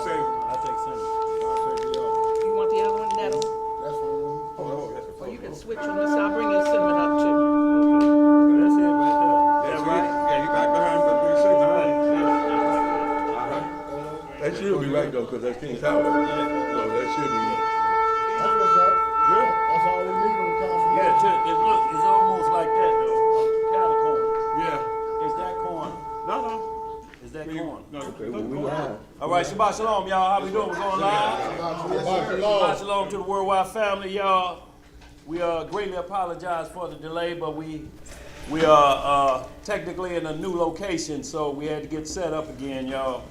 say. I'll take center. I'll take the other. You want the other one? That one? That's fine. Oh, that's Or you can switch them. Listen, I'll bring your cinnamon up too. okay. That's it right there. That's That right. right? Yeah, you back behind, but we say behind. That should be right though, because that's King Tower. So that should be it. That's what's up. Good? That's all we need on confirmation. Yeah, it's almost like that though. Kind of corn. Yeah. Is that corn? No. Is that corn? No. Okay, well, we live. All right, Shabbat Shalom, y'all. How we doing? We're going live. Shabbat Shalom to the worldwide family, y'all. We greatly apologize for the delay, but we are technically in a new location, so we had to get set up again, y'all.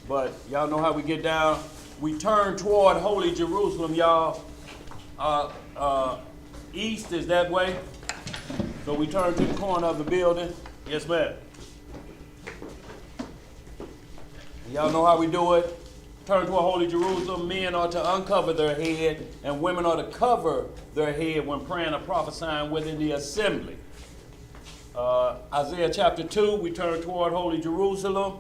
But y'all know how we get down. We turn toward Holy Jerusalem, y'all. East is that way. So we turn to the corner of the building. Yes, ma'am. Y'all know how we do it. Turn toward Holy Jerusalem. Men are to uncover their head, and women are to cover their head when praying or prophesying within the assembly. Isaiah chapter 2, we turn toward Holy Jerusalem.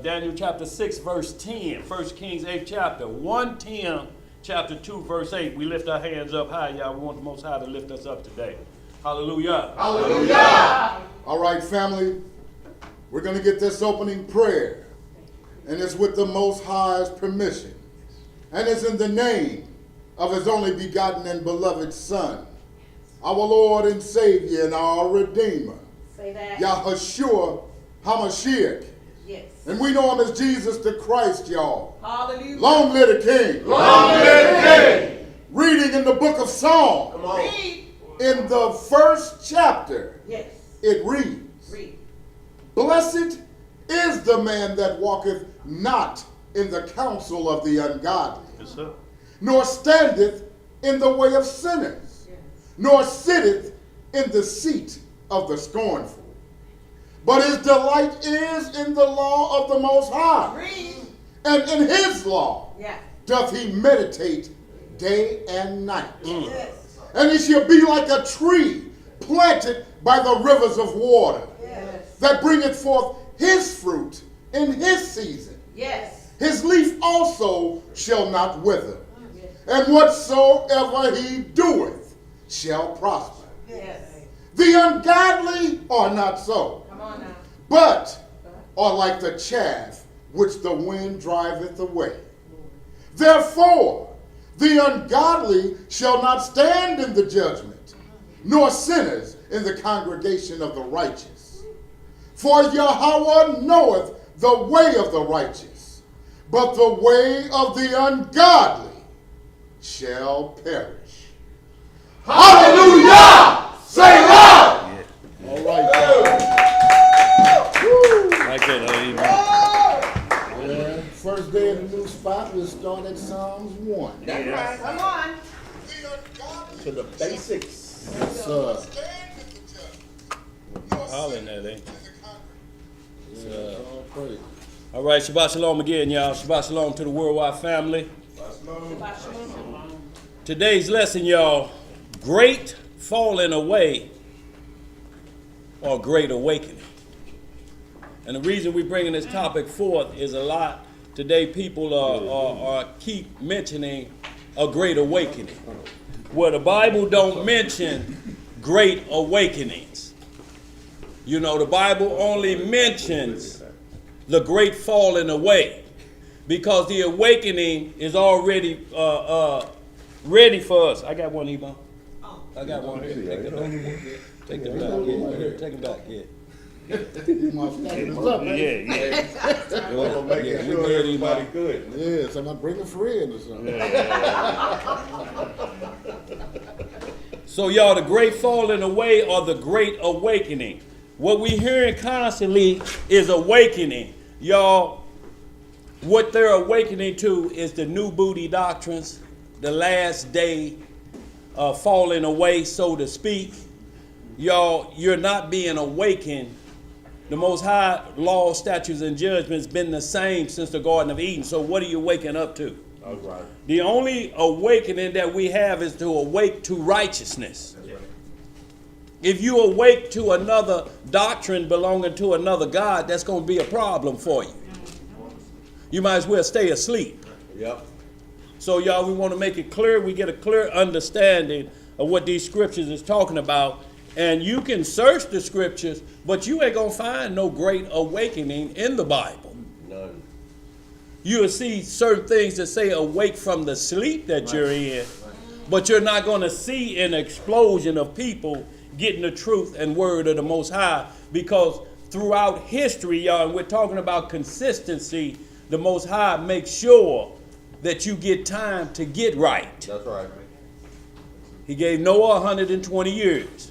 Daniel chapter 6, verse 10. 1 Kings 8 chapter. 1:10, chapter 2, verse 8. We lift our hands up high, y'all. We want the Most High to lift us up today. Hallelujah. Hallelujah. All right, family. We're going to get this opening prayer. And it's with the Most High's permission. And it's in the name of his only begotten and beloved Son, our Lord and Savior and our Redeemer, Say that. Yahushua HaMashiach. Yes. And we know him as Jesus the Christ, y'all. Hallelujah. Long live the King. Long live the King. Reading in the book of Psalms, Read. in the first chapter, Yes. it reads, Read. Blessed is the man that walketh not in the counsel of the ungodly, Yes, sir. nor standeth in the way of sinners, Yes. nor sitteth in the seat of the scornful. But his delight is in the law of the Most High, Read. and in his law Yeah. doth he meditate day and night. Yes. And he shall be like a tree planted by the rivers of water, Yes. that bringeth forth his fruit in his season. Yes. His leaf also shall not wither, Yes. and whatsoever he doeth shall prosper. Yes. The ungodly are not so, Come on now. but are like the chaff which the wind driveth away. Therefore, the ungodly shall not stand in the judgment, nor sinners in the congregation of the righteous. For Yahweh knoweth the way of the righteous, but the way of the ungodly shall perish. Hallelujah! Say loud! Yeah. All right, y'all. Like that, amen. Yeah, first day of the new spot, we'll start at Psalms 1. That's right. Come on. To the basics. Yes, sir. Hollering that, eh? Yeah, all praise. All right, Shabbat Shalom again, y'all. Shabbat Shalom to the worldwide family. Shabbat shalom. Today's lesson, y'all, great falling away or great awakening. And the reason we're bringing this topic forth is a lot today people are keep mentioning a great awakening. Well, the Bible don't mention great awakenings. You know, the Bible only mentions the great falling away because the awakening is already ready for us. I got one, Ebon. I got one here. Take it back. Take it back. Yeah. Take it back. Yeah. You must stack this up, man. Yeah. Making sure everybody good. Yeah, so I'm gonna bring a friend or something. So y'all, the great falling away or the great awakening. What we hearing constantly is awakening. Y'all, what they're awakening to is the new booty doctrines, the last day falling away, so to speak. Y'all, you're not being awakened. The Most High law, statutes, and judgments been the same since the Garden of Eden. So what are you waking up to? All right. The only awakening that we have is to awake to righteousness. If you awake to another doctrine belonging to another God, that's going to be a problem for you. you might as well stay asleep. Yep. So y'all, we want to make it clear, we get a clear understanding of what these scriptures is talking about. And you can search the scriptures, but you ain't gonna find no great awakening in the Bible. None. You'll see certain things that say awake from the sleep that you're in, but you're not gonna see an explosion of people getting the truth and word of the Most High, because throughout history, y'all, and we're talking about consistency, the Most High makes sure that you get time to get right. That's right. He gave Noah 120 years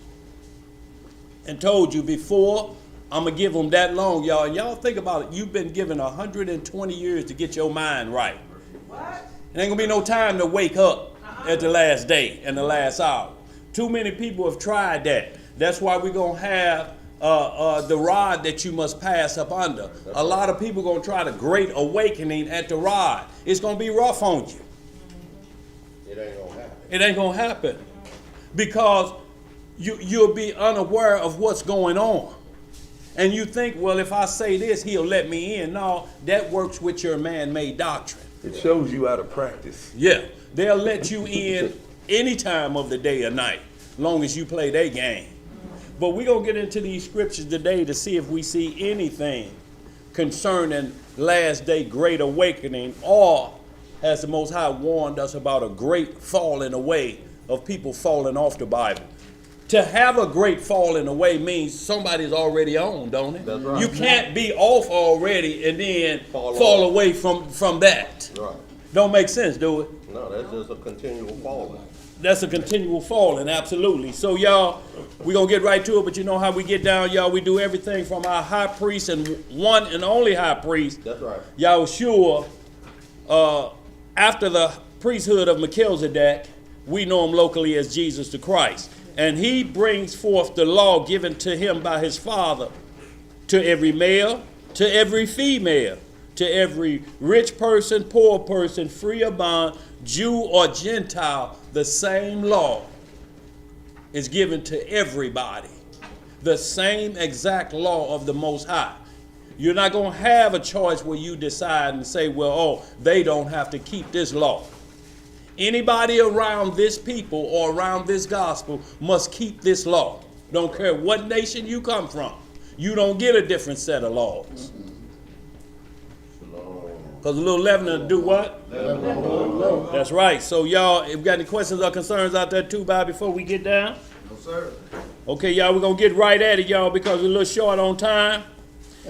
and told you before, I'm going to give them that long, y'all. And y'all think about it. You've been given 120 years to get your mind right. What? It ain't going to be no time to wake up at the last day and the last hour. Too many people have tried that. That's why we're going to have the rod that you must pass up under. A lot of people going to try the great awakening at the rod. It's going to be rough on you. It ain't gonna happen. It ain't going to happen. Because you'll be unaware of what's going on. And you think, well, if I say this, he'll let me in. No, that works with your man-made doctrine. It shows you out of practice. Yeah, they'll let you in any time of the day or night, long as you play their game. But we're going to get into these scriptures today to see if we see anything concerning last day great awakening, or has the Most High warned us about a great falling away of people falling off the Bible. To have a great falling away means somebody's already on, don't it? That's right. You can't be off already and then Fall fall off. away from that. Right. Don't make sense, do it? No, that's just a continual falling. That's a continual falling, absolutely. So y'all, we're going to get right to it, but you know how we get down, y'all. We do everything from our high priest and one and only high priest, That's right. Yahushua, after the priesthood of Melchizedek, we know him locally as Jesus the Christ. And he brings forth the law given to him by his Father to every male, to every female, to every rich person, poor person, free or bond, Jew or Gentile. The same law is given to everybody. The same exact law of the Most High. You're not going to have a choice where you decide and say, well, oh, they don't have to keep this law. Anybody around this people or around this gospel must keep this law. Don't care what nation you come from. You don't get a different set of laws. Because a little leaven will do what? That's right. So y'all, if you got any questions or concerns out there too, Bob, before we get down? No, sir. Okay, y'all, we're going to get right at it, y'all, because we're a little short on time.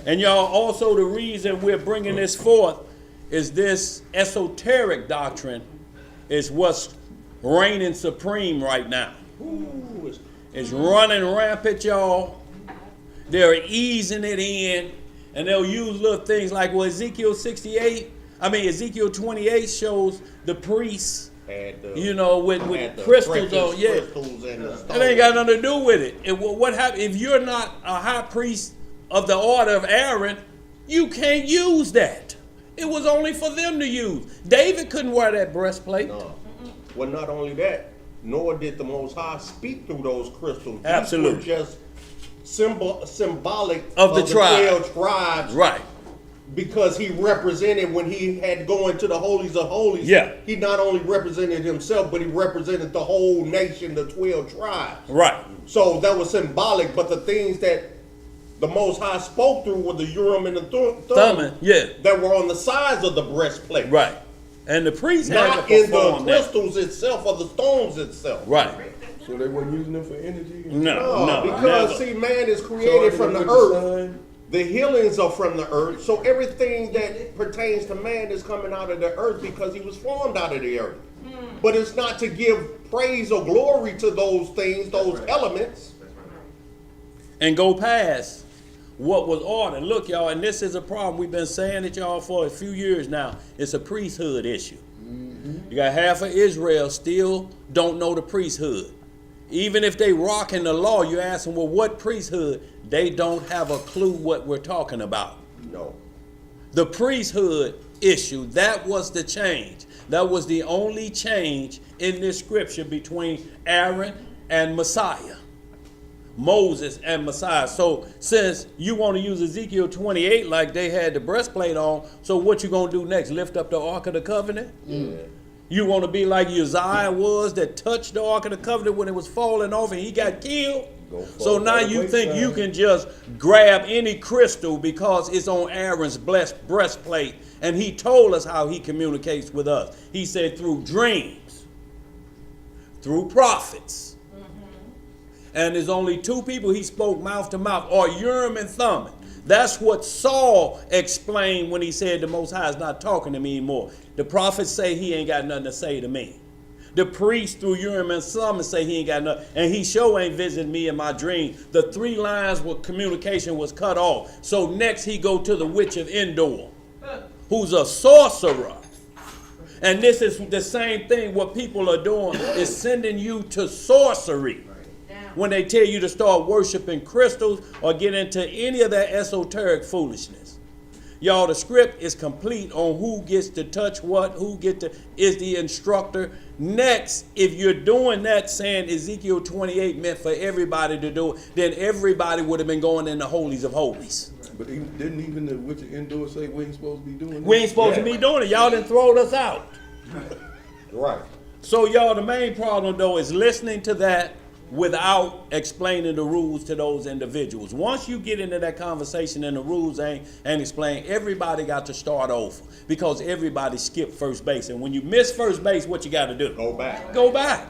And y'all, also the reason we're bringing this forth is this esoteric doctrine is what's reigning supreme right now. Ooh, It's running rampant, y'all. They're easing it in, and they'll use little things like, well, Ezekiel 28 shows the priests, had the, you know, with had the crystals on. Yeah, crystals and the it stones. ain't got nothing to do with it. What happens if you're not a high priest of the order of Aaron? You can't use that. It was only for them to use. David couldn't wear that breastplate. No. Well, not only that, nor did the Most High speak through those crystals. These Absolutely. were just symbolic Of the tribe. 12 tribes. Right. Because he represented, when he had to go into the holies of holies, Yeah. he not only represented himself, but he represented the whole nation, the 12 tribes. Right. So that was symbolic, but the things that the Most High spoke through were the Urim and the Thummim, yeah. that were on the sides of the breastplate. Right. And the priest had Not to in the perform that. crystals itself or the stones itself. Right. So they weren't using them for energy? No, No, no. because never. see, man is created from the earth. Sun. The healings are from the earth. So everything that pertains to man is coming out of the earth because he was formed out of the earth. But it's not to give praise or glory to those things, those elements. And go past what was ordered. Look, y'all, and this is a problem. We've been saying it, y'all, for a few years now. It's a priesthood issue. You got half of Israel still don't know the priesthood. Even if they rocking the law, you ask them, well, what priesthood? They don't have a clue what we're talking about. No. The priesthood issue, that was the change. That was the only change in this scripture between Aaron and Messiah. Moses and Messiah. So since you want to use Ezekiel 28 like they had the breastplate on, so what you going to do next? Lift up the Ark of the Covenant? You want to be like Uzziah was that touched the Ark of the Covenant when it was falling off and he got killed? So now you think you can just grab any crystal because it's on Aaron's breastplate, and he told us how he communicates with us. He said through dreams, through prophets. And there's only two people he spoke mouth to mouth, or Urim and Thummim. That's what Saul explained when he said the Most High is not talking to me anymore. The prophets say he ain't got nothing to say to me. The priest through Urim and Thummim say he ain't got nothing, and he sure ain't visited me in my dream. The 3 lines where communication was cut off. So next he go to the witch of Endor, who's a sorcerer. And this is the same thing what people are doing, is sending you to sorcery. When they tell you to start worshiping crystals or get into any of that esoteric foolishness. Y'all, the script is complete on who gets to touch what, is the instructor. Next, if you're doing that, saying Ezekiel 28 meant for everybody to do it, then everybody would have been going in the holies of holies. But didn't even the witch of Endor say we ain't supposed to be doing We ain't supposed to be doing it. Y'all done throwed us out. Right. So y'all, the main problem though is listening to that without explaining the rules to those individuals. Once you get into that conversation and the rules ain't explained, everybody got to start over because everybody skipped first base. And when you miss first base, what you got to do? Go back. Go back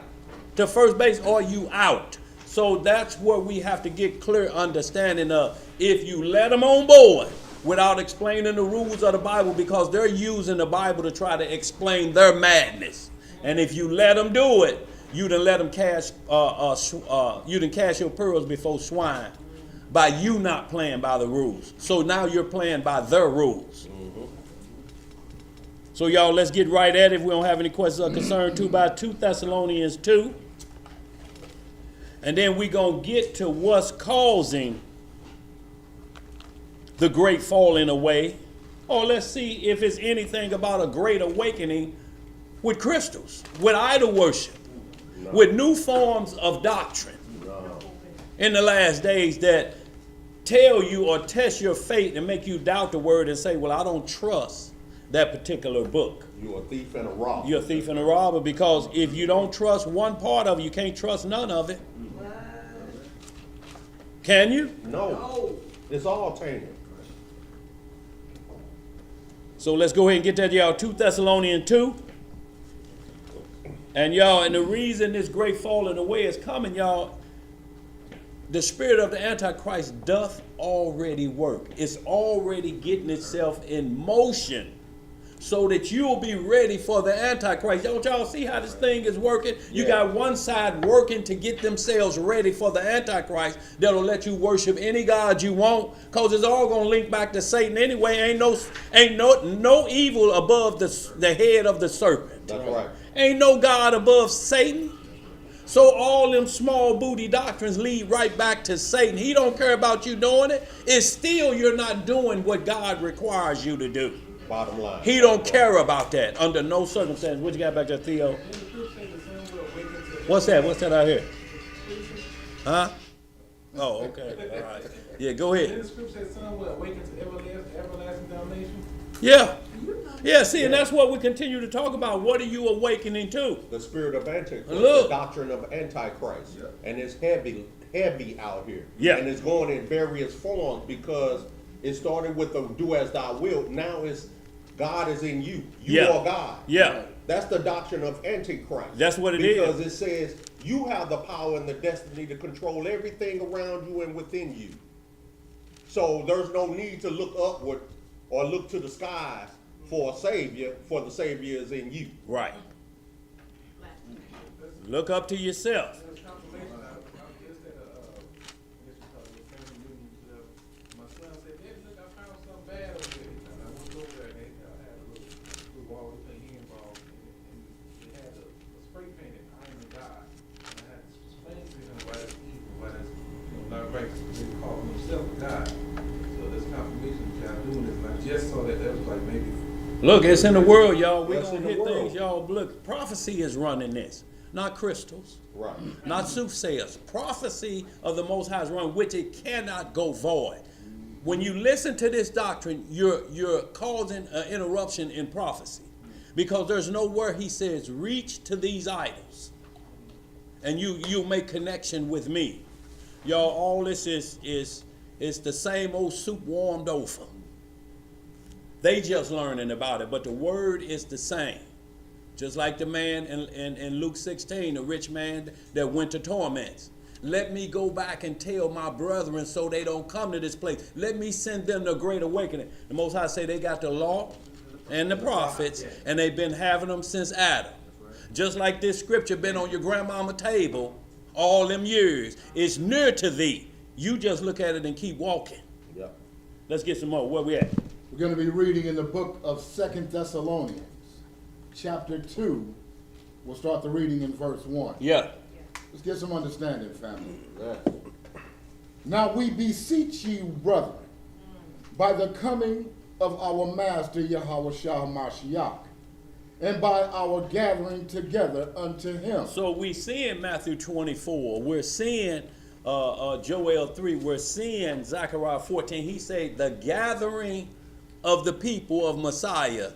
to first base or you out. So that's where we have to get clear understanding of, if you let them on board without explaining the rules of the Bible, because they're using the Bible to try to explain their madness. And if you let them do it, you done let them cash. You done cash your pearls before swine by you not playing by the rules. So now you're playing by their rules. So y'all, let's get right at it. If we don't have any questions or concern, 2 Thessalonians 2, and then we gonna get to what's causing the great falling away. Or let's see if it's anything about a great awakening with crystals, with idol worship. With new forms of doctrine in the last days that tell you or test your faith and make you doubt the word and say, well, I don't trust that particular book. You're a thief and a robber. You're a thief and a robber, because if you don't trust one part of it, you can't trust none of it. Can you? No. It's all tainted. So let's go ahead and get that, y'all. 2 Thessalonians 2. And y'all, and the reason this great falling away is coming, y'all, the spirit of the Antichrist doth already work. It's already getting itself in motion so that you'll be ready for the Antichrist. Don't y'all see how this thing is working? You got one side working to get themselves ready for the Antichrist that'll let you worship any god you want, because it's all going to link back to Satan anyway. Ain't no evil above the head of the serpent. That's right. Ain't no God above Satan. So all them small booty doctrines lead right back to Satan. He don't care about you doing it. It's still you're not doing what God requires you to do. Bottom line. He don't care about that under no circumstance. What you got back there, Theo? What's that? What's that out here? Huh? Oh, okay. All right. Yeah, go ahead. Didn't the scripture say some will awaken to everlasting damnation? Yeah. Yeah, see, and that's what we continue to talk about. What are you awakening to? The spirit of Antichrist, Look. the doctrine of Antichrist. Yeah. And it's heavy out here. Yeah. And it's going in various forms, because it started with the do as thou wilt. Now it's God is in you. You are God. Yeah. That's the doctrine of Antichrist. That's what it is. Because it says you have the power and the destiny to control everything around you and within you. So there's no need to look upward or look to the skies for a savior, for the savior is in you. Right. Look up to yourself. My son said, "Daddy, look, I found something bad over there." And I went over there, and I had a little wall thing he involved in it, and they had a spray painted "I am God," and I had to explain to him why that's evil, why that's not right. They call himself God. So this confirmation that y'all doing this, and I just saw that was like maybe. Look, it's in the world, y'all. We're That's going to in the hit world. things, y'all. Look, prophecy is running this. not crystals, Right. not soothsayers. Prophecy of the Most High is one which it cannot go void. When you listen to this doctrine, you're causing an interruption in prophecy, because there's nowhere he says, reach to these idols and you'll make connection with me. Y'all, all this is the same old soup warmed over. They just learning about it, but the word is the same. Just like the man in Luke 16, the rich man that went to torments. Let me go back and tell my brethren so they don't come to this place. Let me send them the great awakening. The Most High say they got the law and the prophets, and they've been having them since Adam. Just like this scripture been on your grandmama table all them years. It's near to thee. You just look at it and keep walking. Yeah. Let's get some more. Where we at? We're going to be reading in the book of 2 Thessalonians, chapter 2. We'll start the reading in verse 1. Yeah. Let's get some understanding, family. Yeah. Now we beseech you, brethren, by the coming of our Master Yahweh Shah Mashiach, and by our gathering together unto him. So we see in Matthew 24, we're seeing Joel 3, we're seeing Zechariah 14. He said the gathering of the people of Messiah.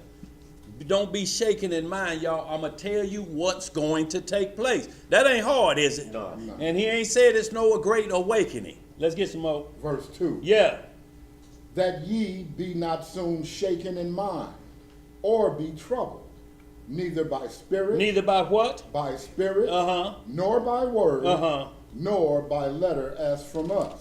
Don't be shaken in mind, y'all. I'm going to tell you what's going to take place. That ain't hard, is it? No. And he ain't said it's no great awakening. Let's get some more. Verse 2. Yeah. That ye be not soon shaken in mind, or be troubled, neither by spirit, Neither by what? by spirit, Uh-huh. nor by word, Uh-huh. nor by letter as from us,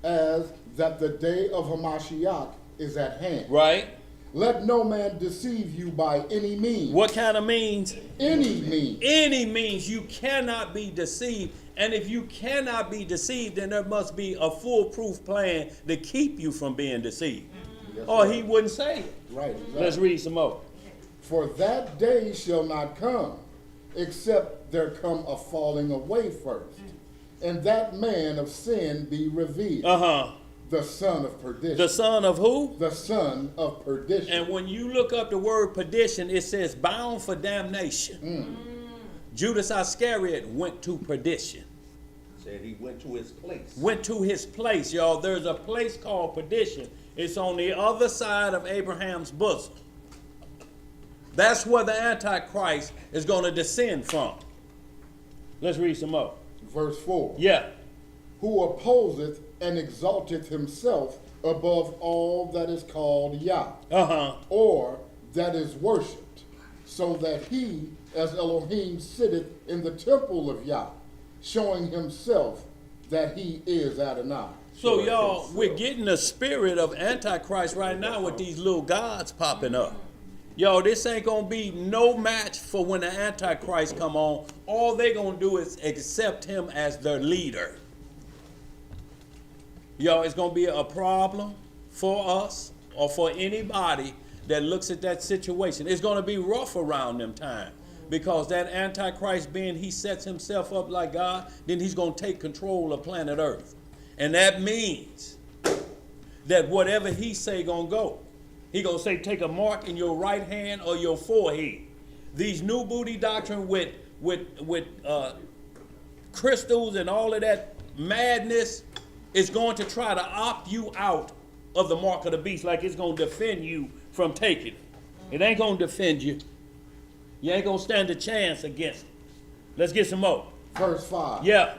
as that the day of Hamashiach is at hand. Right. Let no man deceive you by any means. What kind of means? Any means. Any means. You cannot be deceived. And if you cannot be deceived, then there must be a foolproof plan to keep you from being deceived. Yes, Or sir. he wouldn't say it. Right. Exactly. Let's read some more. For that day shall not come, except there come a falling away first, and that man of sin be revealed, Uh-huh. the son of perdition. The son of who? The son of perdition. And when you look up the word perdition, it says bound for damnation. Judas Iscariot went to perdition. Said he went to his place. Went to his place, y'all. There's a place called perdition. It's on the other side of Abraham's bosom. That's where the Antichrist is going to descend from. Let's read some more. Verse 4. Yeah. Who opposeth and exalteth himself above all that is called Yah, Uh-huh. or that is worshipped, so that he, as Elohim, sitteth in the temple of Yah, showing himself that he is Adonai. So y'all, we're getting the spirit of Antichrist right now with these little gods popping up. Y'all, this ain't gonna be no match for when the Antichrist come on. All they gonna do is accept him as their leader. Y'all, it's gonna be a problem for us or for anybody that looks at that situation. It's gonna be rough around them time. Because that Antichrist being, he sets himself up like God, then he's gonna take control of planet Earth. And that means that whatever he say gonna go. He gonna say, take a mark in your right hand or your forehead. These new booty doctrine with crystals and all of that madness is going to try to opt you out of the mark of the beast, like it's gonna defend you from taking it. It ain't gonna defend you. You ain't gonna stand a chance against it. Let's get some more. Verse 5. Yeah.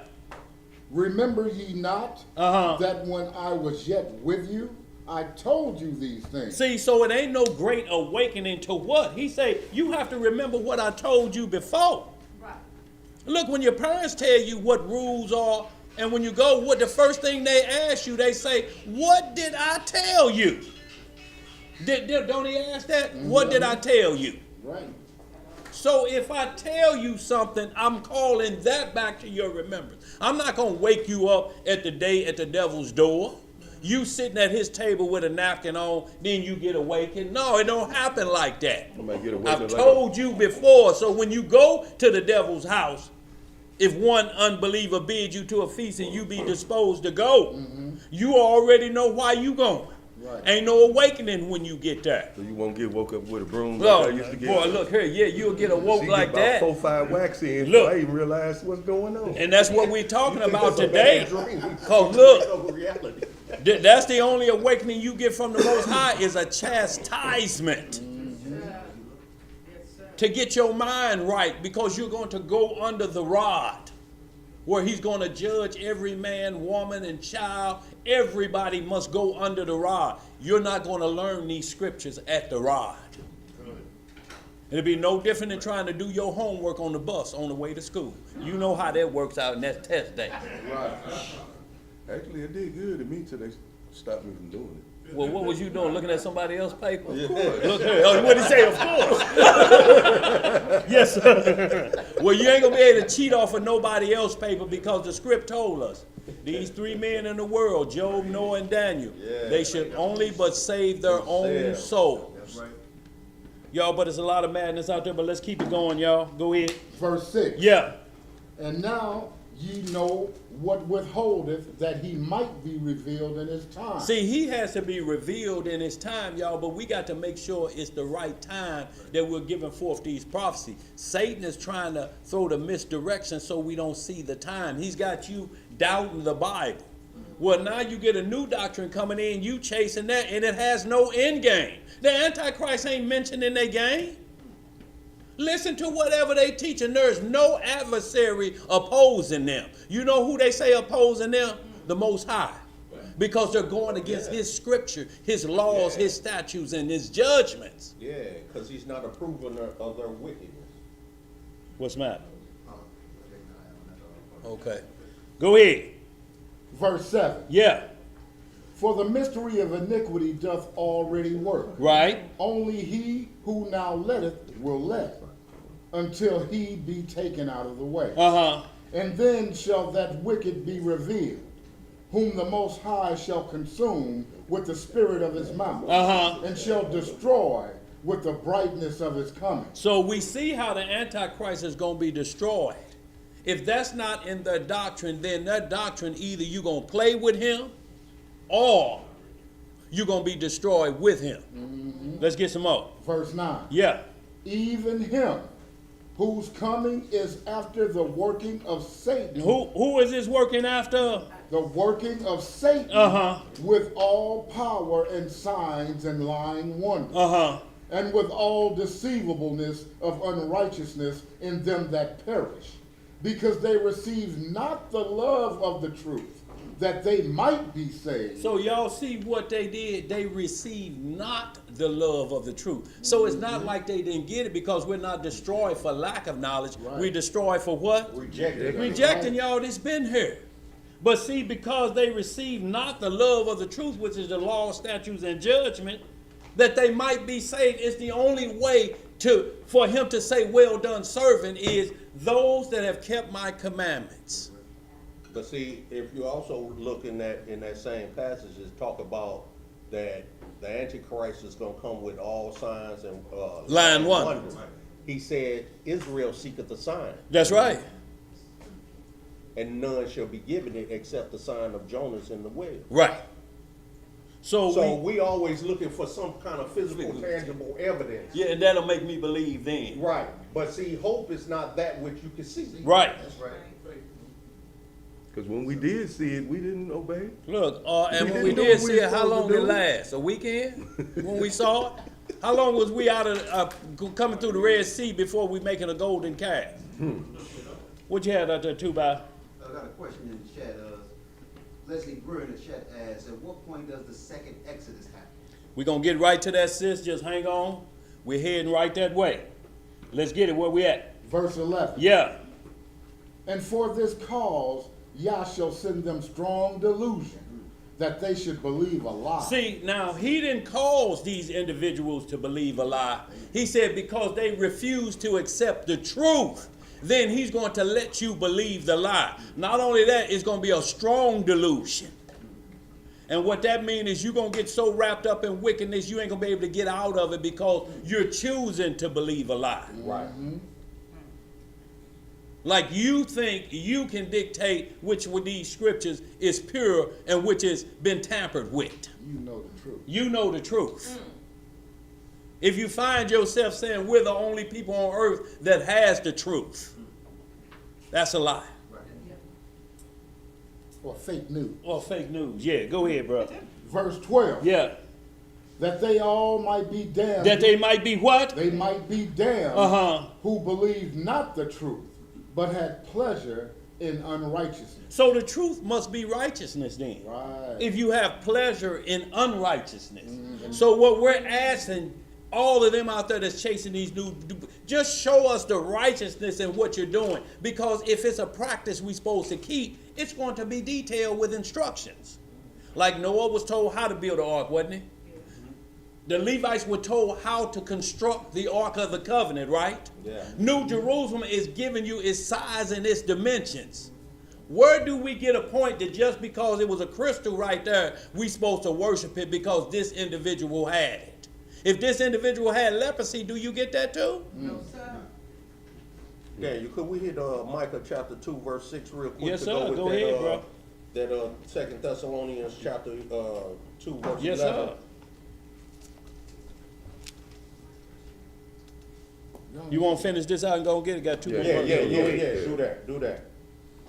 Remember ye not Uh-huh. that when I was yet with you, I told you these things. See, so it ain't no great awakening to what? He say, you have to remember what I told you before. Right. Look, when your parents tell you what rules are, and when you go, what the first thing they ask you, they say, what did I tell you? Don't he ask that? What did I tell you? Right. So if I tell you something, I'm calling that back to your remembrance. I'm not going to wake you up at the day at the devil's door. You sitting at his table with a napkin on, then you get awakened. No, it don't happen like that. Somebody get awakened I've like told you before. So when you go to the devil's house, if one unbeliever bids you to a feast and you be disposed to go, you already know why you going. Right. Ain't no awakening when you get there. So you won't get woke up with a broom Look, like I used to get. boy, look here. Yeah, you'll get awoke See, like about that. 4 or 5 whacks in. Look. I didn't even realize what's going on. And that's what we're talking You think about it's a today. bad dream. Cause look, Over reality. that's the only awakening you get from the Most High is a chastisement. To get your mind right, because you're going to go under the rod, where he's going to judge every man, woman, and child. Everybody must go under the rod. You're not going to learn these scriptures at the rod. It'll be no different than trying to do your homework on the bus on the way to school. You know how that works out, and that's test day. Right. Actually, it did good to me till they stopped me from doing it. Well, what was you doing? Looking at somebody else's paper? Yeah. Look here. Oh, what did he say? Of course. Yes, sir. Well, you ain't going to be able to cheat off of nobody else's paper because the script told us these 3 men in the world, Job, Noah, and Daniel, they should only but save their own souls. Y'all, but there's a lot of madness out there, but let's keep it going, y'all. Go ahead. Verse 6. Yeah. And now ye know what withholdeth that he might be revealed in his time. See, he has to be revealed in his time, y'all, but we got to make sure it's the right time that we're giving forth these prophecies. Satan is trying to throw the misdirection so we don't see the time. He's got you doubting the Bible. Well, now you get a new doctrine coming in, you chasing that, and it has no end game. The Antichrist ain't mentioned in their game. Listen to whatever they teach, and there's no adversary opposing them. You know who they say opposing them? The Most High. Because they're going against his scripture, his laws, his statutes, and his judgments. Yeah, because he's not approving of their wickedness. What's the matter? Okay. Go ahead. Verse 7. Yeah. For the mystery of iniquity doth already work. Right. Only he who now letteth will let, until he be taken out of the way. Uh-huh. And then shall that wicked be revealed, whom the Most High shall consume with the spirit of his mouth, Uh-huh. and shall destroy with the brightness of his coming. So we see how the Antichrist is going to be destroyed. If that's not in their doctrine, then that doctrine, either you're going to play with him or you're going to be destroyed with him. Let's get some more. Verse 9. Yeah. Even him whose coming is after the working of Satan. Who is this working after? The working of Satan Uh-huh. with all power and signs and lying wonders. Uh-huh. And with all deceivableness of unrighteousness in them that perish, because they receive not the love of the truth, that they might be saved. So y'all see what they did? They received not the love of the truth. So it's not like they didn't get it, because we're not destroyed for lack of knowledge. Right. We're destroyed for what? Rejected. Rejecting y'all that's been here. But see, because they received not the love of the truth, which is the law, statutes, and judgment, that they might be saved. It's the only way for him to say, well done, servant, is those that have kept my commandments. But see, if you also look in that same passage, it talk about that the Antichrist is going to come with all signs and Line one. He said, Israel seeketh a sign, That's right. and none shall be given it except the sign of Jonas in the whale. Right. So we always looking for some kind of physical, tangible evidence. Yeah, and that'll make me believe then. Right. But see, hope is not that which you can see. Right. Because when we did see it, we didn't obey. Look, and We when we didn't know did what we see it, was how supposed long to did it do. last? A weekend when we saw it? How long was we out of coming through the Red Sea before we making a golden calf? What you had out there too, by? I got a question in the chat. Leslie Brewer in the chat asks, at what point does the second Exodus happen? We're going to get right to that, sis. Just hang on. We're heading right that way. Let's get it. Where we at? Verse 11. Yeah. And for this cause Yah shall send them strong delusion, that they should believe a lie. See, now, he didn't cause these individuals to believe a lie. He said because they refused to accept the truth, then he's going to let you believe the lie. Not only that, it's going to be a strong delusion. And what that means is you're going to get so wrapped up in wickedness, you ain't going to be able to get out of it because you're choosing to believe a lie. Right. Like you think you can dictate which of these scriptures is pure and which has been tampered with. You know the truth. You know the truth. If you find yourself saying we're the only people on earth that has the truth, that's a lie. Or fake news. Or fake news. Yeah, go ahead, bro. Verse 12. Yeah. That they all might be damned. That they might be what? They might be damned who believed not the truth, but had pleasure in unrighteousness. So the truth must be righteousness then. Right. If you have pleasure in unrighteousness. So what we're asking all of them out there that's chasing these just show us the righteousness in what you're doing. Because if it's a practice we're supposed to keep, it's going to be detailed with instructions. Like Noah was told how to build an ark, wasn't he? The Levites were told how to construct the Ark of the Covenant, right? Yeah. New Jerusalem is giving you its size and its dimensions. Where do we get a point that just because it was a crystal right there, we supposed to worship it because this individual had it? If this individual had leprosy, do you get that too? No, sir. Yeah, could we hit Micah chapter 2, verse 6 real quick? Yes, to sir. Go, with Go that, ahead, bro. That 2 Thessalonians chapter 2, verse Yes, 11. sir. You want to finish this out and go get it? Got two more Yeah, verses. do that.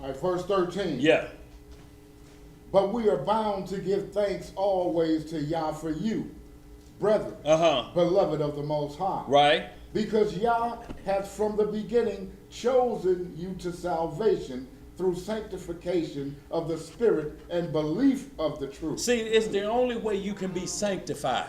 All right, verse 13. Yeah. But we are bound to give thanks always to Yah for you, brethren, beloved of the Most High. Right. Because Yah hath from the beginning chosen you to salvation through sanctification of the Spirit and belief of the truth. See, it's the only way you can be sanctified.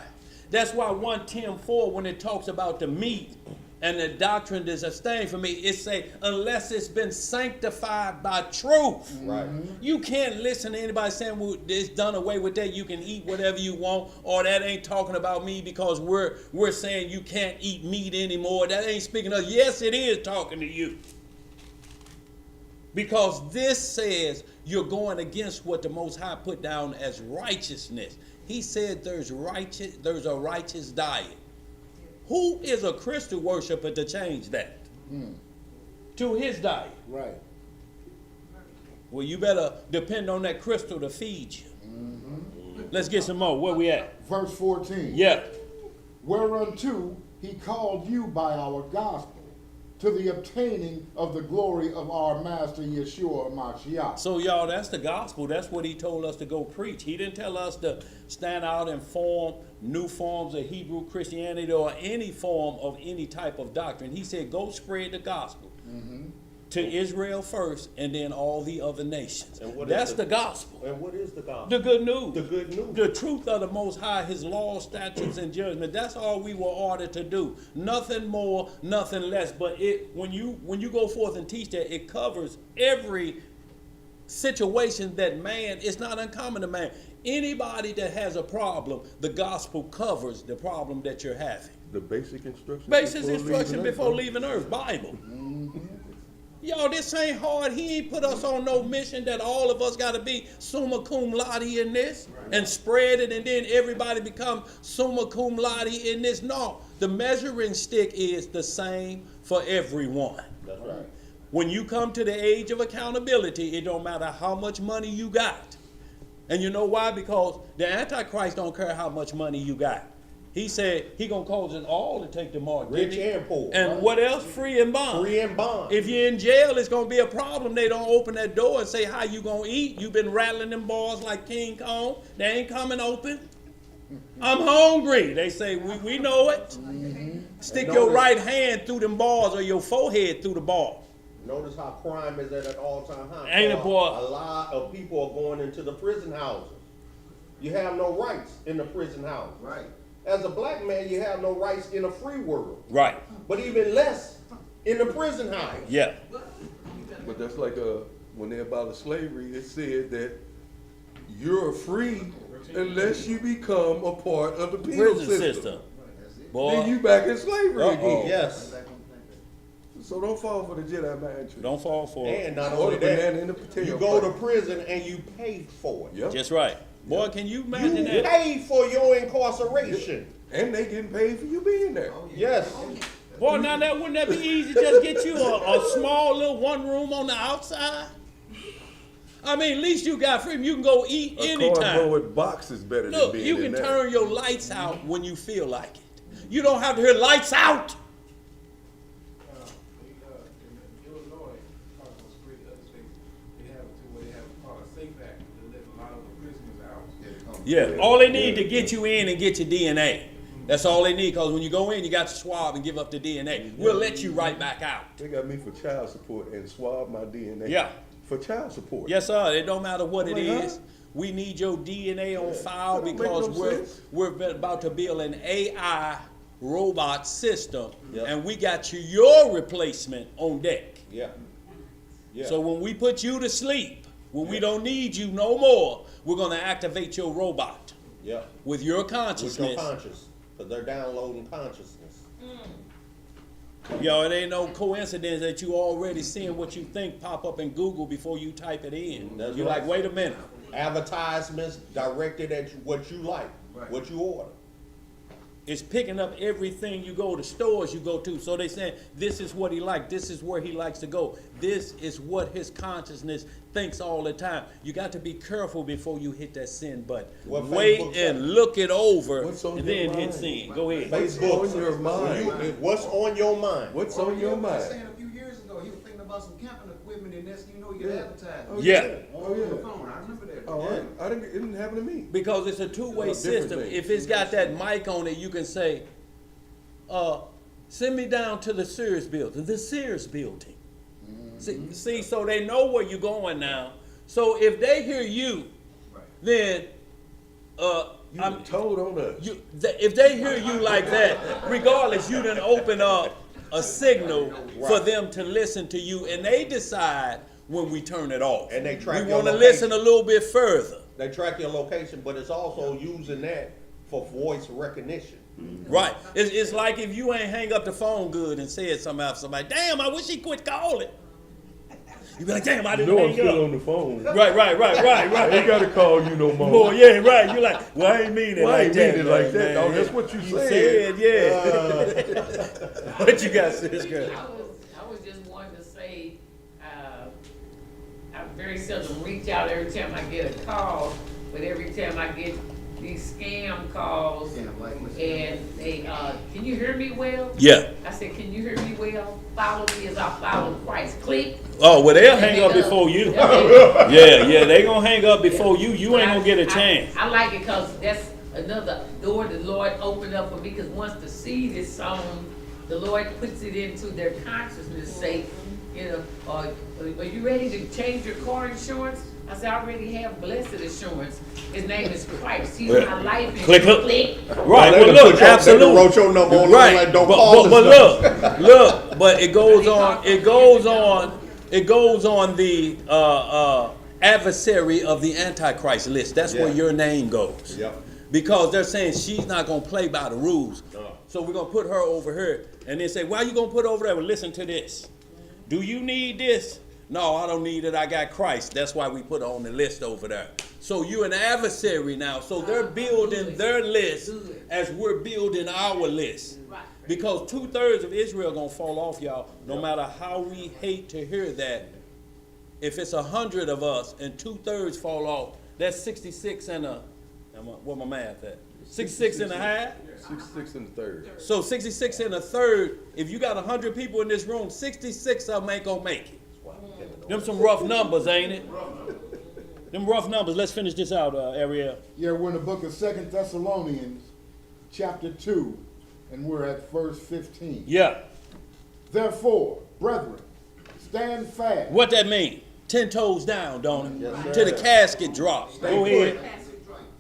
That's why 1 Tim 4, when it talks about the meat and the doctrine that's abstained from me, it say, unless it's been sanctified by truth. Right. You can't listen to anybody saying, well, it's done away with that, you can eat whatever you want, or that ain't talking about me because we're saying you can't eat meat anymore. That ain't speaking of, yes, it is talking to you. Because this says you're going against what the Most High put down as righteousness. He said there's a righteous diet. Who is a crystal worshiper to change that to his diet? Right. Well, you better depend on that crystal to feed you. Let's get some more. Where we at? Verse 14. Yeah. Whereunto he called you by our gospel, to the obtaining of the glory of our Master Yeshua Mashiach. So, y'all, that's the gospel. That's what he told us to go preach. He didn't tell us to stand out and form new forms of Hebrew Christianity or any form of any type of doctrine. He said, go spread the gospel to Israel first and then all the other nations. And That's the gospel. And what is the gospel? The good news. The good news. The truth of the Most High, his laws, statutes, and judgment. That's all we were ordered to do. Nothing more, nothing less. But when you go forth and teach that, it covers every situation that man, it's not uncommon to man. Anybody that has a problem, the gospel covers the problem that you're having. The basic instruction. Basic before instruction leaving before Earth. leaving earth, Bible. Yo, this ain't hard. He ain't put us on no mission that all of us got to be summa cum laude in this and spread it and then everybody become summa cum laude in this. No, the measuring stick is the same for everyone. That's right. When you come to the age of accountability, it don't matter how much money you got. And you know why? Because the Antichrist don't care how much money you got. He said he gonna cause us all to take the mark. Rich didn't he? and poor. And right? what else? Free and bond. Free and bond. If you're in jail, it's gonna be a problem. They don't open that door and say how you gonna eat. You've been rattling them bars like King Kong. They ain't coming open. I'm hungry. They say we know it. Stick your right hand through them bars or your forehead through the bar. Notice how crime is at an all-time high. Ain't it, boy? A lot of people are going into the prison houses. You have no rights in the prison house. Right. As a black man, you have no rights in a free world, Right. but even less in the prison house. Yeah. But that's like when they abolished slavery, it said that you're free unless you become a part of the penal Prison system. system. That's it. Boy. Then you back in slavery Uh-oh. again. Yes. So don't fall for the Jedi mind trick. Don't fall for it. And not Or only the banana that, in the potato you go fight. to prison and you pay for it. Yep. Just right. Boy, can you imagine You that? pay for your incarceration. And they getting paid for you being there. Oh, yeah. Yes. Oh, yeah. Boy, now wouldn't that be easy? Just get you a small little one room on the outside. I mean, at least you got freedom. You can go eat A anytime. cardboard box is better Look, than being you in can there. turn your lights out when you feel like it. You don't have to hear lights out. In Illinois, probably on the street, other states, they have it to where they have it called a safe act. They let a lot of the prisoners out. Yeah, all they need to get you in and get your DNA. That's all they need, because when you go in, you got to swab and give up the DNA. We'll let you right back out. They got me for child support and swab my DNA. Yeah. For child support. Yes, sir. It don't matter what it Like, huh? is. We need your DNA on file That don't make because no sense. we're about to build an AI robot system, Yeah. and we got your replacement on deck. Yeah. Yeah. So when we put you to sleep, when we don't need you no more, we're going to activate your robot Yeah. with your With your consciousness. conscious, because they're downloading consciousness. Yo, it ain't no coincidence that you already seeing what you think pop up in Google before you type it in. That's You're right. like, wait a minute. Advertisements directed at what you like, what you order. It's picking up everything you go to, stores you go to. So they saying, this is what he likes. This is where he likes to go. This is what his consciousness thinks all the time. You got to be careful before you hit that send button. What Wait Facebook and say? look it over What's on and your then hit mind? send. Go ahead. Facebook. What's on your mind? What's on your mind? What's on your was mind? saying a few years ago, he was thinking about some camping equipment, and next thing you know, you get advertised. Oh, Yeah. Oh, On the yeah. phone, I remember that. Oh, it didn't happen to me. Because it's a two-way It's a different system. thing. If it's got that mic on it, you can say, send me down to the Sears building. The Sears building. See, so they know where you're going now. So if they hear you, then You were told on us. if they hear you like that, regardless, you done open up a signal for them to listen to you, and they decide when we turn it off. And they track we your want to location. listen a little bit further. They track your location, but it's also using that for voice recognition. Right. It's like if you ain't hang up the phone good and said something after somebody, damn, I wish he quit calling. You be like, damn, I You didn't know I'm hang still up. on the phone. Right. I ain't gotta call you no more. Boy, yeah, right. You're like, well, I ain't mean it Well, I like ain't that. mean it like man, that, dog. man. That's what you said. Yeah. What you got, sis girl? I was just wanting to say, I very seldom reach out every time I get a call, but every time I get these scam calls, Scam, like- and they, can you hear me well? Yeah. I said, can you hear me well? Follow me as I follow Christ. Click. Oh, well, they'll hang up before you. Yeah, they gonna hang up before you. You ain't gonna get a chance. I like it because that's another door the Lord opened up for me, because once the seed is sown, the Lord puts it into their consciousness, say, you know, are you ready to change your car insurance? I said, I already have blessed assurance. His name is Christ. He's my life. And Click. click. Right, They well, done look, put your- absolutely. They done wrote your number on Right, like, don't call but this look, but it goes on the adversary of the Antichrist list. That's where Yeah. your name goes. Yep. Because they're saying she's not gonna play by the rules. No. So we're gonna put her over here. And they say, why you gonna put her over there? Well, listen to this. Do you need this? No, I don't need it. I got Christ. That's why we put her on the list over there. So you're an adversary now. So they're building their list as we're building our list. Right. Because 2/3 of Israel gonna fall off, y'all. No matter how we hate to hear that. If it's 100 of us and 2/3 fall off, that's 66 and a, what my math at? 66 and a half? 66 and a third. So 66 and a third, if you got 100 people in this room, 66 of them ain't gonna make it. Them some rough numbers, ain't it? Them rough numbers. Let's finish this out, Ariel. Yeah, we're in the book of 2 Thessalonians, chapter 2, and we're at verse 15. Yeah. Therefore, brethren, stand fast. What that mean? 10 toes down, don't it? Yes, Till the casket drops. Go ahead.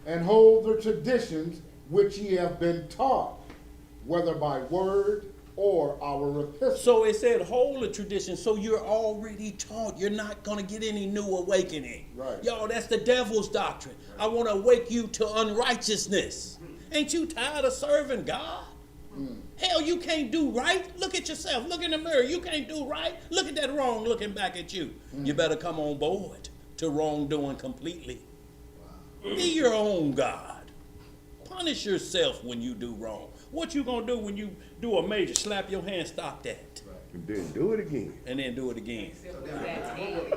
And hold the traditions which ye have been taught, whether by word or our epistle. So it said, hold the tradition. So you're already taught. You're not going to get any new awakening. Right. Y'all, that's the devil's doctrine. I want to awake you to unrighteousness. Ain't you tired of serving God? Hell, you can't do right. Look at yourself. Look in the mirror. You can't do right. Look at that wrong looking back at you. You better come on board to wrongdoing completely. Be your own God. Punish yourself when you do wrong. What you gonna do when you do a major? Slap your hand, stop that, And then do it again. and then do it again.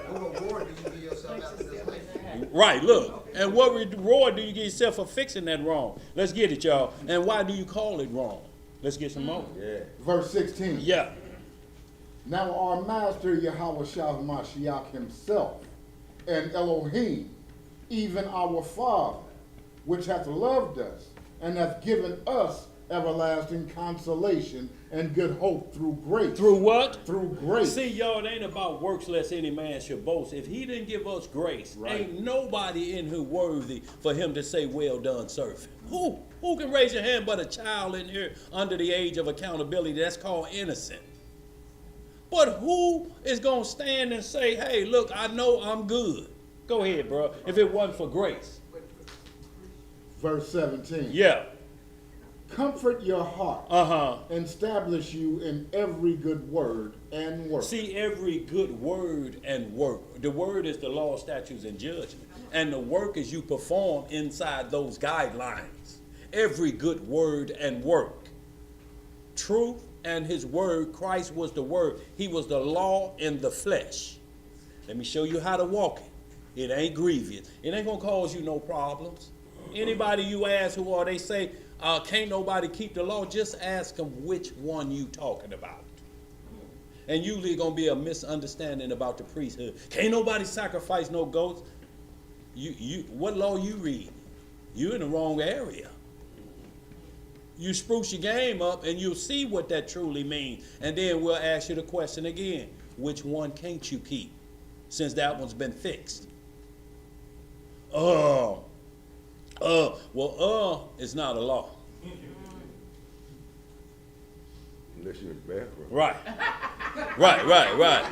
What reward do you give yourself after this life? Right, look. And what reward do you give yourself for fixing that wrong? Let's get it, y'all. And why do you call it wrong? Let's get some more. Yeah. Verse 16. Yeah. Now our master Yahweh Shah Mashiach himself, and Elohim, even our Father, which hath loved us, and hath given us everlasting consolation and good hope through grace. Through what? Through grace. See, y'all, it ain't about works lest any man should boast. If he didn't give us grace, ain't nobody in here worthy for him to say, well done, servant. Who? Who can raise your hand but a child in here under the age of accountability? That's called innocent. But who is going to stand and say, hey, look, I know I'm good? Go ahead, bro, if it wasn't for grace. Verse 17. Yeah. Comfort your heart Uh-huh. and establish you in every good word and work. See, every good word and work. The word is the law, statutes, and judgment. And the work is you perform inside those guidelines. Every good word and work. Truth and his word, Christ was the word. He was the law in the flesh. Let me show you how to walk it. It ain't grievous. It ain't going to cause you no problems. Anybody you ask who are, they say, can't nobody keep the law, just ask them which one you talking about. And usually going to be a misunderstanding about the priesthood. Can't nobody sacrifice no goats. What law you read? You in the wrong area. You spruce your game up and you'll see what that truly means. And then we'll ask you the question again. Which one can't you keep? Since that one's been fixed. It's not a law. Unless you're in the bathroom. Right. Right.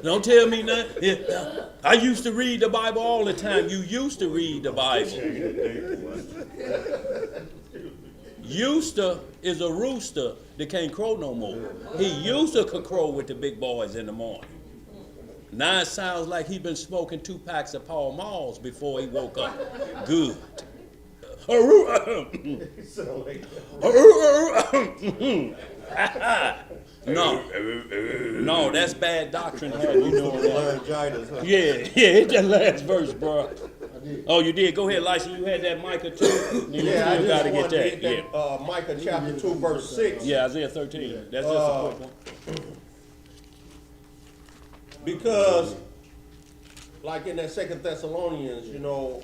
Don't tell me nothing. Yeah. I used to read the Bible all the time. You used to read the Bible. Used to is a rooster that can't crow no more. He used to could crow with the big boys in the morning. Now it sounds like he been smoking 2 packs of Pall Malls before he woke up. Good. No, that's bad doctrine. How you doing that? Yeah, hit that last verse, bro. Oh, you did? Go ahead, Lysa. You had that Micah 2. You Yeah, I still just gotta wanted get to that. hit that, Micah chapter 2, verse 6. Yeah, Isaiah 13. That's just a quick one. Because, like in that 2 Thessalonians, you know,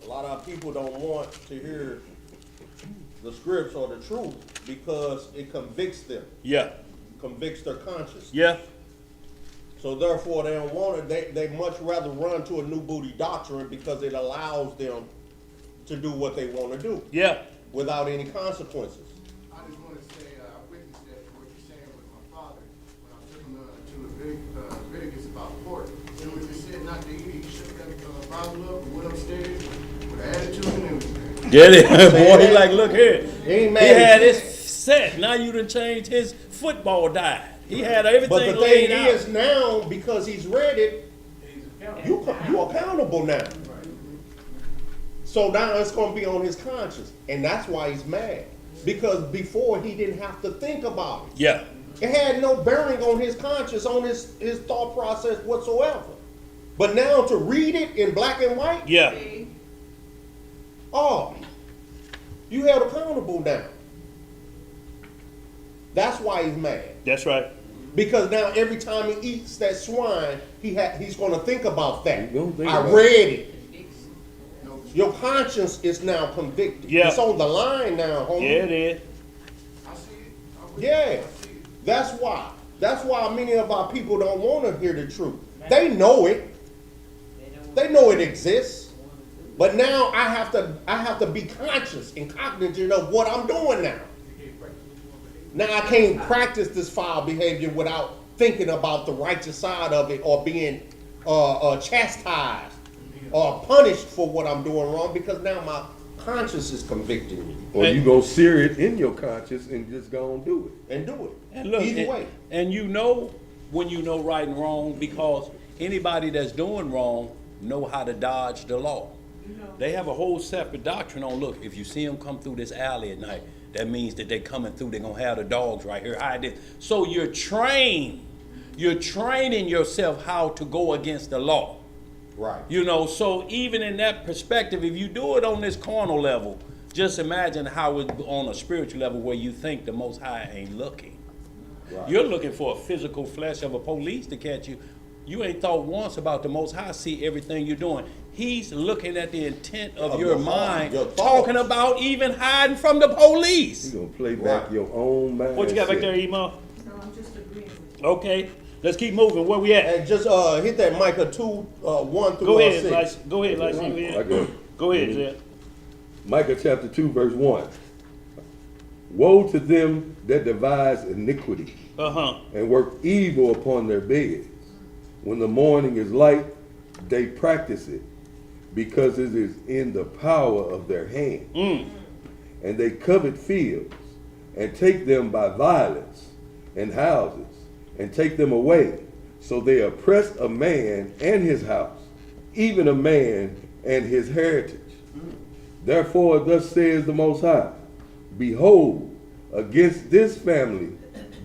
a lot of people don't want to hear the scripts or the truth because it convicts them, Yeah. convicts their conscience. Yeah. So therefore, they don't want it. They much rather run to a new booty doctrine because it allows them to do what they want to do Yeah. without any consequences. I just want to say, I witnessed that what you're saying with my father when I took him to Leviticus about pork. And when he said not to eat it, he shook that Bible up and went upstairs with an attitude and everything. Get it? Boy, he like, look here. He ain't He mad. had his set. Now you done changed his football diet. He had everything But the laid thing out. is now, because he's read it, you accountable now. So now it's going to be on his conscience. And that's why he's mad. Because before he didn't have to think about it. Yeah. It had no bearing on his conscience, on his thought process whatsoever. But now to read it in black and white, Yeah. oh, you held accountable now. That's why he's mad. That's right. Because now every time he eats that swine, he's going to think about that. He gonna think I about read it. Your conscience is now convicted. Yeah. It's on the line now, homie. Yeah, it is. I see it. Yeah. That's why. That's why many of our people don't want to hear the truth. They know it. They know it exists. But now I have to be conscious and cognizant of what I'm doing now. Now I can't practice this foul behavior without thinking about the righteous side of it or being chastised or punished for what I'm doing wrong because now my conscience is convicting me. Or you go sear it in your conscience and just go and do it. And do it. And look, Either way. And you know when you know right and wrong because anybody that's doing wrong know how to dodge the law. They have a whole separate doctrine on, look, if you see them come through this alley at night, that means that they're coming through, they're gonna have the dogs right here, hide this. So you're training yourself how to go against the law. Right. You know, so even in that perspective, if you do it on this carnal level, just imagine how it on a spiritual level where you think the Most High ain't looking. Right. You're looking for a physical flesh of a police to catch you. You ain't thought once about the Most High see everything you're doing. He's looking at the intent of your mind, your thoughts. talking about even hiding from the police. You're gonna play back your own mind. What you got back there, Emo? No, I'm just agreeing with you. Okay, let's keep moving. Where we at? And just hit that Micah 2:1 through Go ahead, 6. Lice. Go ahead, Lice. I go. Go ahead, Zed. Micah chapter 2, verse 1. Woe to them that devise iniquity Uh-huh. and work evil upon their beds. When the morning is light, they practice it, because it is in the power of their hand. And they covet fields, and take them by violence, and houses, and take them away. So they oppress a man and his house, even a man and his heritage. Therefore thus says the Most High, behold, against this family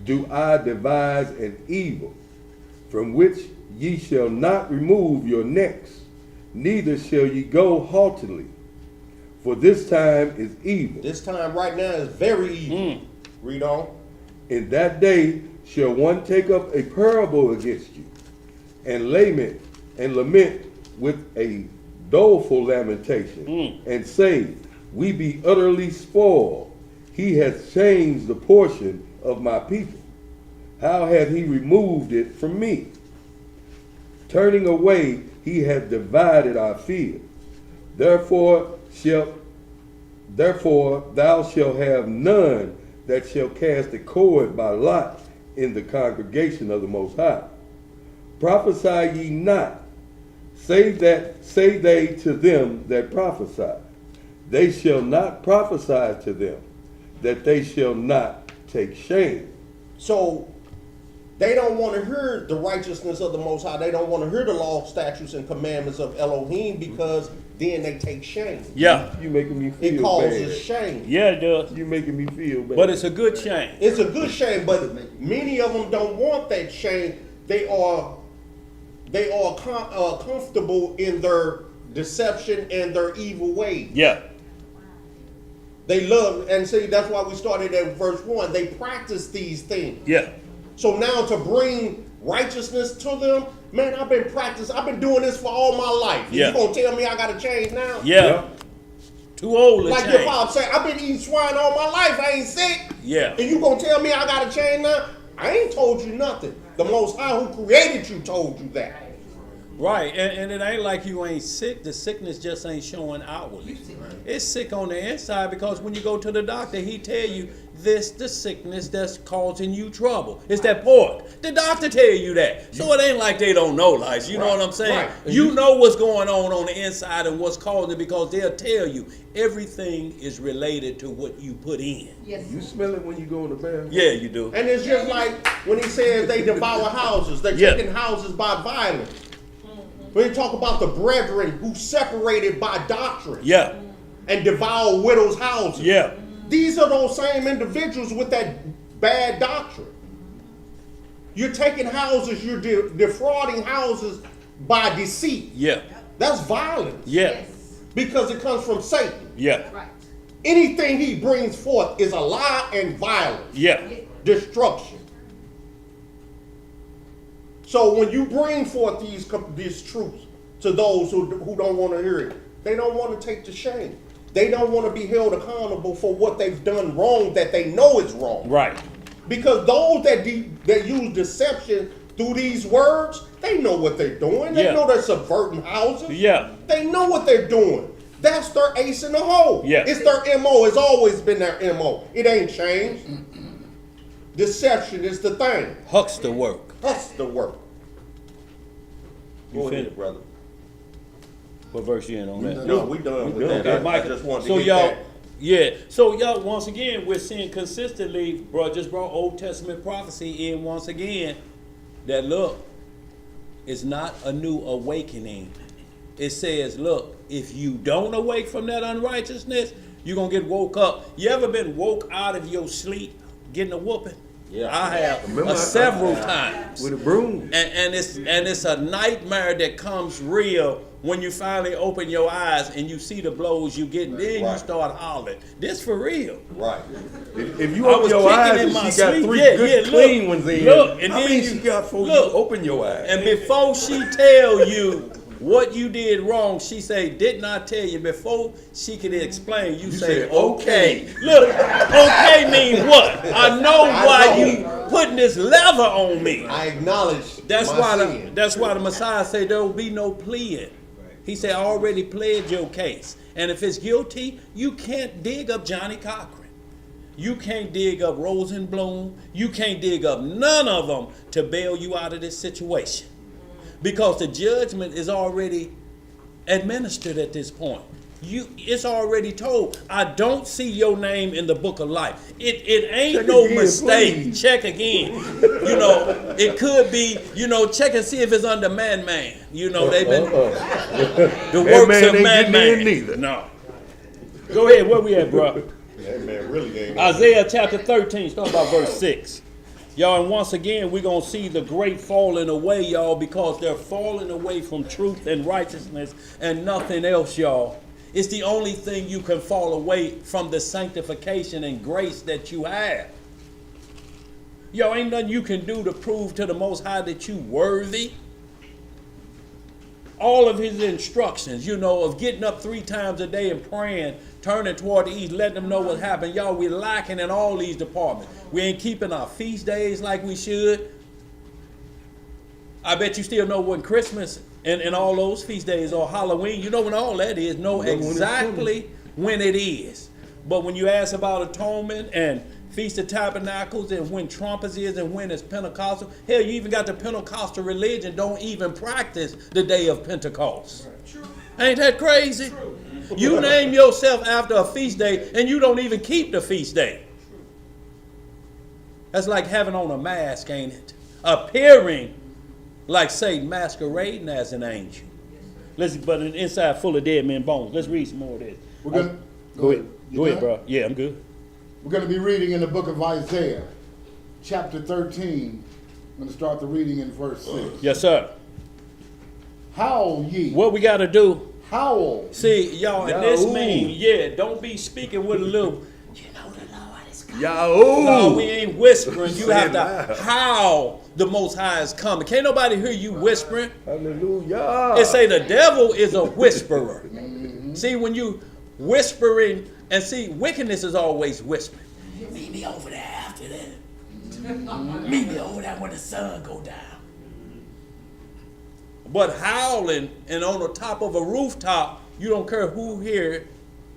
do I devise an evil, from which ye shall not remove your necks, neither shall ye go haughtily. For this time is evil. This time right now is very evil. Read on. In that day shall one take up a parable against you, and lament with a doleful lamentation, and say, we be utterly spoiled. He hath changed the portion of my people. How hath he removed it from me? Turning away, he hath divided our field. Therefore thou shalt have none that shall cast a cord by lot in the congregation of the Most High. Prophesy ye not, say they to them that prophesy. They shall not prophesy to them, that they shall not take shame. So they don't want to hear the righteousness of the Most High. They don't want to hear the law, statutes, and commandments of Elohim, because then they take shame. Yeah. You making me feel It causes bad. shame. Yeah, it does. You making me feel bad. But it's a good shame. It's a good shame, but many of them don't want that shame. They are comfortable in their deception and their evil ways. Yeah. They love, and see, that's why we started at verse 1. They practice these things. Yeah. So now to bring righteousness to them, man, I've been doing this for all my life. And Yeah. You gonna tell me I gotta change now? Yeah. Too old to Like change. your father said, I've been eating swine all my life. I ain't sick. Yeah. And you gonna tell me I gotta change now? I ain't told you nothing. The Most High who created you told you that. Right, and it ain't like you ain't sick. The sickness just ain't showing outwardly. It's sick on the inside, because when you go to the doctor, he tell you this the sickness that's causing you trouble. It's that pork. The doctor tell you that. So it ain't like they don't know, like, you know what I'm saying? Right. You know what's going on the inside and what's causing it, because they'll tell you everything is related to what you put in. Yes. You smell it when you go in the bathroom? Yeah, you do. And it's just like when he says they devour houses. They're Yeah. taking houses by violence. When he talk about the brethren who separated by doctrine Yeah, and devour widows' houses. yeah, These are those same individuals with that bad doctrine. You're taking houses, you're defrauding houses by deceit. yeah, That's violence. yeah, Because it comes from Satan. yeah, Right. Anything he brings forth is a lie and violence, yeah, destruction. So when you bring forth these truths to those who don't want to hear it, they don't want to take the shame. They don't want to be held accountable for what they've done wrong that they know is wrong. right. Because those that use deception through these words, they know what they're doing. They Yeah. know they're subverting houses. Yeah. They know what they're doing. That's their ace in the hole. Yeah. It's their MO. It's always been their MO. It ain't changed. Deception is the thing. Huckster work. That's the work. You Go ahead, finished? brother. What verse you in on that? No, we done with that. Okay, I Mike. just wanted So to get y'all, that. yeah. So y'all, once again, we're seeing consistently, bro. Just brought Old Testament prophecy in once again. That look, it's not a new awakening it says, look, if you don't awake from that unrighteousness, you're going to get woke up. You ever been woke out of your sleep getting a whooping? Yeah. I have Remember, several times. With a broom. And it's a nightmare that comes real when you finally open your eyes and you see the blows you get, and then you Right. start hollering. This for real. Right. If you I open was your kicking eyes in and my she got sleep. 3 Yeah, good yeah, clean look, ones in, look, and how then many you- she got before look. you open your eyes? And before she tell you what you did wrong, she say, didn't I tell you? Before she could explain, you say, said, okay. Look, okay mean what? I know why you putting this lever on me. I acknowledge That's my why sin. that's why the Messiah said there will be no pleading. He said, I already pled your case. And if it's guilty, you can't dig up Johnny Cochran. You can't dig up Rosenblum. You can't dig up none of them to bail you out of this situation. Because the judgment is already administered at this point. It's already told. I don't see your name in the book of life. It ain't Check no again, mistake. please. Check again. It could be, check and see if it's under man. They've been the That works man of ain't man. getting in neither. No. Go ahead, where we at, bro? That man really ain't. Isaiah chapter 13, start about verse 6. Y'all, and once again, we're going to see the great falling away, y'all, because they're falling away from truth and righteousness and nothing else, y'all. It's the only thing you can fall away from, the sanctification and grace that you have. Yo, ain't nothing you can do to prove to the Most High that you worthy. All of his instructions, of getting up 3 times a day and praying, turning toward the east, letting them know what happened. Y'all, we're lacking in all these departments. We ain't keeping our feast days like we should. I bet you still know when Christmas and all those feast days or Halloween, you know when all that is, know exactly when it is. But when you ask about atonement and Feast of Tabernacles and when trumpets is and when it's Pentecostal, hell, you even got the Pentecostal religion don't even practice the day of Pentecost. Ain't that crazy? You name yourself after a feast day and you don't even keep the feast day. That's like having on a mask, ain't it? Appearing like Satan, masquerading as an angel. But an inside full of dead men bones. Let's read some more of this. We're gonna Go ahead. You Go ahead, done? bro. Yeah, I'm good. We're going to be reading in the book of Isaiah, chapter 13. I'm going to start the reading in verse 6. Yes, sir. Howl ye, What we got to do? howl. See, y'all, and this Yahoo. means, don't be speaking with a little, the Lord is coming. Yahoo! No, we ain't whispering. You Say have it to loud. howl, the Most High is coming. Can't nobody hear you whispering. Hallelujah. It say the devil is a whisperer. See, when you whispering, and see, wickedness is always whispering. Meet me over there after that. Meet me over there when the sun go down. But howling and on the top of a rooftop, you don't care who hear it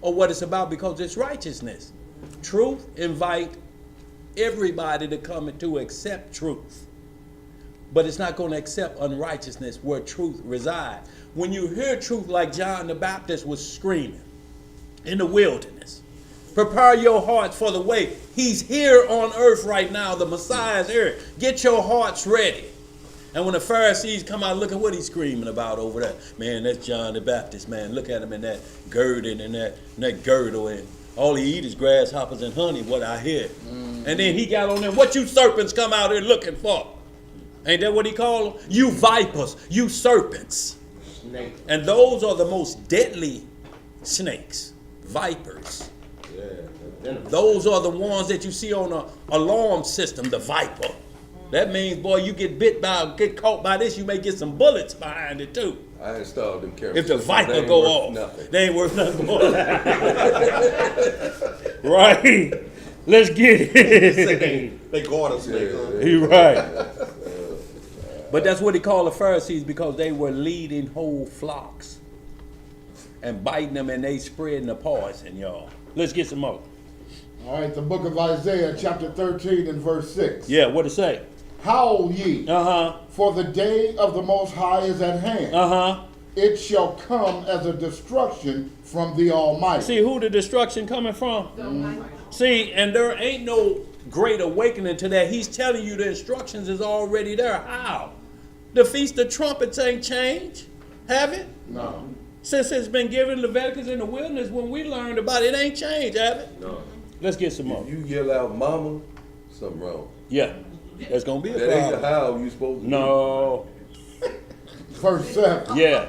or what it's about because it's righteousness. Truth invite everybody to come and to accept truth. But it's not going to accept unrighteousness where truth resides. When you hear truth like John the Baptist was screaming in the wilderness, prepare your hearts for the way. He's here on earth right now. The Messiah is here. Get your hearts ready. And when the Pharisees come out, look at what he's screaming about over there. Man, that's John the Baptist, man. Look at him in that girdle and that girdle. And all he eat is grasshoppers and honey, what I hear. And then he got on them, what you serpents come out here looking for? Ain't that what he called them? You vipers, you serpents. Snake. And those are the most deadly snakes, vipers. Those are the ones that you see on an alarm system, the viper. That means, boy, you get caught by this, you may get some bullets behind it too. I installed them cameras. If the They viper ain't go worth off, nothing. they ain't worth nothing more. Right? Let's get it. They guard us, nigga. You're right. But that's what he called the Pharisees because they were leading whole flocks and biting them and they spreading the poison, y'all. Let's get some more. All right, the book of Isaiah, chapter 13 and verse 6. Yeah, what it say? Howl ye, Uh-huh. for the day of the Most High is at hand. Uh-huh. It shall come as a destruction from the Almighty. See who the destruction coming from? See, and there ain't no great awakening to that. He's telling you the instructions is already there. How? The Feast of Trumpets ain't changed. Have it? No. Since it's been given Leviticus in the wilderness, when we learned about it, it ain't changed, have it? No. Let's get some more. If you yell out mama, something wrong. Yeah, that's gonna be a That ain't the problem. how you supposed to do. No. Verse 7. Yeah.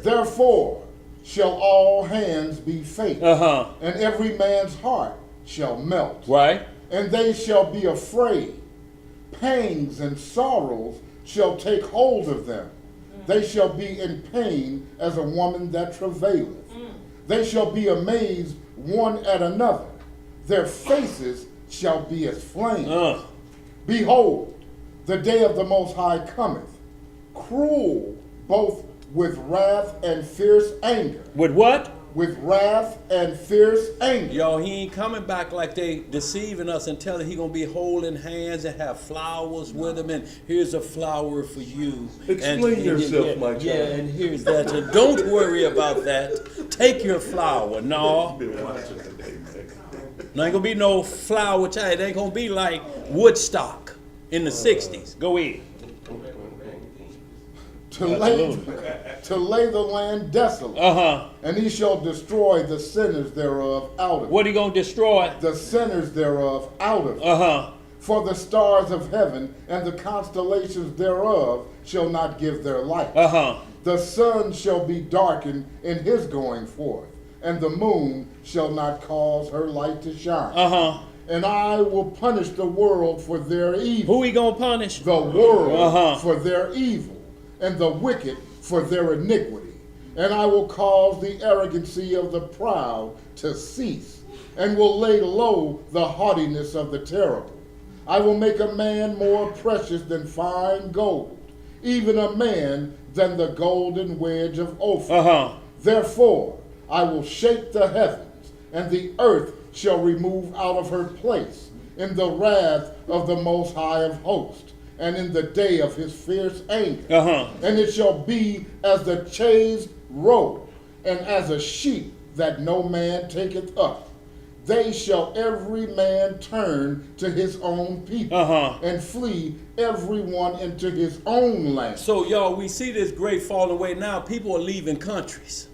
Therefore shall all hands be faint, Uh-huh. and every man's heart shall melt. Right? And they shall be afraid. Pangs and sorrows shall take hold of them. They shall be in pain as a woman that travaileth. They shall be amazed one at another. Their faces shall be as flames. Behold, the day of the Most High cometh, cruel both with wrath and fierce anger. With what? With wrath and fierce anger. Y'all, he ain't coming back like they deceiving us and telling he gonna be holding hands and have flowers with him, and here's a flower for you. Explain yourself, yeah, my child. Yeah, and here's that. And don't worry about that. Take your flower. No. No, ain't gonna be no flower child. It ain't gonna be like Woodstock in the 60s. Go ahead. To lay the land desolate. Uh-huh. And he shall destroy the sinners thereof out of it. What he gonna destroy? The sinners thereof out of it. Uh-huh. For the stars of heaven and the constellations thereof shall not give their light. Uh-huh. The sun shall be darkened in his going forth, and the moon shall not cause her light to shine. Uh-huh. And I will punish the world for their evil. Who he gonna punish? The world Uh-huh. for their evil, and the wicked for their iniquity. And I will cause the arrogancy of the proud to cease, and will lay low the haughtiness of the terrible. I will make a man more precious than fine gold, even a man than the golden wedge of Ophir. Uh-huh. Therefore I will shake the heavens, and the earth shall remove out of her place in the wrath of the Most High of hosts, and in the day of his fierce anger. Uh-huh. And it shall be as the chased roe, and as a sheep that no man taketh up. They shall every man turn to his own people, Uh-huh. and flee every one into his own land. So, y'all, we see this great falling away now. People are leaving countries.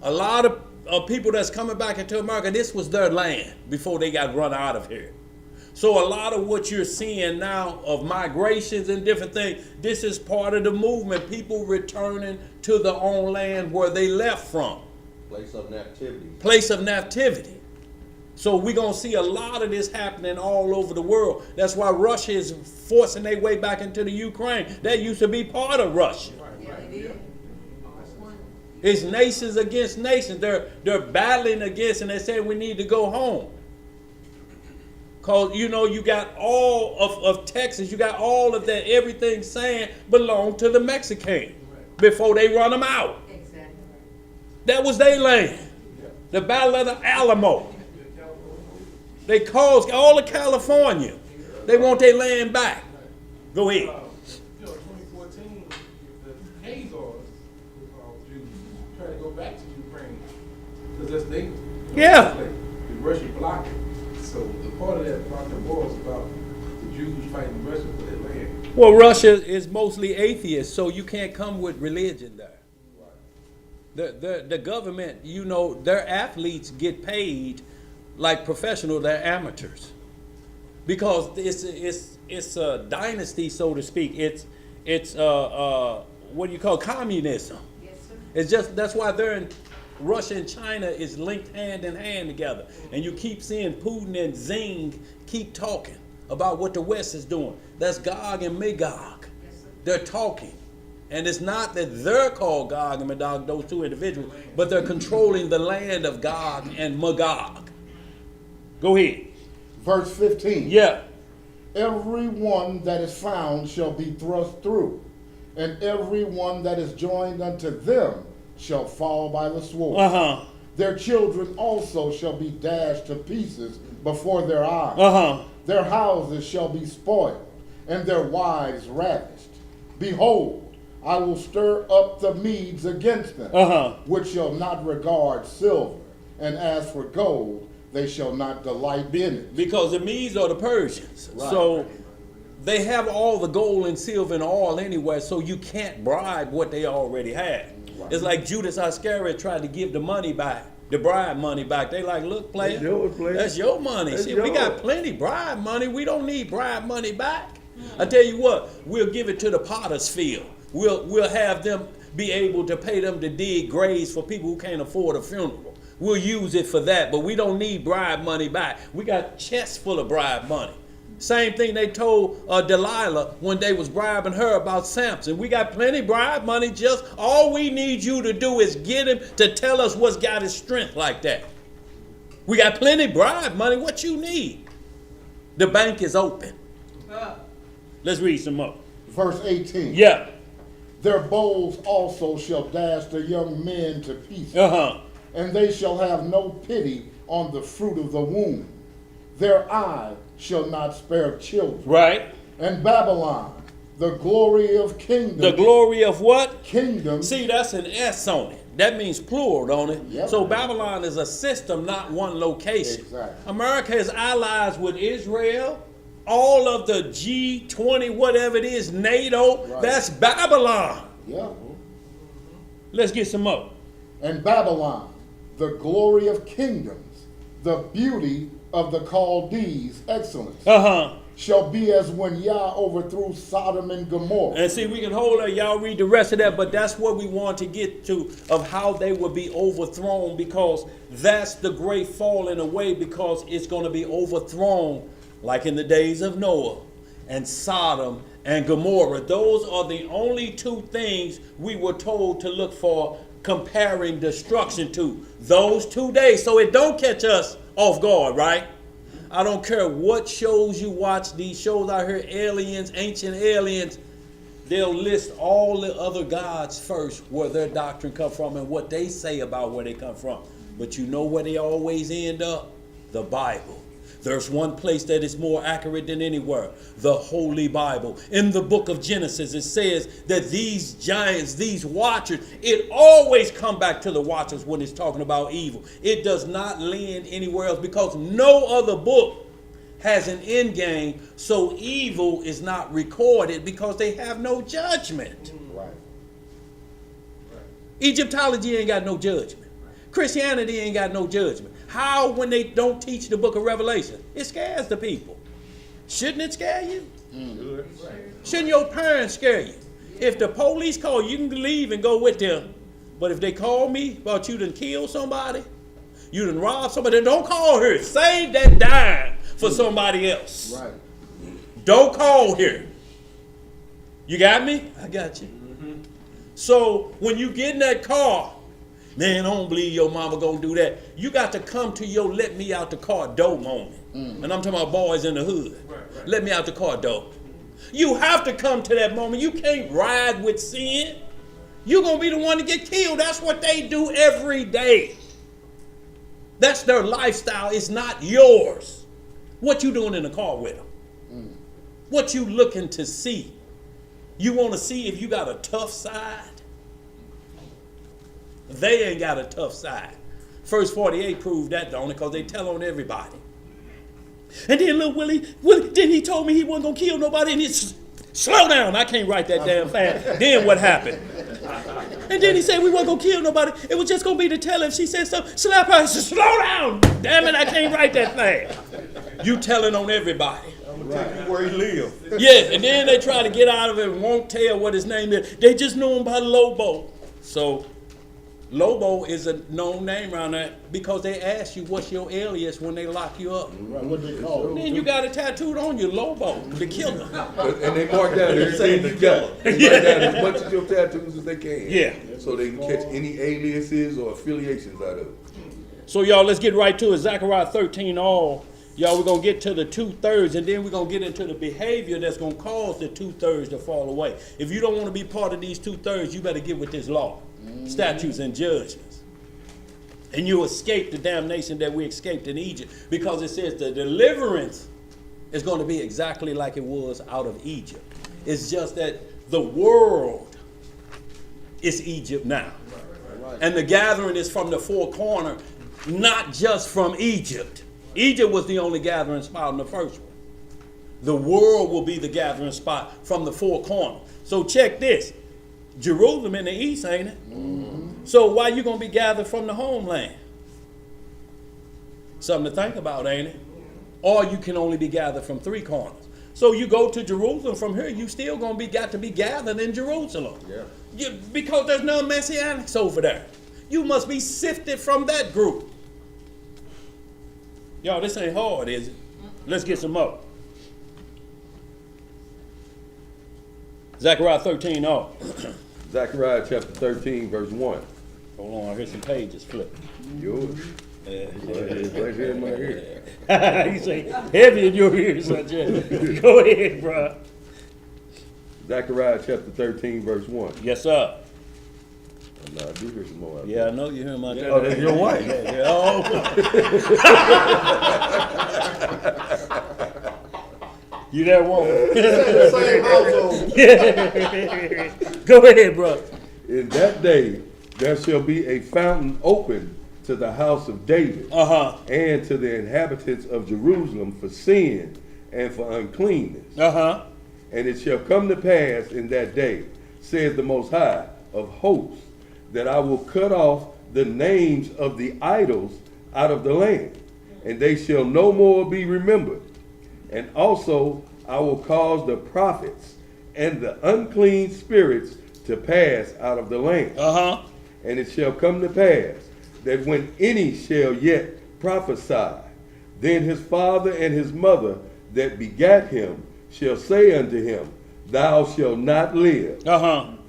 A lot of people that's coming back into America, this was their land before they got run out of here. So a lot of what you're seeing now of migrations and different things, this is part of the movement. People returning to their own land where they left from. Place of nativity. Place of nativity. So we're going to see a lot of this happening all over the world. That's why Russia is forcing their way back into the Ukraine. That used to be part of Russia. It's nations against nations. They're battling against, and they say we need to go home. Because, you know, you got all of Texas, you got all of that, everything saying belonged to the Mexican before they run them out. Exactly. That was their land. The Battle of the Alamo. They caused all of California. They want their land back. Go ahead. You know, 2014, the Khazars, Jews, trying to go back to Ukraine because that's they. Yeah. The Russia blocked it. So the part of that block of war is about the Jews fighting Russia for their land. Well, Russia is mostly atheist, so you can't come with religion there. The government, you know, their athletes get paid like professional, they're amateurs. Because it's a dynasty, so to speak. It's what do you call communism? Yes, sir. It's just that's why they're in Russia and China is linked hand in hand together. And you keep seeing Putin and Xi keep talking about what the West is doing. That's Gog and Magog. They're talking. And it's not that they're called Gog and Magog, those two individuals, but they're controlling the land of Gog and Magog. Go ahead. Verse 15. Yeah. Every one that is found shall be thrust through, and every one that is joined unto them shall fall by the sword. Uh-huh. Their children also shall be dashed to pieces before their eyes. Uh-huh. Their houses shall be spoiled, and their wives ravished. Behold, I will stir up the Medes against them, Uh-huh. which shall not regard silver, and as for gold, they shall not delight in it. Because the Medes are the Persians. Right. So They have all the gold and silver and oil anywhere, so you can't bribe what they already have. It's like Judas Iscariot tried to give the money back, the bribe money back. They like, look, player, That's yours, player. that's your money. That's See, we got yours. plenty bribe money. We don't need bribe money back. I tell you what, we'll give it to the potter's field. We'll have them be able to pay them to dig graves for people who can't afford a funeral. We'll use it for that, but we don't need bribe money back. We got chests full of bribe money. Same thing they told Delilah when they was bribing her about Samson. We got plenty bribe money. Just all we need you to do is get him to tell us what's got his strength like that. We got plenty bribe money. What you need? The bank is open. Let's read some more. Verse 18. Yeah. Their bowls also shall dash the young men to pieces, and they shall have no pity on the fruit of the womb. Their eye shall not spare children. Right. And Babylon, the glory of kingdom. The glory of what? Kingdom. See, that's an S on it. That means plural, don't it? Yep. So Babylon is a system, not one location. Exactly. America is allies with Israel, all of the G20, whatever it is, NATO. Right. That's Babylon. Yeah. Let's get some more. And Babylon, the glory of kingdoms, the beauty of the Chaldees, excellence, shall be as when Yah overthrew Sodom and Gomorrah. And see, we can hold that. Y'all read the rest of that, but that's what we want to get to, of how they will be overthrown, because that's the great falling away, because it's going to be overthrown like in the days of Noah and Sodom and Gomorrah. Those are the only two things we were told to look for, comparing destruction to those 2 days. So it don't catch us off guard, right? I don't care what shows you watch, these shows out here, aliens, ancient aliens, they'll list all the other gods first, where their doctrine come from and what they say about where they come from. But you know where they always end up? The Bible. There's one place that is more accurate than anywhere, the Holy Bible. In the book of Genesis, it says that these giants, these watchers, it always come back to the watchers when it's talking about evil. It does not land anywhere else, because no other book has an end game, so evil is not recorded because they have no judgment. Right. Egyptology ain't got no judgment. Christianity ain't got no judgment. How, when they don't teach the book of Revelation? It scares the people. Shouldn't it scare you? Shouldn't your parents scare you? If the police call you, can leave and go with them. But if they call me about you done killed somebody, you done robbed somebody, then don't call her. Save that dime for somebody else. Right. Don't call here. You got me? I got you. So when you get in that car, man, I don't believe your mama gonna do that. You got to come to your let me out the car door moment. And I'm talking about boys in the hood. Right. Let me out the car door. You have to come to that moment. You can't ride with sin. You're gonna be the one to get killed. That's what they do every day. That's their lifestyle. It's not yours. What you doing in the car with them? What you looking to see? You want to see if you got a tough side? They ain't got a tough side. First 48 proved that, don't it? Because they tell on everybody. And then little Willie, then he told me he wasn't going to kill nobody. And he's, slow down. I can't write that damn fast. Then what happened? And then he said we wasn't going to kill nobody. It was just going to be to tell if she said something. Slap her. I said, slow down. Damn it, I can't write that fast. You telling on everybody. I'm gonna tell you where he lives. Yeah, and then they try to get out of it and won't tell what his name is. They just know him by Lobo. So Lobo is a known name around there because they ask you what's your alias when they lock you up. Right. What they call it? Then you got it tattooed on you, Lobo, the killer. And they mark down everything you got. They mark down as much of your tattoos as they can. Yeah. So they can catch any aliases or affiliations out of it. So y'all, let's get right to it. Zechariah 13 all. Y'all, we're going to get to the 2/3, and then we're going to get into the behavior that's going to cause the 2/3 to fall away. If you don't want to be part of these 2/3, you better get with this law, statutes and judgments. And you escape the damnation that we escaped in Egypt, because it says the deliverance is going to be exactly like it was out of Egypt. It's just that the world is Egypt now. And the gathering is from the four corners, not just from Egypt. Egypt was the only gathering spot in the first one. The world will be the gathering spot from the four corners. So check this. Jerusalem in the east, ain't it? So why you going to be gathered from the homeland? Something to think about, ain't it? Or you can only be gathered from three corners. So you go to Jerusalem from here, you still going to got to be gathered in Jerusalem. Yeah. Because there's no messianics over there. You must be sifted from that group. Y'all, this ain't hard, is it? Let's get some more. Zechariah 13, Zechariah chapter 13, verse 1. Hold on, I hear some pages flip. Yours. It's right here in my ear. You say, heavy in your ears, son. Go ahead, bro. Zechariah chapter 13, verse 1. Yes, sir. No, I do hear some more. Yeah, I know you hear my Oh, that's your wife. Yeah. Oh. You that woman? Same household. Go ahead, bro. In that day there shall be a fountain open to the house of David and to the inhabitants of Jerusalem for sin and for uncleanness. And it shall come to pass in that day, says the Most High of hosts, that I will cut off the names of the idols out of the land, and they shall no more be remembered. And also I will cause the prophets and the unclean spirits to pass out of the land. And it shall come to pass that when any shall yet prophesy, then his father and his mother that begat him shall say unto him, Thou shalt not live,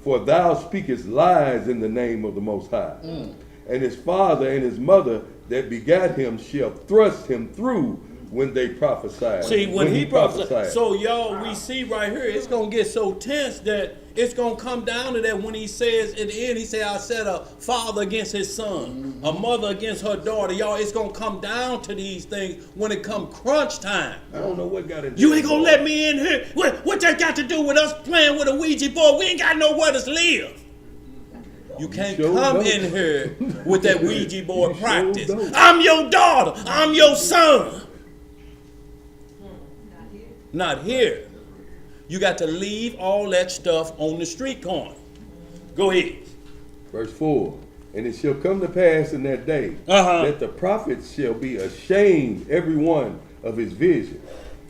for thou speakest lies in the name of the Most High. And his father and his mother that begat him shall thrust him through when they prophesy. See, when he prophesied. So, y'all, we see right here, it's going to get so tense that it's going to come down to that when he says, at the end, he said, I set a father against his son, a mother against her daughter. Y'all, it's going to come down to these things when it come crunch time. I don't know what got into You ain't going to let me in here. What that got to do with us playing with a Ouija board? We ain't got nowhere to live. You can't come in here with that Ouija board practice. I'm your daughter. I'm your son. Not here. You got to leave all that stuff on the street corner. Go ahead. Verse 4. And it shall come to pass in that day that the prophets shall be ashamed every one of his vision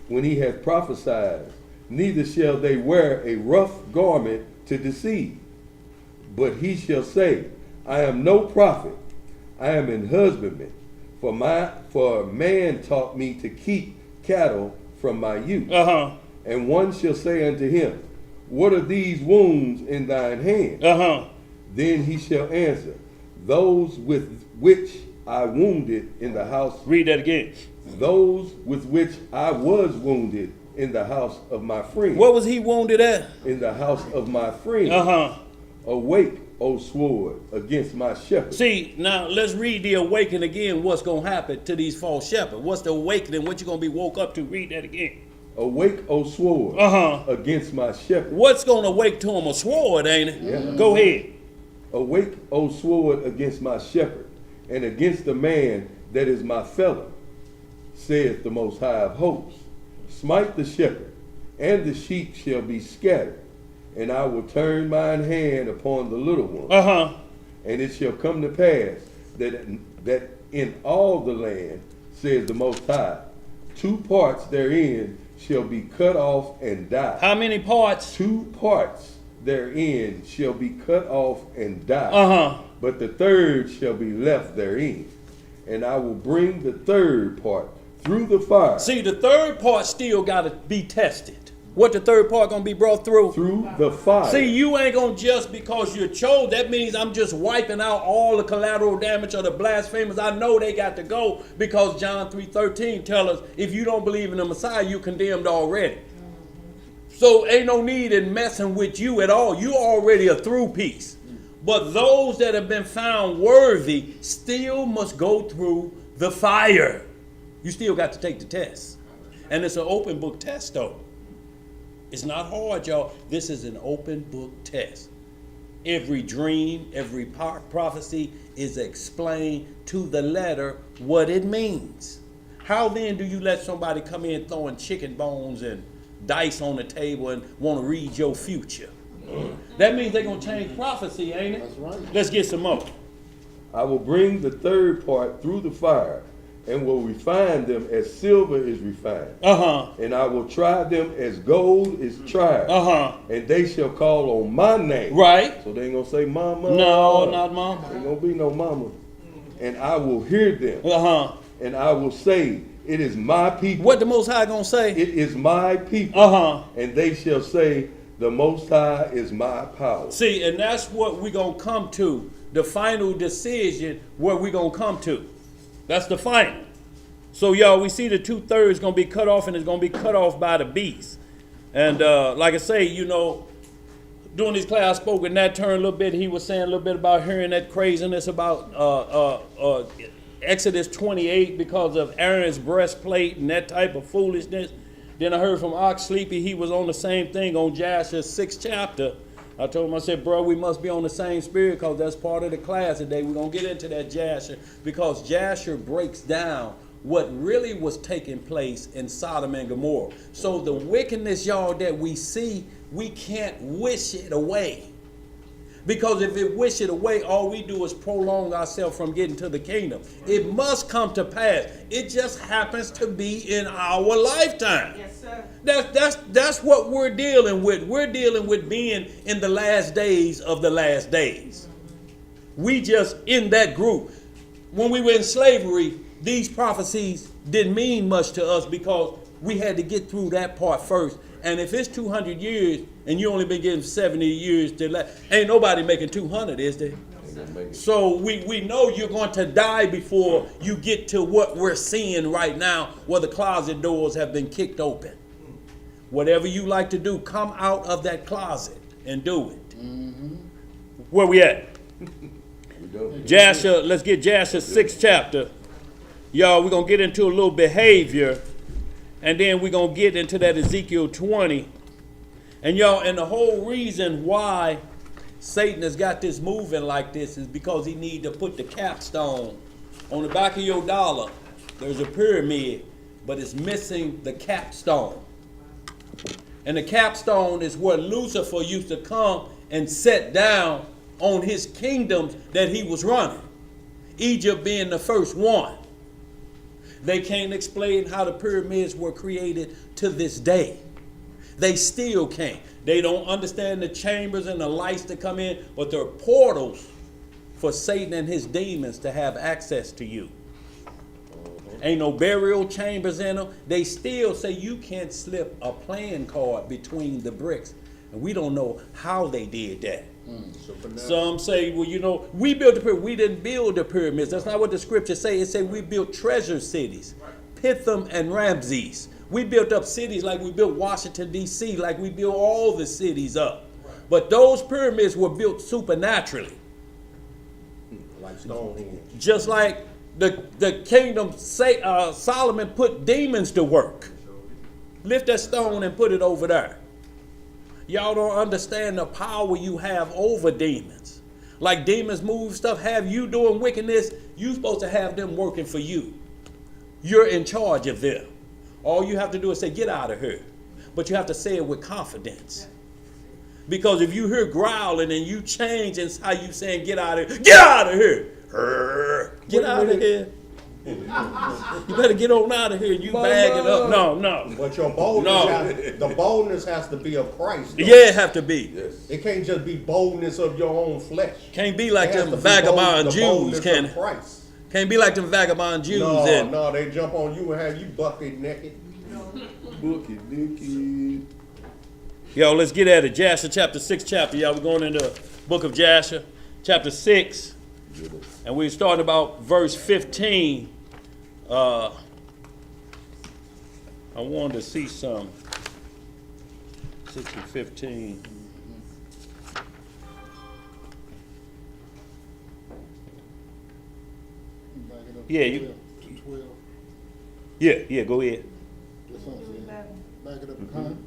when he hath prophesied, neither shall they wear a rough garment to deceive. But he shall say, I am no prophet, I am an husbandman, for a man taught me to keep cattle from my youth. And one shall say unto him, What are these wounds in thine hand? Then he shall answer, Those with which I wounded in the house. Read that again. Those with which I was wounded in the house of my friend. What was he wounded at? In the house of my friend. Awake, O sword, against my shepherd. See, now let's read the awakening again. What's going to happen to these false shepherds? What's the awakening? What you going to be woke up to? Read that again. Awake, O sword, against my shepherd. What's going to wake to him? A sword, ain't it? Yeah. Go ahead. Awake, O sword, against my shepherd, and against the man that is my fellow, saith the Most High of hosts. Smite the shepherd, and the sheep shall be scattered. And I will turn mine hand upon the little one. And it shall come to pass that in all the land, says the Most High, 2 parts therein shall be cut off and die. How many parts? 2 parts therein shall be cut off and die. But the third shall be left therein. And I will bring the third part through the fire. See, the third part still got to be tested. What the third part going to be brought through? Through the fire. See, you ain't going to just because you're chosen, that means I'm just wiping out all the collateral damage of the blasphemers. I know they got to go because John 3:13 tells us if you don't believe in the Messiah, you condemned already. So ain't no need in messing with you at all. You already a through piece. But those that have been found worthy still must go through the fire. You still got to take the test. And it's an open book test though. It's not hard, y'all. This is an open book test. Every dream, every prophecy is explained to the letter what it means. How then do you let somebody come in throwing chicken bones and dice on the table and want to read your future. That means they're going to change prophecy, ain't it? That's right. Let's get some more. I will bring the third part through the fire, and will refine them as silver is refined. Uh-huh. And I will try them as gold is tried. Uh-huh. And they shall call on my name. Right. So they ain't gonna say mama. No, not mama. Ain't gonna be no mama. And I will hear them. Uh-huh. And I will say, it is my people. What the Most High gonna say? It is my people. Uh-huh. And they shall say, the Most High is my power. See, and that's what we're going to come to. The final decision where we're going to come to. That's the final. So, y'all, we see the 2/3 going to be cut off, and it's going to be cut off by the beast. And like I say, you know, during this class I spoke with Nat Turner a little bit. He was saying a little bit about hearing that craziness about Exodus 28 because of Aaron's breastplate and that type of foolishness. Then I heard from Ox Sleepy, he was on the same thing on Jasher's 6th chapter. I told him, I said, bro, we must be on the same spirit because that's part of the class today. We're going to get into that Jasher because Jasher breaks down what really was taking place in Sodom and Gomorrah. So the wickedness, y'all, that we see, we can't wish it away. Because if it wish it away, all we do is prolong ourselves from getting to the kingdom. It must come to pass. It just happens to be in our lifetime. Yes, sir. That's what we're dealing with. We're dealing with being in the last days of the last days. We just in that group. When we were in slavery, these prophecies didn't mean much to us because we had to get through that part first. And if it's 200 years and you only been getting 70 years to last, ain't nobody making 200, is there? So we know you're going to die before you get to what we're seeing right now, where the closet doors have been kicked open. Whatever you like to do, come out of that closet and do it. Mm-hmm. Where we at? Jasher, let's get Jasher's 6th chapter. Y'all, we're going to get into a little behavior. And then we're going to get into that Ezekiel 20. And y'all, and the whole reason why Satan has got this moving like this is because he need to put the capstone on the back of your dollar. There's a pyramid, but it's missing the capstone. And the capstone is where Lucifer used to come and set down on his kingdoms that he was running. Egypt being the first one. They can't explain how the pyramids were created to this day. They still can't. They don't understand the chambers and the lights that come in, but they're portals for Satan and his demons to have access to you. Ain't no burial chambers in them. They still say you can't slip a playing card between the bricks. And we don't know how they did that. Some say, well, you know, we built the pyramid. We didn't build the pyramids. That's not what the scriptures say. It say we built treasure cities, Pithom and Ramses. We built up cities like we built Washington, D.C., like we built all the cities up. But those pyramids were built supernaturally. Like Stonehenge. Just like the kingdom, Solomon put demons to work. Lift that stone and put it over there. Y'all don't understand the power you have over demons. Like demons move stuff, have you doing wickedness, you supposed to have them working for you. You're in charge of them. All you have to do is say, get out of here. But you have to say it with confidence. Because if you hear growling and you change in how you saying, get out of here, get out of here. Get out of here. You better get on out of here. You bag it up. No. But your boldness, the boldness has to be of Christ. Though. Yeah, it have to be. Yes. It can't just be boldness of your own flesh. Can't be like It has them to be vagabond the Jews, boldness can of it? Christ. Can't be like them vagabond Jews. No, they jump on you and have you bucket naked. Bookie, Dookie. Yo, let's get at it. Jasher chapter 6 chapter. Y'all, we're going into the book of Jasher, chapter 6. And we're starting about verse 15. I wanted to see some. 6 and 15. Yeah, you. 12. Yeah, go ahead. That's what I'm saying. Back it up to kind.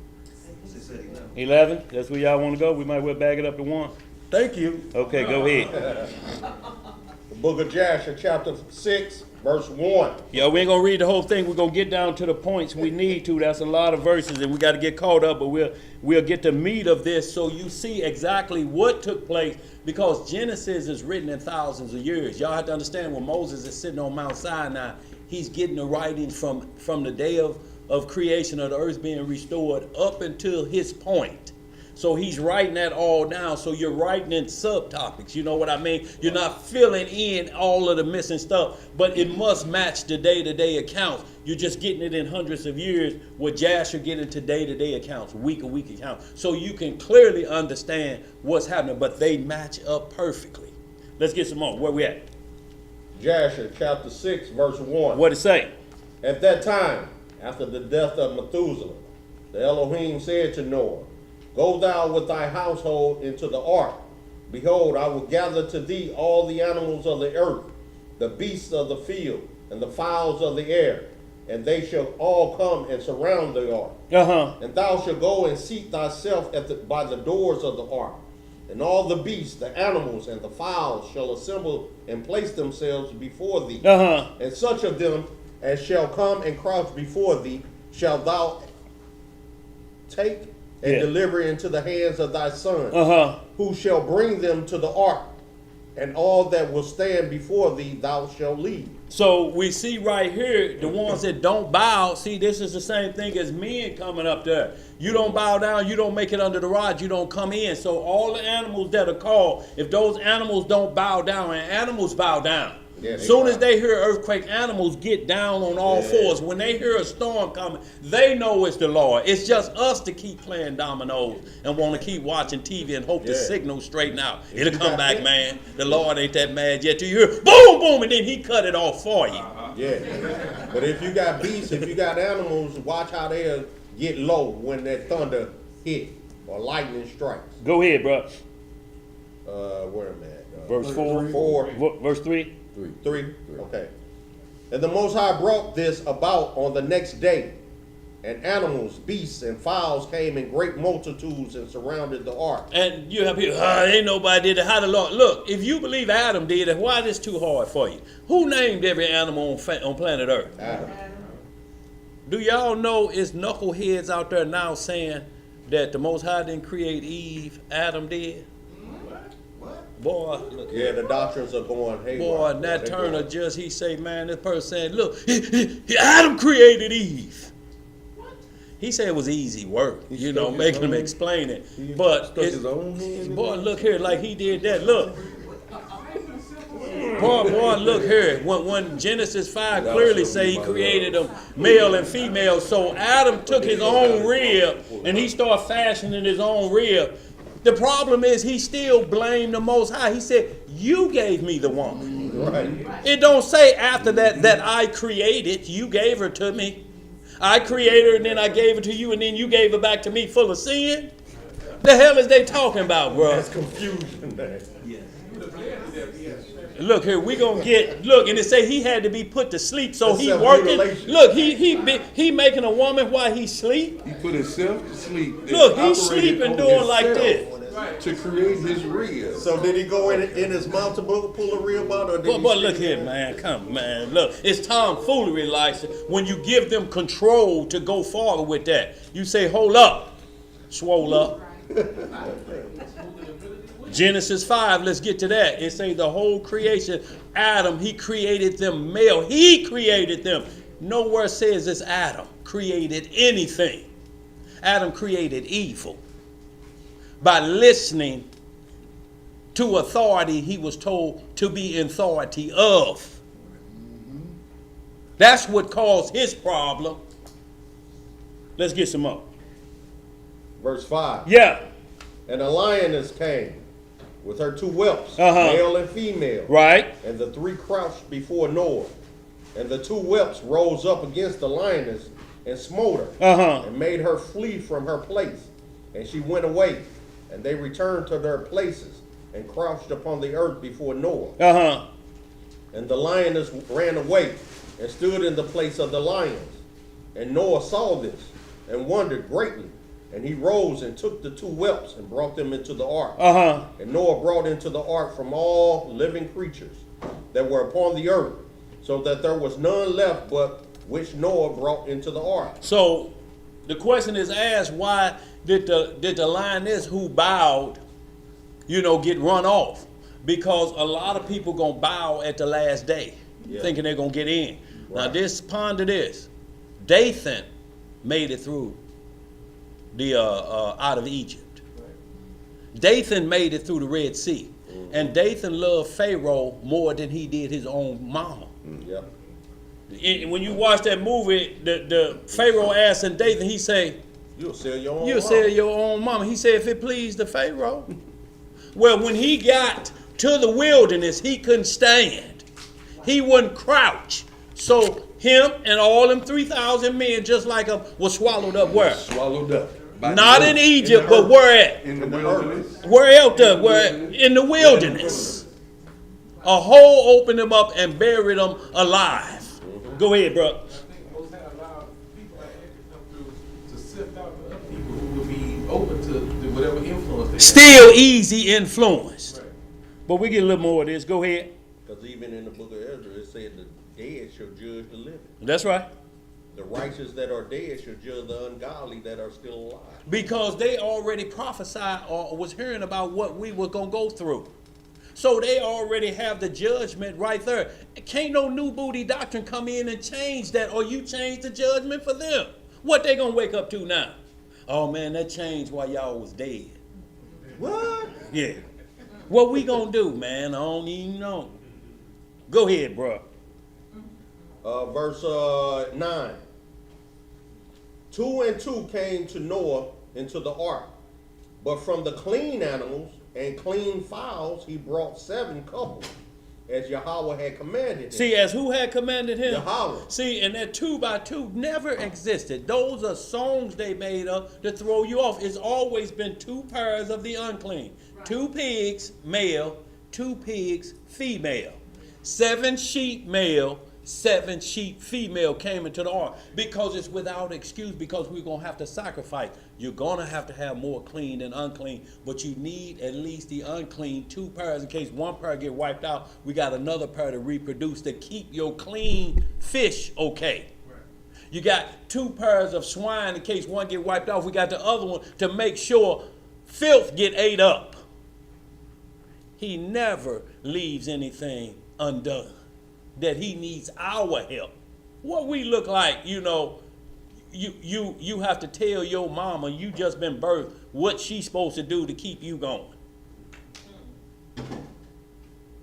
11. That's where y'all want to go. We might well back it up to 1. Thank you. Okay, go ahead. The book of Jasher, chapter 6, verse 1. Yeah, we ain't gonna read the whole thing. We're gonna get down to the points we need to. That's a lot of verses, and we got to get caught up. But we'll get the meat of this, so you see exactly what took place. Because Genesis is written in thousands of years. Y'all have to understand, when Moses is sitting on Mount Sinai, he's getting the writings from the day of creation of the earth being restored up until his point. So he's writing that all down. So you're writing in subtopics. You know what I mean? You're not filling in all of the missing stuff, but it must match the day-to-day accounts. You're just getting it in hundreds of years, where Jasher get into day-to-day accounts, week-to-week accounts. So you can clearly understand what's happening, but they match up perfectly. Let's get some more. Where we at? Jasher chapter 6, verse 1. What it say? At that time, after the death of Methuselah, the Elohim said to Noah, Go thou with thy household into the ark. Behold, I will gather to thee all the animals of the earth, the beasts of the field, and the fowls of the air, and they shall all come and surround the ark. And thou shalt go and seat thyself by the doors of the ark. And all the beasts, the animals, and the fowls shall assemble and place themselves before thee. And such of them as shall come and crouch before thee shalt thou take and deliver into the hands of thy son, who shall bring them to the ark, and all that will stand before thee thou shalt lead. So we see right here, the ones that don't bow, see, this is the same thing as men coming up there. You don't bow down, you don't make it under the rod, you don't come in. So all the animals that are called, if those animals don't bow down, and animals bow down, soon as they hear earthquake, animals get down on all fours. When they hear a storm coming, they know it's the Lord. It's just us to keep playing dominoes and want to keep watching TV and hope the signal straighten out. It'll come back, man. The Lord ain't that mad yet. You hear boom, boom, and then he cut it off for you. But if you got beasts, if you got animals, watch how they'll get low when that thunder hit or lightning strikes. Go ahead, bro. Where am I at? Verse 4. 4. Verse 3. 3? Okay. And the Most High brought this about on the next day. And animals, beasts, and fowls came in great multitudes and surrounded the ark. And you have people, ain't nobody did it. How the Lord? Look, if you believe Adam did it, why is this too hard for you? Who named every animal on planet Earth? Adam. Do y'all know it's knuckleheads out there now saying that the Most High didn't create Eve, Adam did? Boy, look. Yeah, the doctrines are going haywire. Boy, Nat Turner he say, man, this person saying, look, Adam created Eve. He said it was easy work, making him explain it. But boy, look here, like he did that. Look. Boy, look here. When Genesis 5 clearly say he created them male and female, so Adam took his own rib and he started fashioning his own rib. The problem is he still blamed the Most High. He said, you gave me the woman. Right. It don't say after that I created, you gave her to me. I created her and then I gave her to you and then you gave her back to me full of sin. The hell is they talking about, bro? That's confusion, man. Look here, we gonna and it say he had to be put to sleep, so he working. Look, he making a woman while he sleep. He put himself to sleep. Look, he's sleeping doing like this. To create his rib. So did he go in his mouth to pull a rib out? Or did But look here, man. Come, man. Look, it's tomfoolery, like when you give them control to go forward with that. You say, hold up, swole up. Genesis 5, let's get to that. It say the whole creation, Adam, he created them male. He created them. Nowhere says this Adam created anything. Adam created evil. By listening to authority he was told to be in authority of. That's what caused his problem. Let's get some more. Verse 5. Yeah. And a lioness came with her 2 whelps, male and female. Right. And the 3 crouched before Noah. And the 2 whelps rose up against the lioness and smote her, and made her flee from her place. And she went away, and they returned to their places and crouched upon the earth before Noah. And the lioness ran away and stood in the place of the lions. And Noah saw this and wondered greatly. And he rose and took the 2 whelps and brought them into the ark. And Noah brought into the ark from all living creatures that were upon the earth, so that there was none left but which Noah brought into the ark. So the question is asked, why did the lioness who bowed, get run off? Because a lot of people gonna bow at the last day, thinking they're gonna get in. Right. Now ponder this. Dathan made it through the out of Egypt. Right. Dathan made it through the Red Sea. Mm-hmm. And Dathan loved Pharaoh more than he did his own mama. Mm-hmm. When you watch that movie, the Pharaoh asked Dathan, he say, "You'll sell your own You'll mama. sell your own mama." He said, if it pleased the Pharaoh. Well, when he got to the wilderness, he couldn't stand. He wouldn't crouch. So him and all them 3,000 men, just like him, was swallowed up where? Swallowed up. Not in Egypt, but where at? In the wilderness. Where else? Where? In the wilderness. A hole opened him up and buried him alive. Go ahead, bro. I think Most High allowed people like that to come through to sift out the other people who would be open to whatever influence they have. Still easy influenced. Right. But we get a little more of this. Go ahead. Because even in the book of Ezra, it said the dead shall judge the living. That's right. The righteous that are dead shall judge the ungodly that are still alive. Because they already prophesied or was hearing about what we were going to go through. So they already have the judgment right there. Can't no new booty doctrine come in and change that, or you change the judgment for them. What they going to wake up to now? Oh man, that changed while y'all was dead. What? Yeah. What we going to do, man? I don't even know. Go ahead, bro. Verse 9. 2 and 2 came to Noah into the ark, but from the clean animals and clean fowls he brought 7 couples, as Yahweh had commanded him. See, as who had commanded him? Yahweh. See, and that 2 by 2 never existed. Those are songs they made up to throw you off. It's always been 2 pairs of the unclean. Right. 2 pigs, male, 2 pigs, female. 7 sheep, male, 7 sheep, female came into the ark. Because it's without excuse, because we're going to have to sacrifice. You're going to have more clean than unclean, but you need at least the unclean 2 pairs in case one pair get wiped out. We got another pair to reproduce to keep your clean fish okay. Right. You got 2 pairs of swine in case one get wiped off. We got the other one to make sure filth get ate up. He never leaves anything undone. That he needs our help. What we look like, you have to tell your mama you just been birthed what she's supposed to do to keep you going.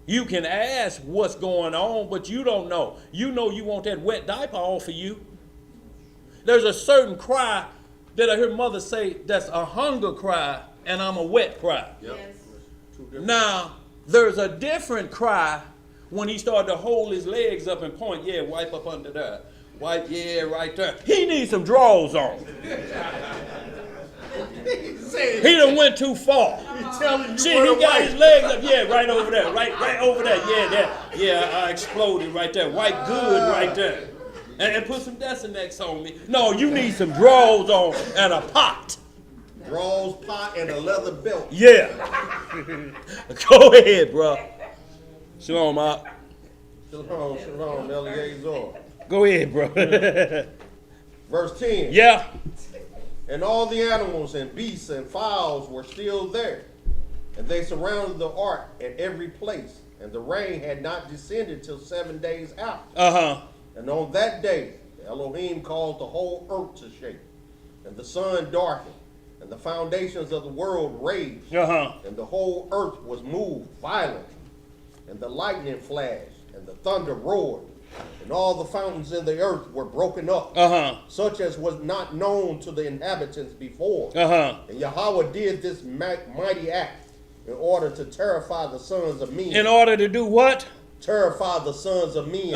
You can ask what's going on, but you don't know. You know you want that wet diaper off of you. There's a certain cry that I hear mothers say that's a hunger cry and I'm a wet cry. Yep. Yes. Now, there's a different cry when he started to hold his legs up and point, wipe up under there. Wipe, right there. He needs some drawers on. He done went too far. See, he got his legs up, right over there, right over there. I exploded right there. Wipe good right there. And put some Desinex on me. No, you need some drawers on and a pot. Drawers, pot, and a leather belt. Yeah. Go ahead, bro. Shalom, Mark. Shalom, Eliezer. Go ahead, bro. Verse 10. Yeah. And all the animals and beasts and fowls were still there. And they surrounded the ark at every place. And the rain had not descended till 7 days after. Uh-huh. And on that day, Elohim caused the whole earth to shake. And the sun darkened. And the foundations of the world raged. Uh-huh. And the whole earth was moved violently. And the lightning flashed, and the thunder roared, and all the fountains in the earth were broken up, such as was not known to the inhabitants before. And Yahweh did this mighty act in order to terrify the sons of men. In order to do what? Terrify the sons of men,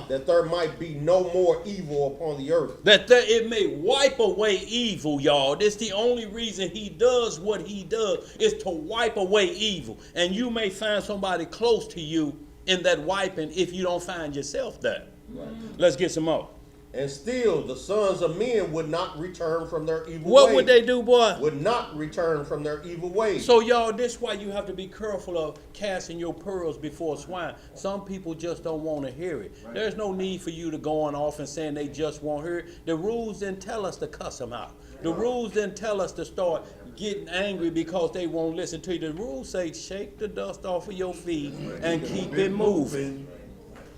that there might be no more evil upon the earth. That it may wipe away evil, y'all. That's the only reason he does what he does, is to wipe away evil. And you may find somebody close to you in that wiping if you don't find yourself there. Right. Let's get some more. And still the sons of men would not return from their evil ways. What would they do, boy? Would not return from their evil ways. So y'all, this is why you have to be careful of casting your pearls before swine. Some people just don't want to hear it. Right. There's no need for you to go on off and saying they just won't hear it. The rules didn't tell us to cuss them out. The rules didn't tell us to start getting angry because they won't listen to you. The rules say shake the dust off of your feet and keep it moving.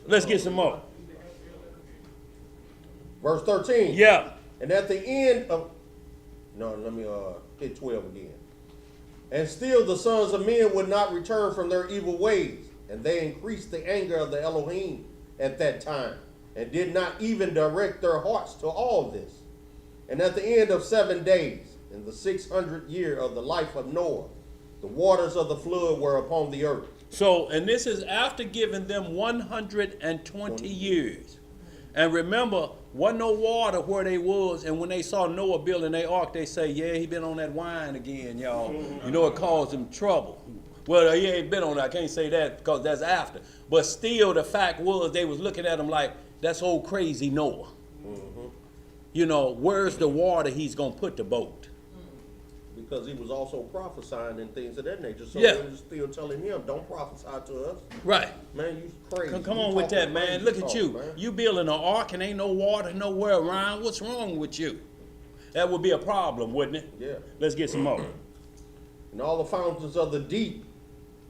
Let's get some more. Verse 13. Yeah. And at the end of, no, let me hit 12 again. And still the sons of men would not return from their evil ways, and they increased the anger of the Elohim at that time, and did not even direct their hearts to all this. And at the end of 7 days, in the 600th year of the life of Noah, the waters of the flood were upon the earth. So, and this is after giving them 120 years. And remember, wasn't no water where they was, and when they saw Noah building their ark, they say, yeah, he been on that wine again, y'all. You know, it caused him trouble. Well, he ain't been on that. I can't say that because that's after. But still, the fact was they was looking at him like, that's old crazy Noah. You know, where's the water he's going to put the boat? Because he was also prophesying and things of that nature. So Yeah. they were still telling him, don't prophesy to us. Right. Man, you crazy. Come You on with talking that, man. crazy Look at talk, you. man. You building an ark and ain't no water nowhere around. What's wrong with you? That would be a problem, wouldn't it? Yeah. Let's get some more. And all the fountains of the deep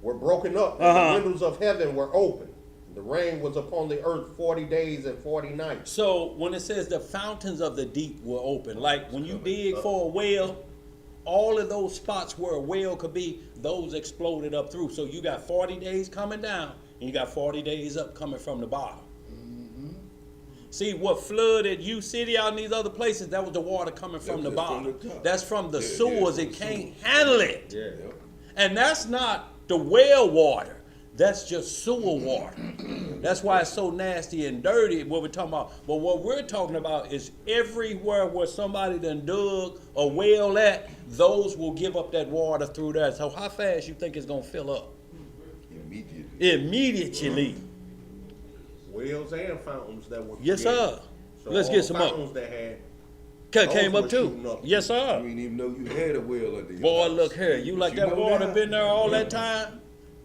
were broken up, and Uh-huh. the windows of heaven were open. The rain was upon the earth 40 days and 40 nights. So when it says the fountains of the deep were open, like when you dig for a well, all of those spots where a well could be, those exploded up through. So you got 40 days coming down, and you got 40 days up coming from the bottom. See, what flooded you city out in these other places, that was the water coming from the That's from bottom. the top. That's from the Yeah, sewers. yeah, It from can't the handle it. Yeah. And that's not the well water. That's just sewer water. That's why it's so nasty and dirty, what we're talking about. But what we're talking about is everywhere where somebody done dug a well at, those will give up that water through there. So how fast you think it's going to fill up? Immediately. Immediately. Wells and fountains that were Yes, created. sir. So Let's all get some more. fountains that had Came those up were shooting too. up. Yes, You sir. didn't even know you had a well under your Boy, house. look here. You like But that know water now. been there all that time?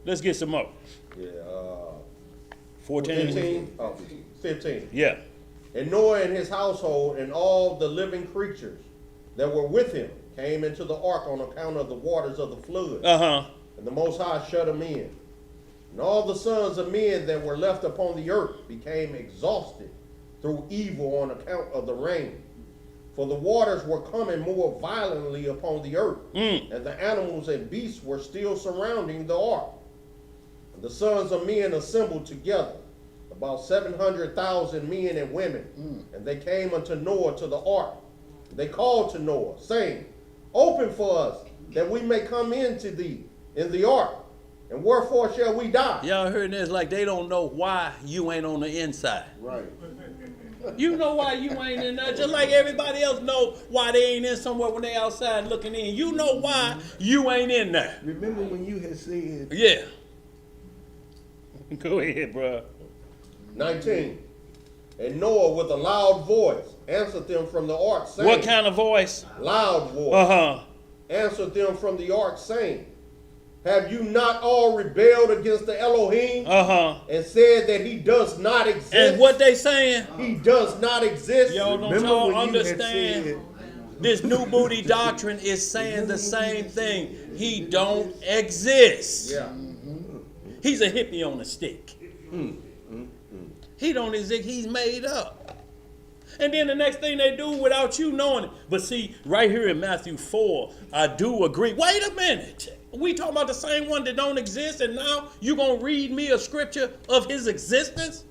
Let's get some more. Yeah, 14. 15. Oh, 15. Yeah. And Noah and his household and all the living creatures that were with him came into the ark on account of the waters of the flood. Uh-huh. And the Most High shut them in. And all the sons of men that were left upon the earth became exhausted through evil on account of the rain. For the waters were coming more violently upon the earth, and the animals and beasts were still surrounding the ark. And the sons of men assembled together, about 700,000 men and women, and they came unto Noah to the ark. They called to Noah, saying, Open for us, that we may come into thee in the ark. And wherefore shall we die? Y'all heard this like they don't know why you ain't on the inside. Right. You know why you ain't in there, just like everybody else know why they ain't in somewhere when they outside looking in. You know why you ain't in there. Remember when you had said, Yeah. Go ahead, bro. 19. And Noah with a loud voice answered them from the ark, saying, What kind of voice? Loud voice Uh-huh. answered them from the ark, saying, Have you not all rebelled against the Elohim Uh-huh. and said that he does not exist? And what they saying? He does not exist. Y'all don't remember y'all when you had understand? said, This new booty doctrine is saying the same thing. He don't exist. Yeah. He's a hippie on a stick. He don't exist. He's made up. And then the next thing they do without you knowing it. But see, right here in Matthew 4, I do agree. Wait a minute. We talking about the same one that don't exist, and now you going to read me a scripture of his existence?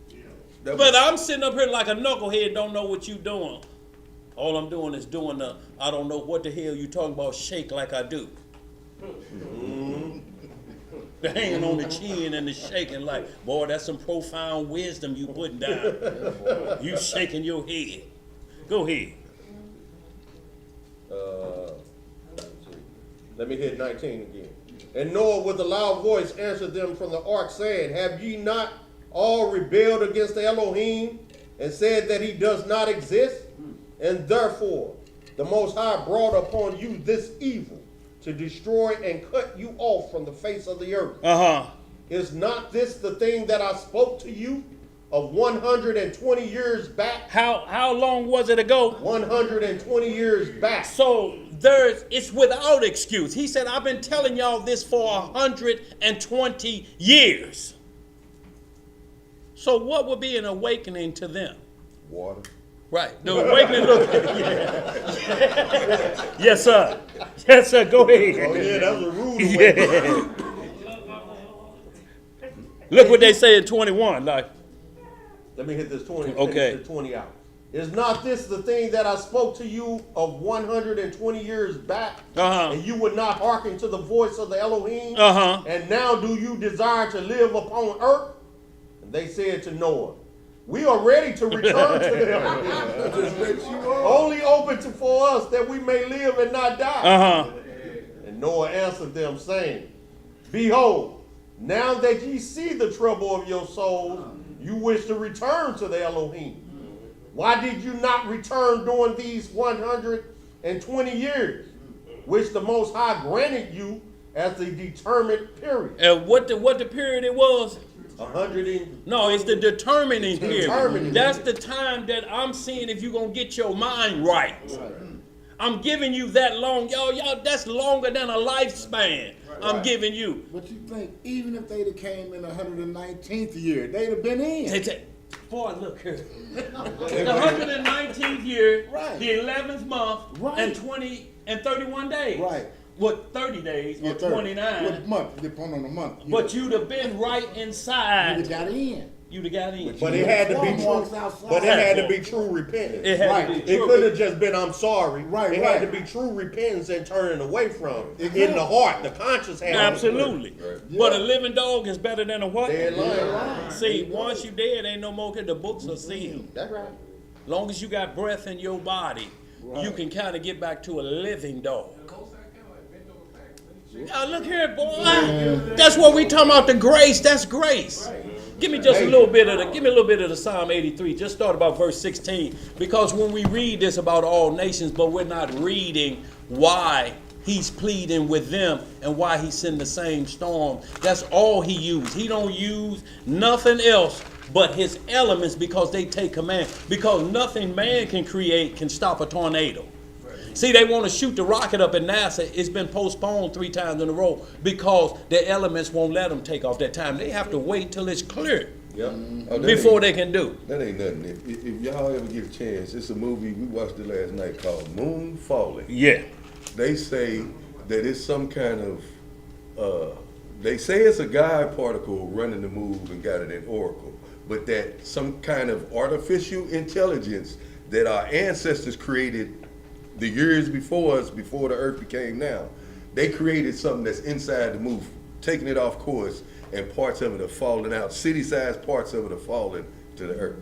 that But was- I'm sitting up here like a knucklehead, don't know what you doing. All I'm doing is doing the, I don't know what the hell you talking about, shake like I do. The hanging on the chin and the shaking like, boy, that's some profound wisdom you putting down. You shaking your head. Go ahead. Let me hit 19 again. And Noah with a loud voice answered them from the ark, saying, Have ye not all rebelled against the Elohim and said that he does not exist, and therefore the Most High brought upon you this evil to destroy and cut you off from the face of the earth. Is not this the thing that I spoke to you of 120 years back? How long was it ago? 120 years back. So it's without excuse. He said, I've been telling y'all this for 120 years. So what would be an awakening to them? Water. Right. The awakening, look. Yes, sir. Yes, sir. Go ahead. Oh yeah, that was a rude awakening. Look what they say in 21. Like, Let me hit this 20. Okay. Finish the 20 out. Is not this the thing that I spoke to you of 120 years back? And you would not hearken to the voice of the Elohim? And now do you desire to live upon earth? And they said to Noah, we are ready to return to them. Only open for us that we may live and not die. And Noah answered them, saying, behold, now that ye see the trouble of your souls, you wish to return to the Elohim. Why did you not return during these 120 years, which the Most High granted you as the determined period? And what the period it was? 100 and... No, it's the determining period. Determining. That's the time that I'm seeing if you're going to get your mind right. I'm giving you that long. Y'all, that's longer than a lifespan. I'm giving you. But you think, even if they'd have came in the 119th year, they'd have been in. Boy, look here. The 119th year, Right. the 11th month, Right. and 31 days. Right. What, 30 days or 30. 29. What month? Depending on the month. But you'd have been right inside. You'd have got in. You'd have got in. But it had to be Walks true. outside. But it had to be true repentance. It had Right. to be It true. couldn't have just been, I'm sorry. Right, It right. had to be true repentance and turning away from it. Exactly. In the heart, the conscience had to be. Absolutely. But a living dog is better than a what? Dead lion. See, once you dead, ain't no more, the books are sealed. That's right. Long as you got breath in your body, you can kind of get back to a living dog. Now look here, boy. That's what we talking about, the grace. That's grace. Give me just a little bit of the Psalm 83. Just start about verse 16. Because when we read this about all nations, but we're not reading why he's pleading with them and why he sent the same storm. That's all he used. He don't use nothing else but his elements because they take command. Because nothing man can create can stop a tornado. See, they want to shoot the rocket up at NASA. It's been postponed 3 times in a row because the elements won't let them take off that time. They have to wait till it's clear before they can do. That ain't nothing. If y'all ever get a chance, it's a movie, we watched it last night called Moon Falling. Yeah. They say that it's some kind of, they say it's a guide particle running the move and got it in Oracle, but that some kind of artificial intelligence that our ancestors created the years before us, before the earth became now, they created something that's inside the move, taking it off course, and parts of it are falling out. City-sized parts of it are falling to the earth.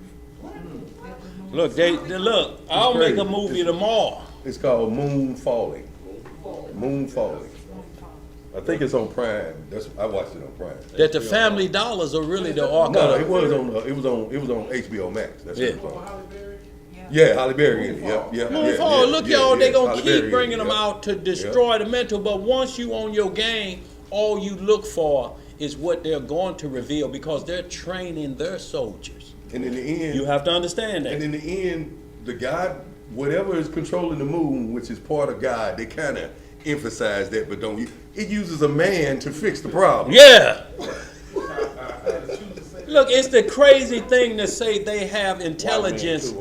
Look, look. I'll make a movie tomorrow. It's called Moon Falling. Moon Falling. I think it's on Prime. I watched it on Prime. That the Family Dollars are really the arc No, of it was on HBO Max. That's what it was on. Halle Berry? Yeah, Halle Berry in it. Yep. Moonfall, look, y'all, they gonna Halle keep Berry bringing in it, them out to destroy the mental, but once you on your game, all you look for is what they're going to reveal because they're training their soldiers. And in the end, You have to understand that. and in the end, the God, whatever is controlling the moon, which is part of God, they kind of emphasize that, but don't. It uses a man to fix the problem. Yeah. Look, it's the crazy thing to say they have intelligence,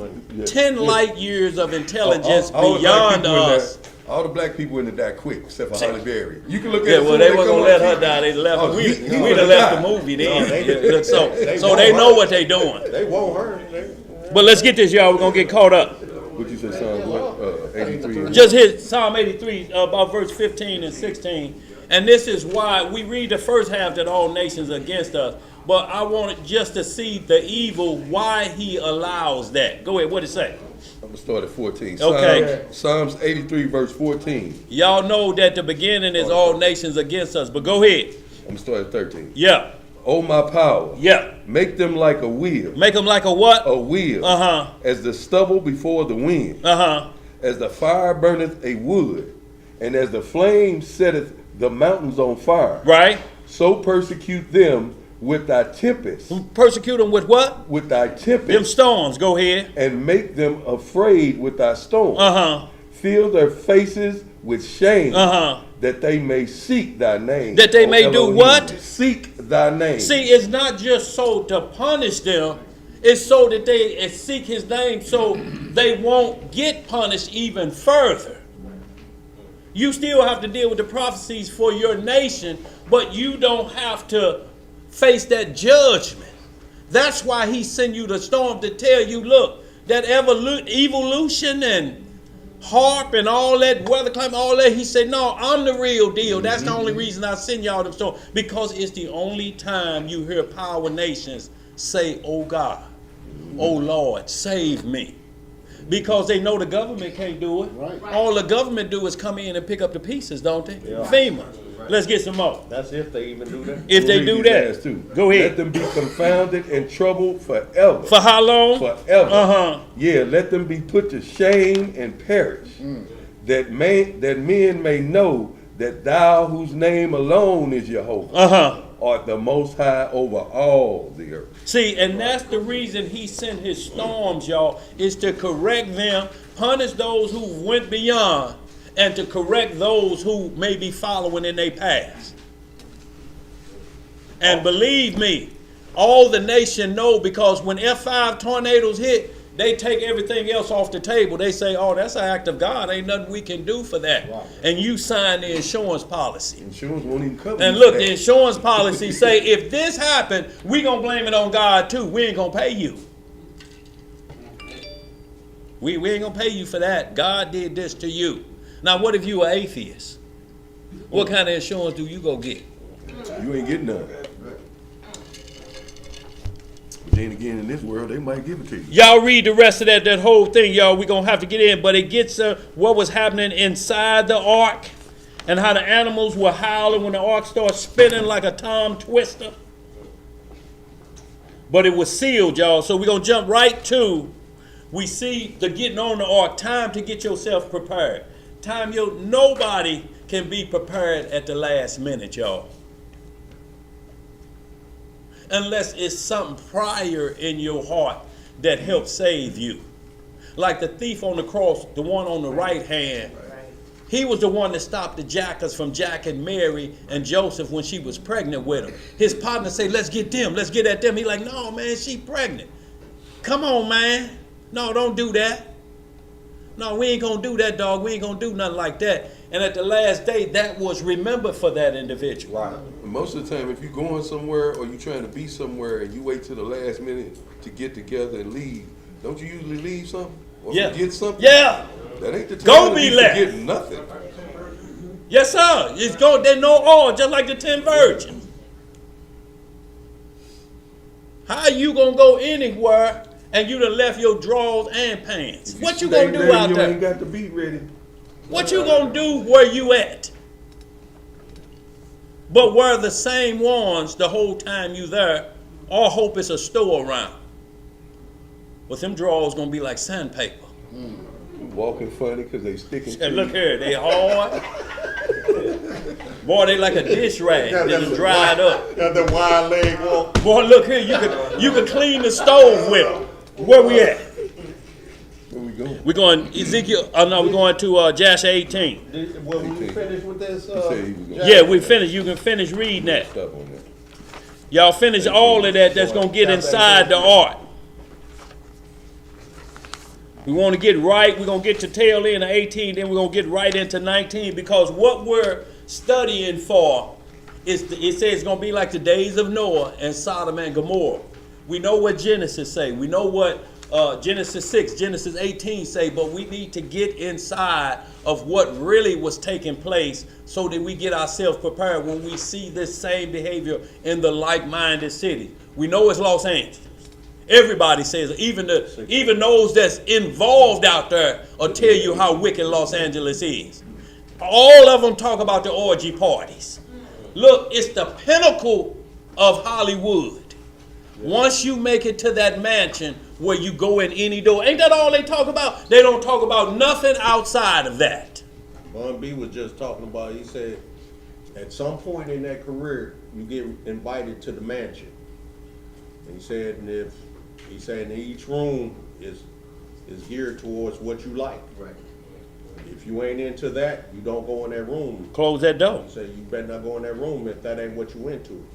10 light years of intelligence All the black beyond people in there- us. All the black people in the die quick, except for Halle Berry. You can look at Yeah, it well, as they soon as weren't come gonna on let her TV. die. They left. Oh, We'd he have would've left died. the movie then. No, they- so they they won't know hurt. what they doing. They won't hurt. But let's get this, y'all. We're gonna get caught up. What you said, Psalm 83? Just hit Psalm 83, about verse 15 and 16. And this is why we read the first half that all nations are against us. But I wanted just to see the evil, why he allows that. Go ahead, what it say? I'm going to start at 14. Okay. Psalms 83, verse 14. Y'all know that the beginning is all nations against us. But go ahead. I'm going to start at 13. Yeah. O my power, Yeah. make them like a wheel. Make them like a what? A wheel. Uh-huh. As the stubble before the wind. Uh-huh. As the fire burneth a wood, and as the flame setteth the mountains on fire. Right. So persecute them with thy tempest. Persecute them with what? With thy tempest. Them storms. Go ahead. And make them afraid with thy storm. Uh-huh. Fill their faces with shame. Uh-huh. That they may seek thy name. That they may do Elohim. what? Seek thy name. See, it's not just so to punish them. It's so that they seek his name so they won't get punished even further. You still have to deal with the prophecies for your nation, but you don't have to face that judgment. That's why he sent you the storm to tell you, look, that evolution and HAARP and all that, weather climate, all that, he said, no, I'm the real deal. That's the only reason I send y'all them storms, because it's the only time you hear power nations say, oh God, oh Lord, save me. Because they know the government can't do it. Right. All the government do is come in and pick up the pieces, don't they? Yeah. FEMA. Let's get some more. That's if they even do that. If they do that, go ahead. Let them be confounded and troubled forever. For how long? Forever. Uh-huh. Yeah, let them be put to shame and perish. That men may know that thou, whose name alone is Jehovah, Uh-huh. art the most high over all the earth. See, and that's the reason he sent his storms, y'all, is to correct them, punish those who went beyond, and to correct those who may be following in their past. And believe me, all the nation know, because when F5 tornadoes hit, they take everything else off the table. They say, oh, that's an act of God. Ain't nothing we can do for that. Wow. And you sign the insurance policy. Insurance won't even cover And look, the insurance policy say, if this happened, we gonna blame it on God too. We ain't gonna pay you. We ain't gonna pay you for that. God did this to you. Now, what if you are atheist? What kind of insurance do you go get? You ain't getting none. But then again, in this world, they might give it to you. Y'all read the rest of that whole thing, y'all. We're going to have to get in. But it gets what was happening inside the ark and how the animals were howling when the ark started spinning like a Tom Twister. But it was sealed, y'all. So we're going to jump right to, we see the getting on the ark. Time to get yourself prepared. Nobody can be prepared at the last minute, y'all. Unless it's something prior in your heart that helps save you. Like the thief on the cross, the one on the right hand, he was the one that stopped the jackers from jacking Mary and Joseph when she was pregnant with him. His partner said, let's get them, let's get at them. He like, no, man, she pregnant. Come on, man. No, don't do that. No, we ain't gonna do that, dog. We ain't gonna do nothing like that. And at the last day, that was remembered for that individual. Right. Most of the time, if you're going somewhere or you're trying to be somewhere and you wait till the last minute to get together and leave, don't you usually leave something or forget something? Yeah. That ain't the time Go to be be left. forgetting nothing. Yes, sir. It's go. There's no oil, just like the 10 virgins. How you gonna go anywhere and you done left your drawers and pants? What you gonna do out you there? You ain't got the beat ready. What you gonna do where you at? But we're the same ones the whole time you there. All hope is a store around. But them drawers gonna be like sandpaper. Walking funny because they sticking. And look here, they hard. Boy, they like a dish rag. They done dried up. Got the wide leg walk. Boy, look here, you could clean the stove with them. Where we at? Where we going? We're going Ezekiel. Oh no, we're going to Joshua 18. Well, we finished with this. He said he was gonna Yeah, we finished. You can finish reading that. stop on that. Y'all finish all of that. That's gonna get inside the ark. We want to get right. We're going to get to tail end of 18, then we're going to get right into 19, because what we're studying for is, it says it's going to be like the days of Noah and Sodom and Gomorrah. We know what Genesis say. We know what Genesis 6, Genesis 18 say, but we need to get inside of what really was taking place so that we get ourselves prepared when we see this same behavior in the like-minded city. We know it's Los Angeles. Everybody says, even those that's involved out there will tell you how wicked Los Angeles is. All of them talk about the orgy parties. Look, it's the pinnacle of Hollywood. Once you make it to that mansion where you go in any door, ain't that all they talk about? They don't talk about nothing outside of that. Bun B was just talking about, he said, at some point in that career, you get invited to the mansion. And he said, and each room is geared towards what you like. Right. If you ain't into that, you don't go in that room. Close that door. He said, you better not go in that room if that ain't what you into.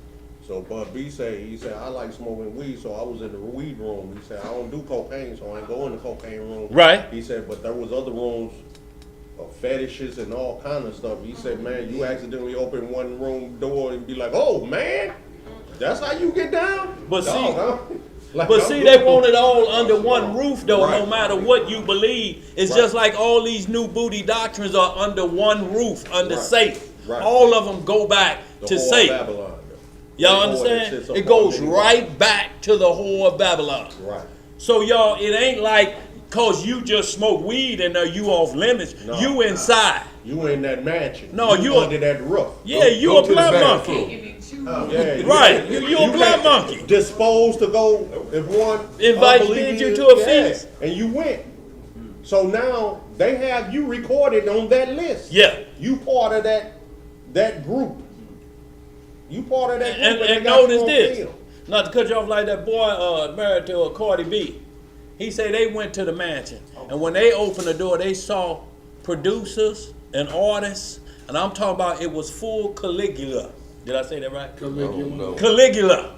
So Bud B he said, I like smoking weed, so I was in the weed room. He said, I don't do cocaine, so I ain't go in the cocaine room. Right. He said, but there was other rooms of fetishes and all kind of stuff. He said, man, you accidentally open one room door and be like, oh man, that's how you get down? But see- huh? Like, But I'm see, good. they want it all under one roof, though, Right. no matter what you believe. It's Right. just like all these new booty doctrines are under one roof, under Right. Satan. Right. All of them go back The to whore of Satan. Babylon. Y'all The whore that understand? sits up It on goes many right back to the whore of Babylon. Right. So, y'all, it ain't like because you just smoke weed and you off limits. No. You inside. You in that mansion. No, you- under that roof. Yeah, you go a to the blood bathroom. monkey. Can't even choose. Yeah, Right. You a blood monkey. Disposed to go if one Invite unbelieving you to a yeah, feast. and you went. So now they have you recorded on that list. Yeah. You part of that group. You part of that group. And they got you notice on this, film. not to cut you off like that boy married to Cardi B. He said they went to the mansion, and when they opened the door, they saw producers and artists, and I'm talking about it was full Caligula. Did I say that right? No. Caligula.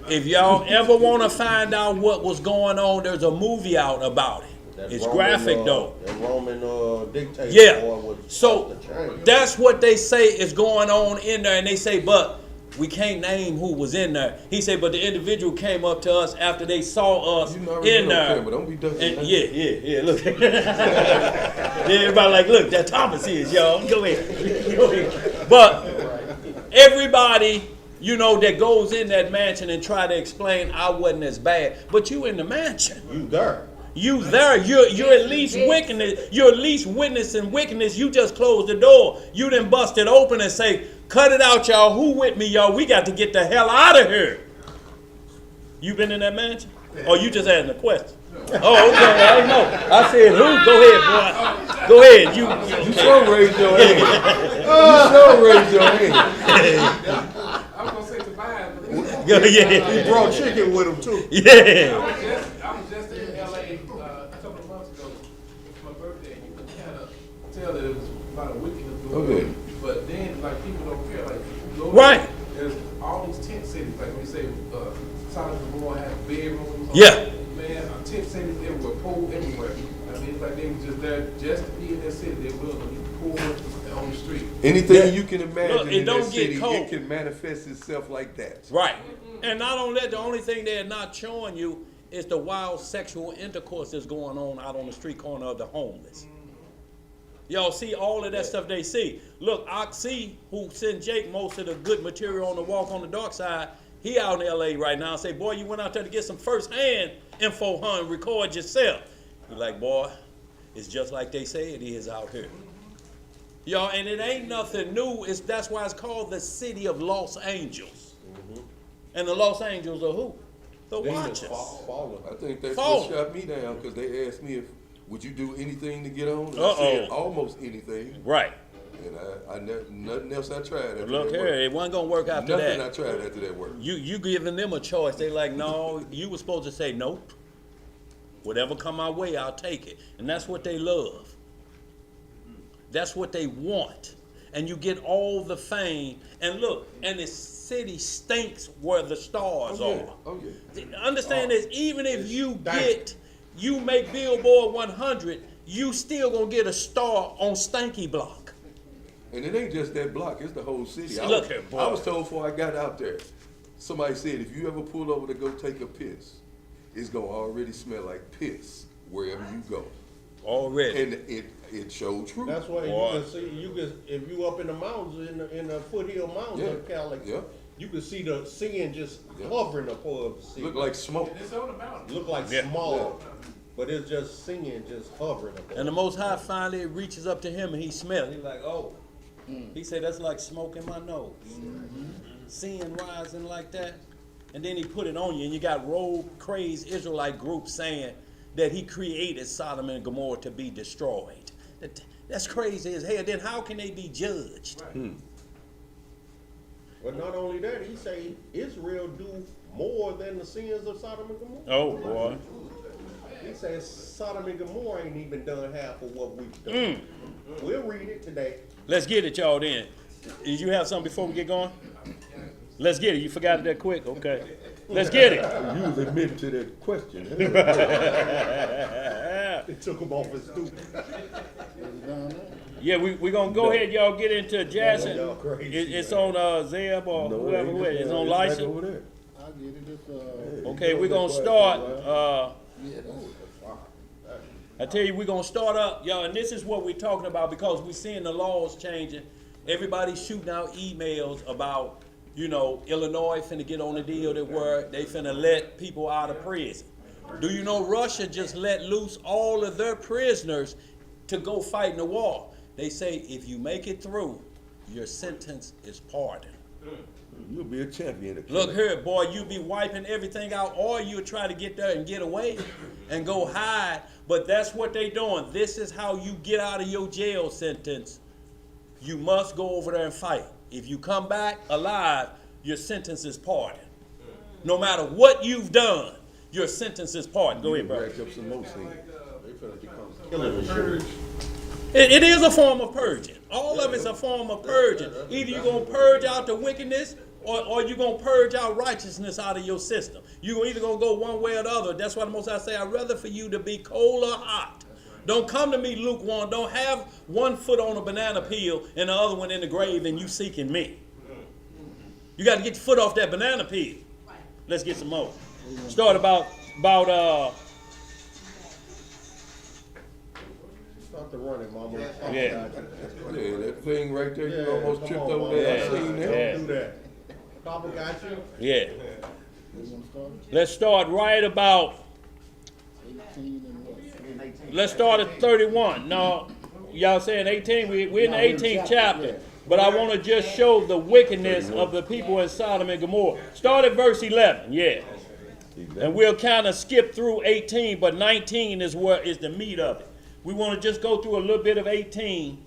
If y'all ever want to find out what was going on, there's a movie out about it. That It's Roman, graphic though. That Roman dictator. Yeah. boy was So off the chain. that's what they say is going on in there, and they say, but we can't name who was in there. He said, but the individual came up to us after they saw us You already in know, there. Cameron, don't be ducking. And yeah, look. Everybody like, look, that Thomas is, y'all. Go ahead. But everybody, that goes in that mansion and try to explain I wasn't as bad. But you in the mansion. You there. You there, you're at least wickedness, you're at least witnessing wickedness. You just closed the door. You didn't bust it open and say, cut it out, y'all. Who with me, y'all? We got to get the hell out of here. You been in that mansion? Or you just asking a question? Oh, okay, I didn't know. I said who? Go ahead, boy. Go ahead. You sure raise your hand. You sure raise your hand. I was gonna say Tobias, but Yeah. He brought chicken with him too. Yeah. I was just in LA a couple of months ago for my birthday, and you could kind of tell that it was a lot of wickedness going Okay. on. But then, like, people don't care. Like, you go Right. There's all these tent cities. Like when you say Sodom and Gomorrah had bedrooms. Yeah. Man, tent cities everywhere, pool everywhere. I mean, it's like they were just there just to be in that city. They were willing to be poor on the street. Anything you can imagine Look, it in don't that get city, cold. it can manifest itself like that. Right. And not only that, the only thing they're not showing you is the wild sexual intercourse that's going on out on the street corner of the homeless. Y'all see all of that stuff they see. Look, Oxy, who sent Jake most of the good material on the Walk on the Dark Side, he out in LA right now. Say, boy, you went out there to get some first-hand info, and record yourself. You're like, boy, it's just like they say it is out here. Y'all, and it ain't nothing new. That's why it's called the city of Los Angeles. And the Los Angeles are who? The Demons Watchers. falling. I think that's Fall. what shot me down because they asked me would you do anything to get on? And I Uh-oh. said almost anything. Right. And I nothing else I tried after Look that here, work. it wasn't gonna work after Nothing that. I tried after that work. You giving them a choice. They like, no, you were supposed to say nope. Whatever come my way, I'll take it. And that's what they love. That's what they want. And you get all the fame. And look, and the city stinks where the stars Oh, yeah. are. Oh, yeah. Understand this, even if It's you make Billboard 100, you still gonna get a star on Stanky Block. And it ain't just that block, it's the whole city. I Look was, here, boy. I was told before I got out there, somebody said if you ever pull over to go take a piss, it's gonna already smell like piss wherever you go. Already. And it showed true. That's why Boy. you can see, if you up in the mountains, in the foothill mountains Yeah. of Cali, Yeah. you can see the sand just Yeah. hovering above the sea. Look like smoke. It's on the mountain. Look like Yeah. smog, but it's just sand just hovering above. And the Most High finally reaches up to him and he smells. He's like, oh. He said, that's like smoke in my nose. sin rising like that, and then he put it on you, and you got rogue, crazed Israelite groups saying that he created Sodom and Gomorrah to be destroyed. That's crazy as hell. Then how can they be judged? But not only that, he say Israel do more than the sins of Sodom and Gomorrah. Oh, boy. He says Sodom and Gomorrah ain't even done half of what we've done. We'll read it today. Let's get it, y'all, then. Did you have something before we get going? Let's get it. You forgot it that quick? Okay. Let's get it. You was admitting to that question. It took him off his stoop. Yeah, we're going to go ahead, y'all, get into Jackson. Y'all crazy, It's on Zeb or whoever. It's on back license. over there. I get it. It's, Okay, we're going to start. I tell you, we're going to start up, y'all, and this is what we're talking about because we're seeing the laws changing. Everybody's shooting out emails about, Illinois finna get on the deal that where they finna let people out of prison. Do you know Russia just let loose all of their prisoners to go fight in the war? They say if you make it through, your sentence is pardon. You'll be a champion. Look here, boy, you be wiping everything out, or you try to get there and get away and go hide. But that's what they doing. This is how you get out of your jail sentence. You must go over there and fight. If you come back alive, your sentence is pardon. No matter what you've done, your sentence is pardon. Go ahead, bro. Rack up some more sins. It is a form of purging. All of it's a form of purging. Either you're going to purge out the wickedness or you're going to purge out righteousness out of your system. You're either going to go one way or the other. That's why the Most High say, I'd rather for you to be cold or hot. Don't come to me lukewarm. Don't have one foot on a banana peel and the other one in the grave and you seeking me. You got to get your foot off that banana peel. Let's get some more. Start about Start the running, mama. yeah. Yeah, that thing right there, you Yeah, almost come tripped on, over there. I mama. seen that. Yeah. Do that. Papa got you. Yeah. Let's start right about, let's start at 31. No, y'all saying 18, we're in the 18th chapter. But I want to just show the wickedness of the people in Sodom and Gomorrah. Start at verse 11, yeah. And we'll kind of skip through 18, but 19 is the meat of it. We want to just go through a little bit of 18,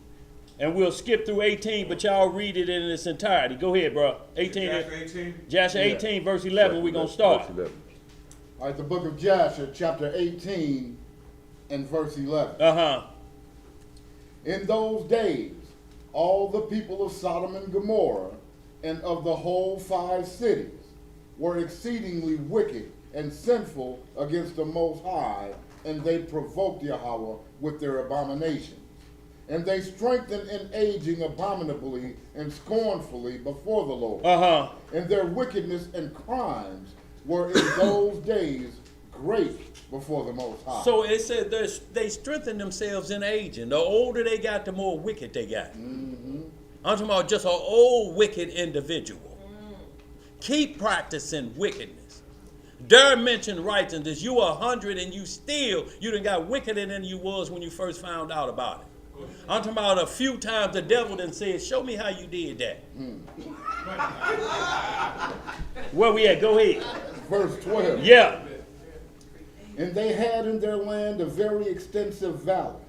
and we'll skip through 18, but y'all read it in its entirety. Go ahead, bro. 18. Joshua 18, verse 11, we're going to start. Verse 11. all right, the book of Joshua, chapter 18 and verse 11. Uh-huh. In those days, all the people of Sodom and Gomorrah and of the whole 5 cities were exceedingly wicked and sinful against the Most High, and they provoked Yahweh with their abominations. And they strengthened in aging abominably and scornfully before the Lord. Uh-huh. And their wickedness and crimes were in those days great before the Most High. So it said they strengthen themselves in aging. The older they got, the more wicked they got. I'm talking about just an old wicked individual. Keep practicing wickedness. Dare mention righteousness. You are 100 and you done got wickeder than you was when you first found out about it. I'm talking about a few times the devil done said, show me how you did that. Where we at? Go ahead. Verse 12. Yeah. And they had in their land a very extensive valley,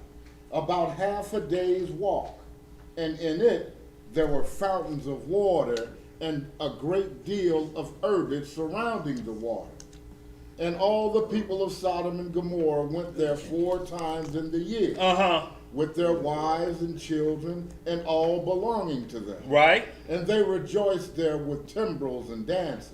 about half a day's walk. And in it there were fountains of water and a great deal of herbage surrounding the water. And all the people of Sodom and Gomorrah went there 4 times in the year, Uh-huh. with their wives and children and all belonging to them. Right. And they rejoiced there with timbrels and dances.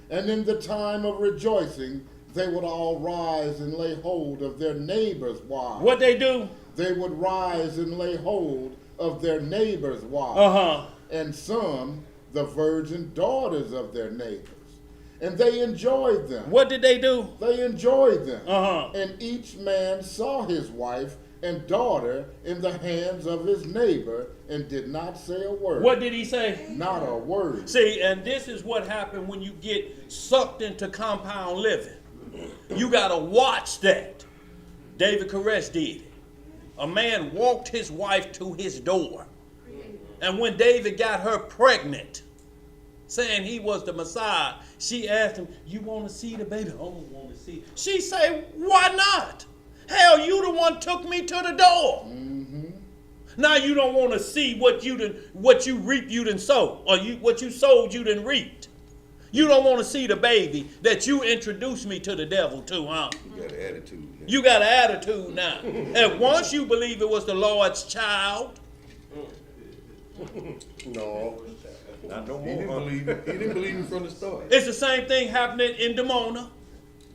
And in the time of rejoicing, they would all rise and lay hold of their neighbors' wives. What they do? They would rise and lay hold of their neighbors' wives. Uh-huh. And some, the virgin daughters of their neighbors. And they enjoyed them. What did they do? They enjoyed them. Uh-huh. And each man saw his wife and daughter in the hands of his neighbor and did not say a word. What did he say? Not a word. See, and this is what happened when you get sucked into compound living. You got to watch that. David Koresh did it. A man walked his wife to his door. And when David got her pregnant, saying he was the Messiah. She asked him, you want to see the baby? I don't want to see. She said, why not? Hell, you the one took me to the door. Now you don't want to see what you reap, you didn't sow, or what you sowed, you didn't reap. You don't want to see the baby that you introduced me to the devil to, huh? You got an attitude. Man. You got an attitude now. And once you believe it was the Lord's child, No, not no He didn't more. believe it. He didn't believe it from the start. it's the same thing happening in Dimona.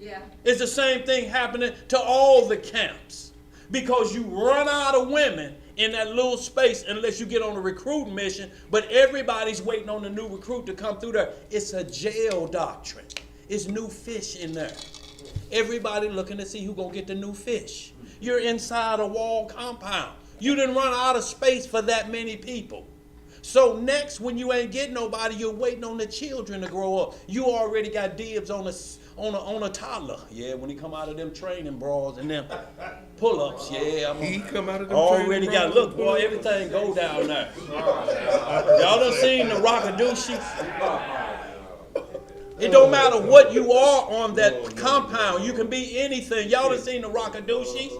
Yeah. It's the same thing happening to all the camps. Because you run out of women in that little space unless you get on a recruiting mission, but everybody's waiting on the new recruit to come through there. It's a jail doctrine. It's new fish in there. Everybody looking to see who gonna get the new fish. You're inside a wall compound. You didn't run out of space for that many people. So next, when you ain't getting nobody, you're waiting on the children to grow up. You already got dibs on a toddler. Yeah, when he come out of them training bras and them pull-ups. Yeah, He come out of them already training got. bras. Look, boy, everything go down there. Y'all done seen the Rockadoochie? It don't matter what you are on that compound. You can be anything. Y'all done seen the Rockadoochies?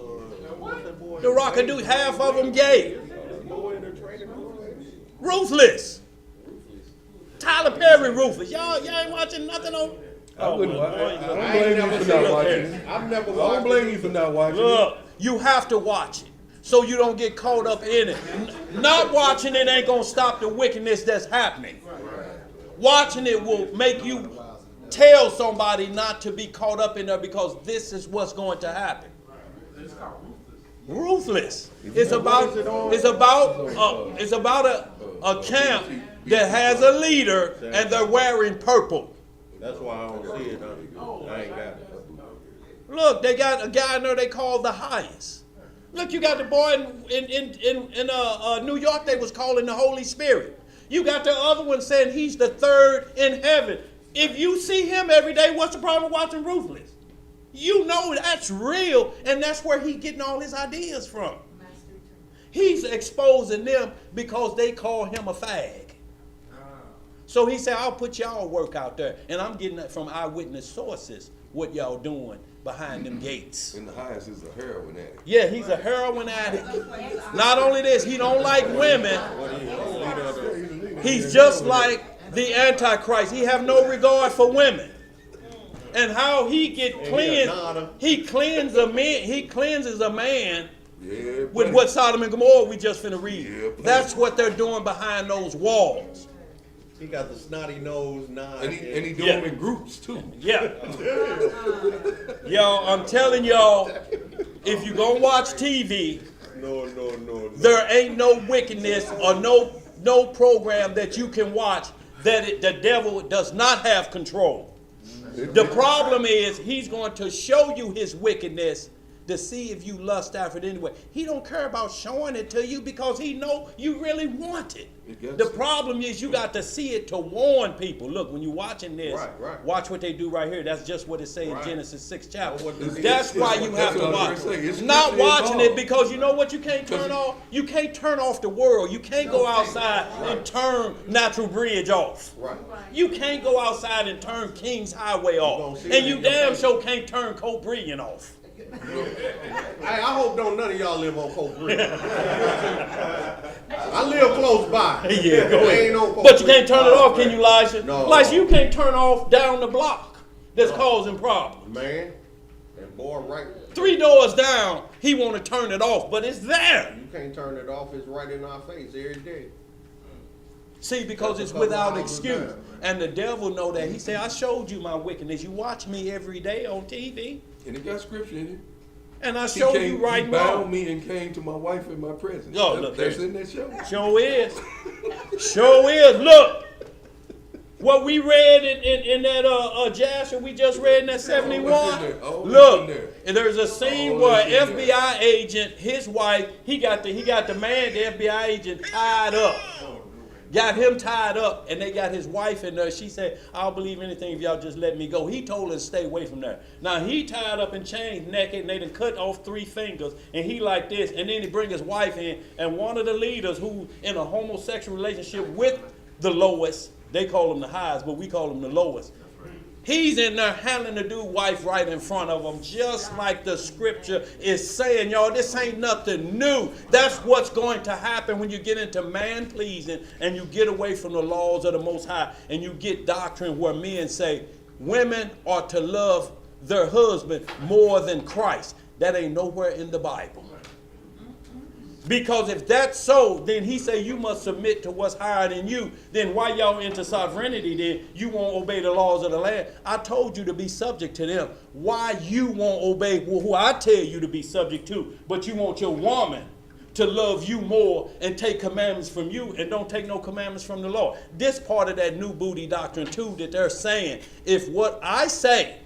The Rockadoochie, half of them gay. Ruthless. Tyler Perry ruthless. Y'all ain't watching nothing on. I wouldn't. I I don't ain't blame never you for seen not it. watching it. I've never I watched don't blame you for not watching it. Look, you have to watch it so you don't get caught up in it. Not watching it ain't gonna stop the wickedness that's happening. Watching it will make you tell somebody not to be caught up in there because this is what's going to happen. Ruthless. It's about a camp that has a leader and they're wearing purple. That's why I don't see it. I ain't got it. Look, they got a guy in there they call the highest. Look, you got the boy in New York they was calling the Holy Spirit. You got the other one saying he's the third in heaven. If you see him every day, what's the problem with watching Ruthless? You know that's real, and that's where he's getting all his ideas from. He's exposing them because they call him a fag. So he said, I'll put y'all work out there. And I'm getting that from eyewitness sources, what y'all doing behind them gates. And the highest is a heroin addict. Yeah, he's a heroin addict. Not only this, he don't like women. He's just like the Antichrist. He have no regard for women. And how he get cleansed, he cleanses a man Yeah, with what Sodom and Gomorrah we just finna read. Yeah, That's what they're doing behind those walls. He got the snotty nose, And he do Yeah. them in groups too. Yeah. Y'all, I'm telling y'all, if you gonna watch TV, No. there ain't no wickedness or no program that you can watch that the devil does not have control. The problem is he's going to show you his wickedness to see if you lust after it anyway. He don't care about showing it to you because he know you really want it. The problem is you got to see it to warn people. Look, when you're watching this, Right. watch what they do right here. That's just what it says in Genesis 6 chapter. Well, what That's why you have to what I watch was gonna say. It's Not strictly watching it involved. because you know what you can't turn off? You can't turn off the world. You can't go outside and turn Natural Bridge off. Right. You can't go outside and turn King's Highway off. gonna see And it you in your damn face. sure can't turn Coke Brilliant off. I hope don't none of y'all live on Coke Bridge. I live close by. Yeah, go I ahead. ain't on Coke But you Bridge. can't turn it off, can you, Elijah? No. Elijah, you can't turn off down the block that's causing problems. Man, and boy, right. 3 doors down, he want to turn it off, but it's there. You can't turn it off. It's right in our face every day. See, because it's without excuse. And the devil know that. He said, I showed you my wickedness. You watch me every day on TV. And it got scripture in it. And I He showed came, you right he and bound wrong. me and came to my wife in my presence. Oh, look, That's there. in that show. Sure is. Sure is. Look. What we read in that Jasher we just read in that 71. what's in there? Oh, what's Look, in there? and there's a scene Oh, where what's in there? FBI agent, his wife, he got the man, the FBI agent, tied up. Got him tied up, and they got his wife in there. She said, I'll believe anything if y'all just let me go. He told her to stay away from there. Now, he tied up in chains, naked, and they done cut off 3 fingers, and he like this, and then he bring his wife in, and one of the leaders who in a homosexual relationship with the lowest. They call them the highest, but we call them the lowest. He's in there handling the dude wife right in front of him, just like the scripture is saying, y'all. This ain't nothing new. That's what's going to happen when you get into man pleasing and you get away from the laws of the Most High and you get doctrine where men say women are to love their husband more than Christ. That ain't nowhere in the Bible. Because if that's so, then he say you must submit to what's higher than you. Then why y'all into sovereignty then? You won't obey the laws of the land. I told you to be subject to them. Why you won't obey who I tell you to be subject to, but you want your woman to love you more and take commandments from you and don't take no commandments from the Lord. This part of that new booty doctrine too that they're saying, if what I say,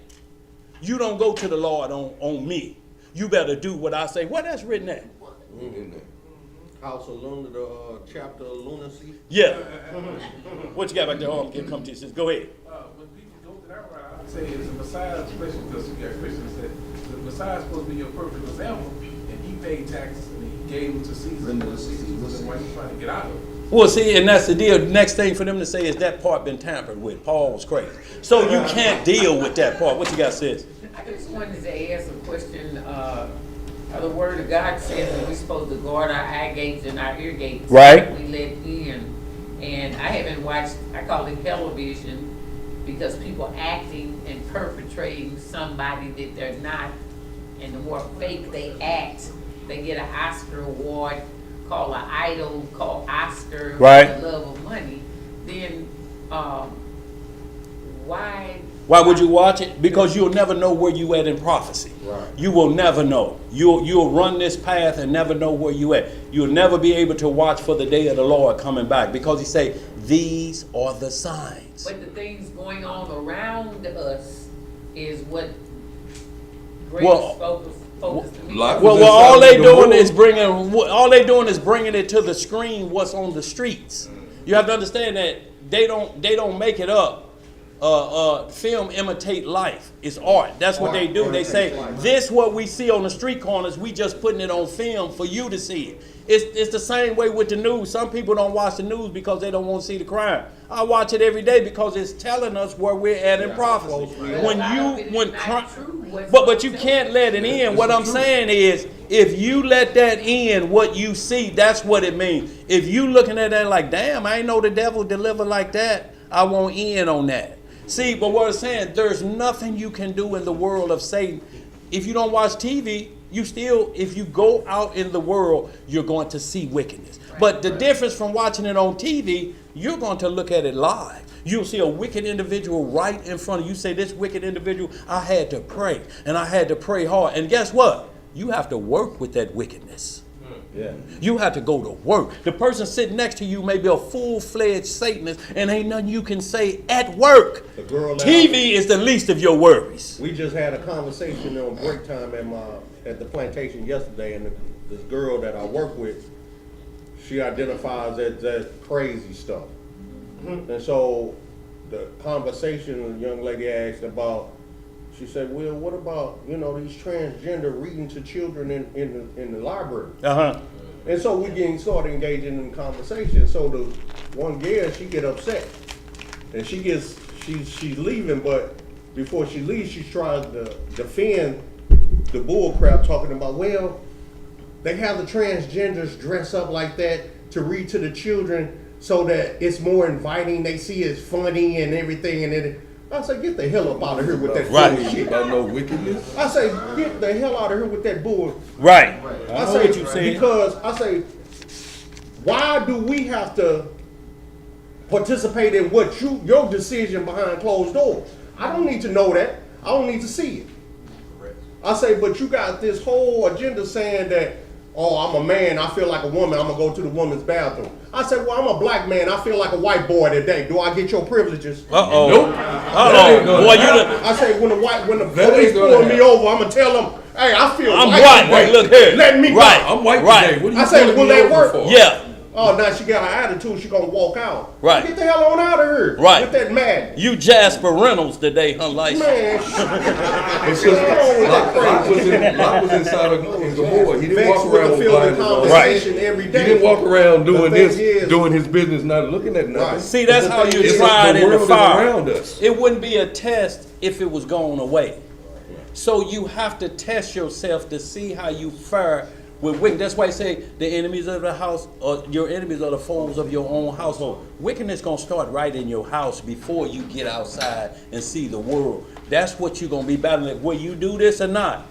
you don't go to the Lord on me. You better do what I say. What that's written at? House of Lunacy, the chapter of lunacy. Yeah. What you got back there? Oh, I'm come to you. Go ahead. When people go to that route, I would say it's the Messiah, especially because you got Christians that the Messiah is supposed to be your perfect example, and he paid taxes and he gave them to Caesar. That's why he's trying to get out of it. Well, see, and that's the deal. The next thing for them to say is that part been tampered with. Paul was crazy. So you can't deal with that part. What you got, sis? I just wanted to ask a question. The word of God says that we're supposed to guard our eye gates and our ear gates. Right. We let in. And I haven't watched, I call it television, because people acting and perpetrating somebody that they're not. And the more fake they act, they get an Oscar award, called an idol, called Oscar, Right. for the love of money. Then Why would you watch it? Because you'll never know where you at in prophecy. Right. You will never know. You'll run this path and never know where you at. You'll never be able to watch for the day of the Lord coming back, because he say these are the signs. But the things going on around us is what brings focus to me. Well, all they doing is bringing it to the screen. What's on the streets? You have to understand that they don't make it up. Film imitate life. It's art. That's what they do. They say this what we see on the street corners. We just putting it on film for you to see it. It's the same way with the news. Some people don't watch the news because they don't want to see the crime. I watch it every day because it's telling us where we're at in prophecy. But you can't let it in. What I'm saying is, if you let that in, what you see, that's what it means. If you looking at that like, damn, I ain't know the devil deliver like that, I won't in on that. See, but what I'm saying, there's nothing you can do in the world of Satan. If you don't watch TV, if you go out in the world, you're going to see wickedness. But the difference from watching it on TV, you're going to look at it live. You'll see a wicked individual right in front of you. Say, this wicked individual, I had to pray, and I had to pray hard. And guess what? You have to work with that wickedness. Yeah. You have to go to work. The person sitting next to you may be a full-fledged Satanist, and ain't nothing you can say at work. The girl TV is the least of your worries. We just had a conversation on break time at the plantation yesterday, and this girl that I work with, she identifies as crazy stuff. And so the conversation the young lady asked about, she said, well, what about, these transgender reading to children in the library? And so we started engaging in conversation. So the one girl, she get upset. And she's leaving, but before she leaves, she tries to defend the bull crap, talking about, well, they have the transgenders dress up like that to read to the children so that it's more inviting. They see it's funny and everything. And then I say, get the hell up out of here with that bullshit. About no wickedness. I say, get the hell out of here with that bull. Right. I say, what you saying. because I say, why do we have to participate in what your decision behind closed doors? I don't need to know that. I don't need to see it. I say, but you got this whole agenda saying that, oh, I'm a man, I feel like a woman, I'm gonna go to the woman's bathroom. I said, well, I'm a black man, I feel like a white boy today. Do I get your privileges? Uh-oh. Nope. Uh-oh. Boy, I say, when the police pull me over, I'm gonna tell them, hey, I feel I'm white. white. Look here. Let me right. go. I'm white right. today. What are you I say, pulling will me they over work? for? Yeah. Oh, now she got her attitude. She gonna walk out. Right. Get the hell on out of here. Right. With that madness. You Jasper Reynolds today, huh, like? Man, It's just, Lot was inside of Gomorrah. He didn't Vex walk with around the with field of blinders on. conversation every He day. didn't walk around doing The this, thing is- doing his business, not looking at nothing. Right. See, that's how you It's tried the in the world is fire. around us. It wouldn't be a test if it was going away. So you have to test yourself to see how you fare with wickedness. That's why I say the enemies of the house, or your enemies are the foes of your own household. Wickedness gonna start right in your house before you get outside and see the world. That's what you're gonna be battling. Whether you do this or not,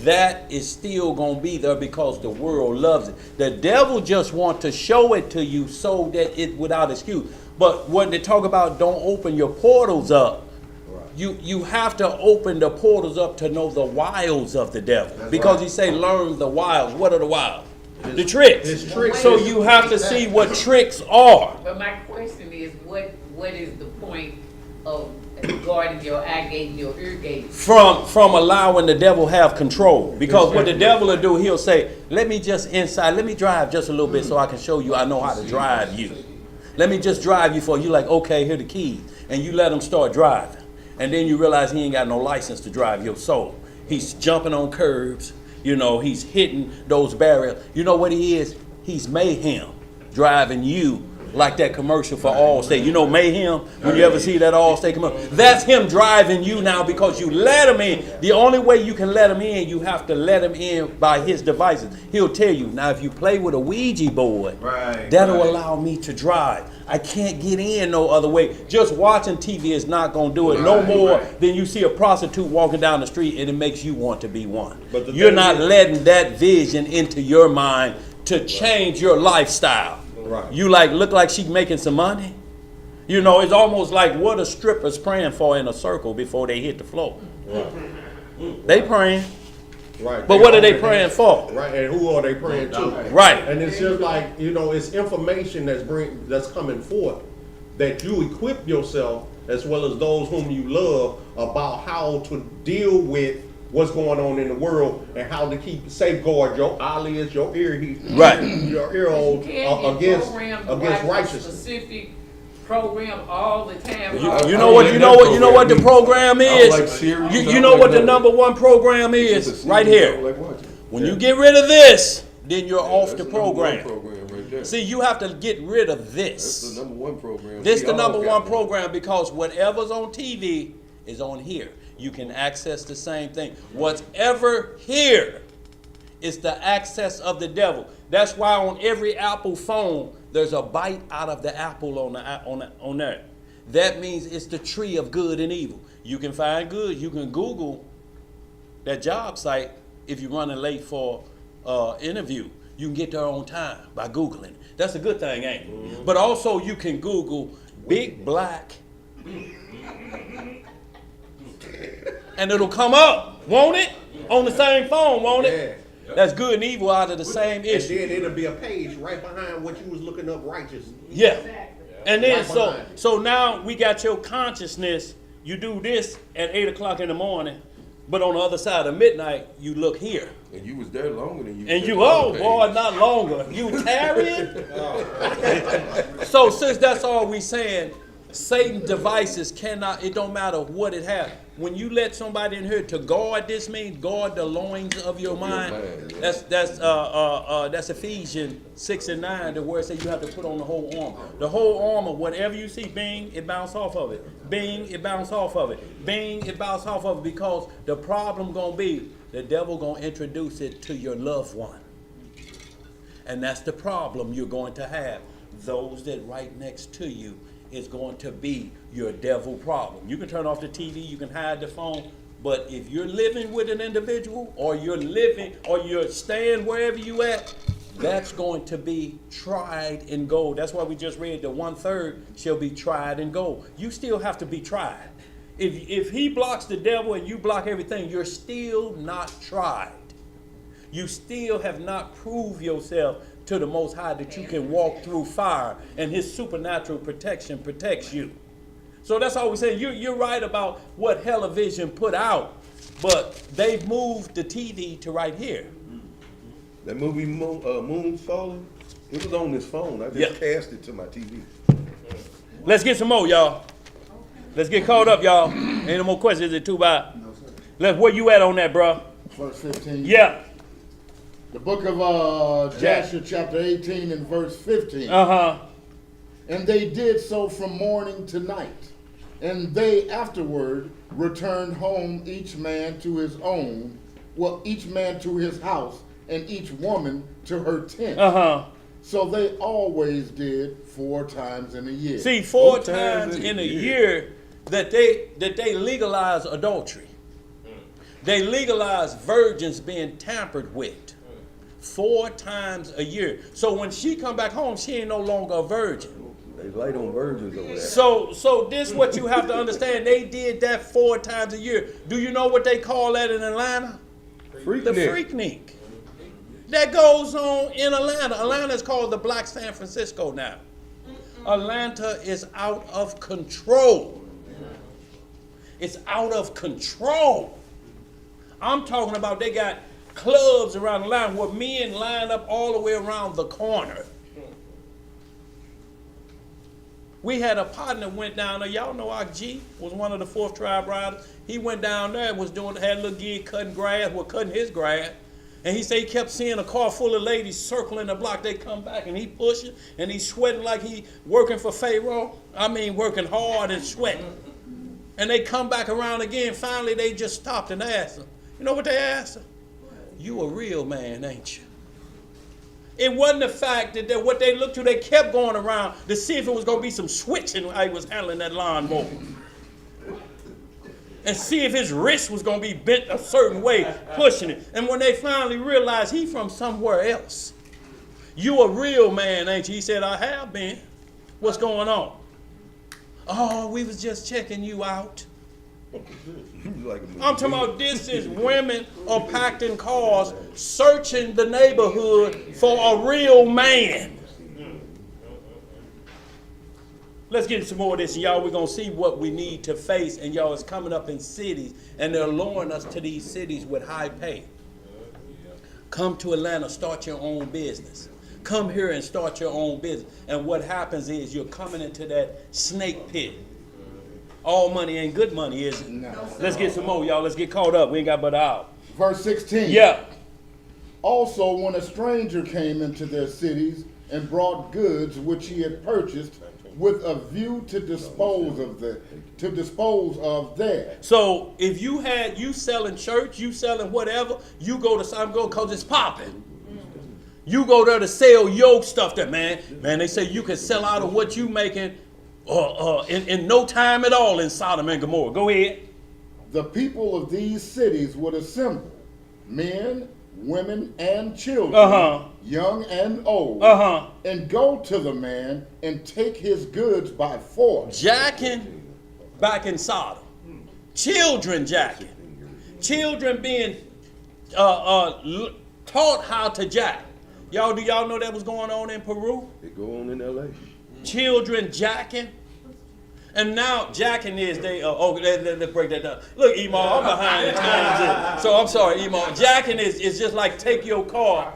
that is still gonna be there because the world loves it. The devil just want to show it to you so that it without excuse. But when they talk about don't open your portals up, you have to open the portals up to know the wiles of the devil. Because he say learn the wiles. What are the wiles? The tricks. His tricks. So you have to see what tricks are. But my question is, what is the point of guarding your eye gate and your ear gate? From allowing the devil have control. Because what the devil will do, he'll say, let me just inside, let me drive just a little bit so I can show you I know how to drive you. Let me just drive you for you. Like, okay, here are the keys. And you let him start driving. And then you realize he ain't got no license to drive your soul. He's jumping on curbs. You know, he's hitting those barriers. You know what he is? He's mayhem driving you like that commercial for Allstate. You know mayhem? When you ever see that Allstate commercial? That's him driving you now because you let him in. The only way you can let him in, you have to let him in by his devices. He'll tell you, now if you play with a Ouija board, that'll allow me to drive. I can't get in no other way. Just watching TV is not going to do it no more than you see a prostitute walking down the street and it makes you want to be one. But You're not letting that vision into your mind to change your lifestyle. Right. You look like she making some money. You know, it's almost like what a stripper's praying for in a circle before they hit the floor. They praying. Right. But what are they praying for? Right, and who are they praying to? Right. And it's just like, you know, it's information that's coming forth that you equip yourself as well as those whom you love about how to deal with what's going on in the world and how to safeguard your eyelids, your ear, Right. your ear holes You can't get against programmed to watch a righteousness. specific program all the time. You know what the program is? You know what the number one program is? Right here. When you get rid of this, then you're off the program. See, you have to get rid of this. That's the number one program. This the number one program because whatever's on TV is on here. You can access the same thing. Whatever here is the access of the devil. That's why on every Apple phone there's a bite out of the apple on there. That means it's the tree of good and evil. You can find good. You can Google that job site if you're running late for interview. You can get there on time by Googling. That's a good thing, ain't it? Mm-hmm. But also you can Google big black and it'll come up, won't it? On the same phone, won't it? Yeah. That's good and evil out of the same issue. And then it'll be a page right behind what you was looking up righteous. Yeah. And then Right behind it. so now we got your consciousness. You do this at 8 o'clock in the morning, but on the other side of midnight, you look here. And you was there longer than you. And you, oh boy, not longer. You tarrying? So since that's all we saying, Satan's devices cannot, it don't matter what it has. When you let somebody in here to guard, this means guard the loins of your mind. That's Ephesians 6 and 9, the word says you have to put on the whole armor. The whole armor, whatever you see, bing, it bounce off of it. Bing, it bounce off of it. Bing, it bounce off of it because the problem gonna be the devil gonna introduce it to your loved one. And that's the problem you're going to have. Those that right next to you is going to be your devil problem. You can turn off the TV, you can hide the phone, but if you're living with an individual or you're staying wherever you at, that's going to be tried in gold. That's why we just read the 1/3 shall be tried in gold. You still have to be tried. If he blocks the devil and you block everything, you're still not tried. You still have not proved yourself to the Most High that you can walk through fire and his supernatural protection protects you. So that's all we're saying. You're right about what Television put out, but they've moved the TV to right here. That movie Moon's Falling. It was on this phone. I just Yeah. cast it to my TV. Let's get some more, y'all. Let's get caught up, y'all. Ain't no more questions. Is it too bad? No, sir. Where you at on that, bro? Verse 15. Yeah. The book of Joshua chapter 18 and verse 15. Uh-huh. And they did so from morning to night. And they afterward returned home, each man to his own, well, each man to his house, and each woman to her tent. Uh-huh. So they always did 4 times in a year. See, 4 times in a year that they legalize adultery. They legalize virgins being tampered with. 4 times a year. So when she come back home, she ain't no longer a virgin. They light on virgins over there. So this what you have to understand. They did that 4 times a year. Do you know what they call that in Atlanta? The Freaknik. That goes on in Atlanta. Atlanta is called the Black San Francisco now. Atlanta is out of control. It's out of control. I'm talking about they got clubs around Atlanta where men line up all the way around the corner. We had a partner went down there. Y'all know our G was one of the 4th Tribe riders. He went down there and had a little gig cutting grass, cutting his grass. And he said he kept seeing a car full of ladies circling the block. They come back and he pushing and he's sweating like he working for Pharaoh. I mean, working hard and sweating. And they come back around again. Finally, they just stopped and asked him. You know what they asked him? You a real man, ain't you? It wasn't the fact that what they looked to, they kept going around to see if it was going to be some switching while he was handling that lawnmower. And see if his wrist was going to be bent a certain way, pushing it. And when they finally realized he from somewhere else. You a real man, ain't you? He said, I have been. What's going on? Oh, we was just checking you out. I'm talking about this is women are packed in cars searching the neighborhood for a real man. Let's get into some more of this, and y'all, we're going to see what we need to face, and y'all, it's coming up in cities, and they're luring us to these cities with high pay. Come to Atlanta, start your own business. Come here and start your own business. And what happens is you're coming into that snake pit. All money ain't good money, is it? No. Let's get some more, y'all. Let's get caught up. We ain't got but an hour. Verse 16. Yeah. Also, when a stranger came into their cities and brought goods which he had purchased with a view to dispose of there. So if you selling church, you selling whatever, you go to some go because it's popping. You go there to sell your stuff there, man. Man, they say you can sell out of what you making in no time at all in Sodom and Gomorrah. Go ahead. The people of these cities would assemble, men, women, and children, young and old, and go to the man and take his goods by force. Jacking back in Sodom. Children jacking. Children being taught how to jack. Do y'all know that was going on in Peru? It go on in L.A. Children jacking. And now jacking is let's break that down. Look, Emo, I'm behind the times. So I'm sorry, Emo. Jacking is just like take your car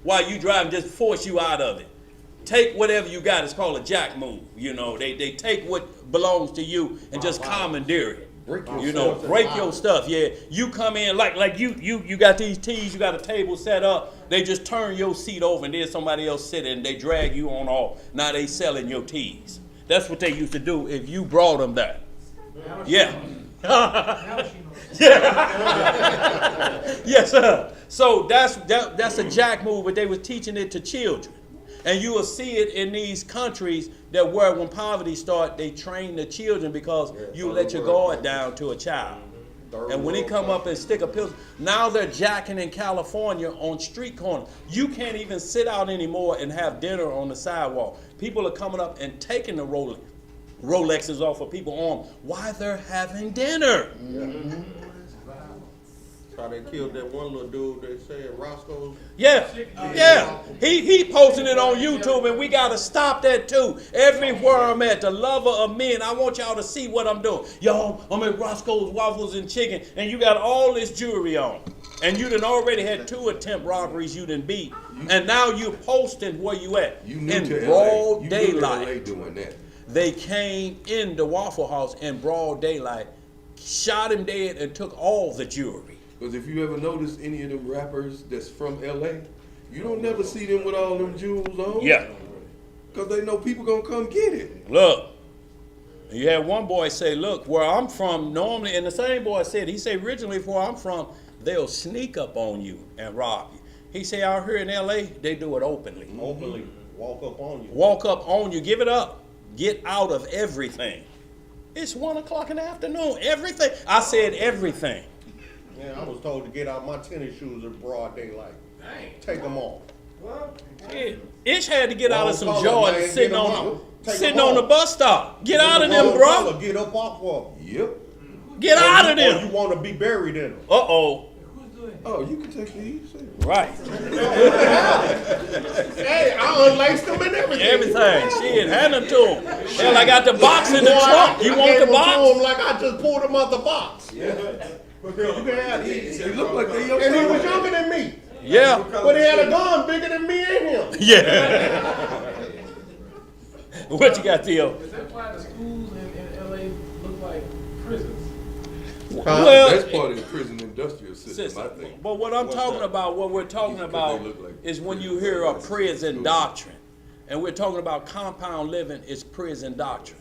while you driving, just force you out of it. Take whatever you got. It's called a jack move. You know, they take what belongs to you and just commandeer it. Break Your stuff. Yeah, you come in like you got these tees. You got a table set up. They just turn your seat over and then somebody else sit in and they drag you on off. Now they selling your tees. That's what they used to do if you brought them there. Yeah. Yes, sir. So that's a jack move, but they were teaching it to children. And you will see it in these countries that where when poverty start, they train the children because you let your guard down to a child. And when he come up and stick a pistol, now they're jacking in California on street corners. You can't even sit out anymore and have dinner on the sidewalk. People are coming up and taking the Rolexes off of people's arms while they're having dinner. Mm-hmm. How they killed that one little dude, they said Roscoe's. Yeah. He posting it on YouTube, and we got to stop that too. Everywhere I'm at, the lover of men, I want y'all to see what I'm doing. Y'all, I'm at Roscoe's Waffles and Chicken, and you got all this jewelry on. And you done already had 2 attempt robberies you done beat. And now you're posting where you at. You new in to LA. broad You new to LA daylight. doing that. They came in the Waffle House in broad daylight, shot him dead, and took all the jewelry. Because if you ever notice any of them rappers that's from LA, you don't never see them with all them jewels on. Yeah. Because they know people gonna come get it. Look, you had one boy say, look, where I'm from, normally, and the same boy said, he said, originally where I'm from, they'll sneak up on you and rob you. He said, out here in LA, they do it openly. Openly walk up on you. Walk up on you, give it up. Get out of everything. It's 1 o'clock in the afternoon. Everything. I said everything. Yeah, I was told to get out my tennis shoes in broad daylight. Take them off. Yeah. Ish had to get out of some Color, Jordans man, sitting get 'em on out. Take 'em sitting on the off. bus stop. Get out of The them, wrong bro. color, get up off of them. Yep. Get out of Or you them. want to be buried in them. Uh-oh. Oh, you can take these. Right. Hey, I unlaced them and everything. Everything. Shit, hand them to him. Hell, I got the box in the Boy, trunk. You I want gave the them to box? him like I just pulled them out the box. Yeah. You can have these. They look like they your And he was son. younger than me. Yeah. But he had a gun bigger than me and him. Yeah. What you got, Theo? Is that why the schools in LA look like prisons? Well, That's part of the prison industrial system, I think. but what I'm talking about, what we're talking Because about they look like is when you hear a prison doctrine. And we're talking about compound living is prison doctrine.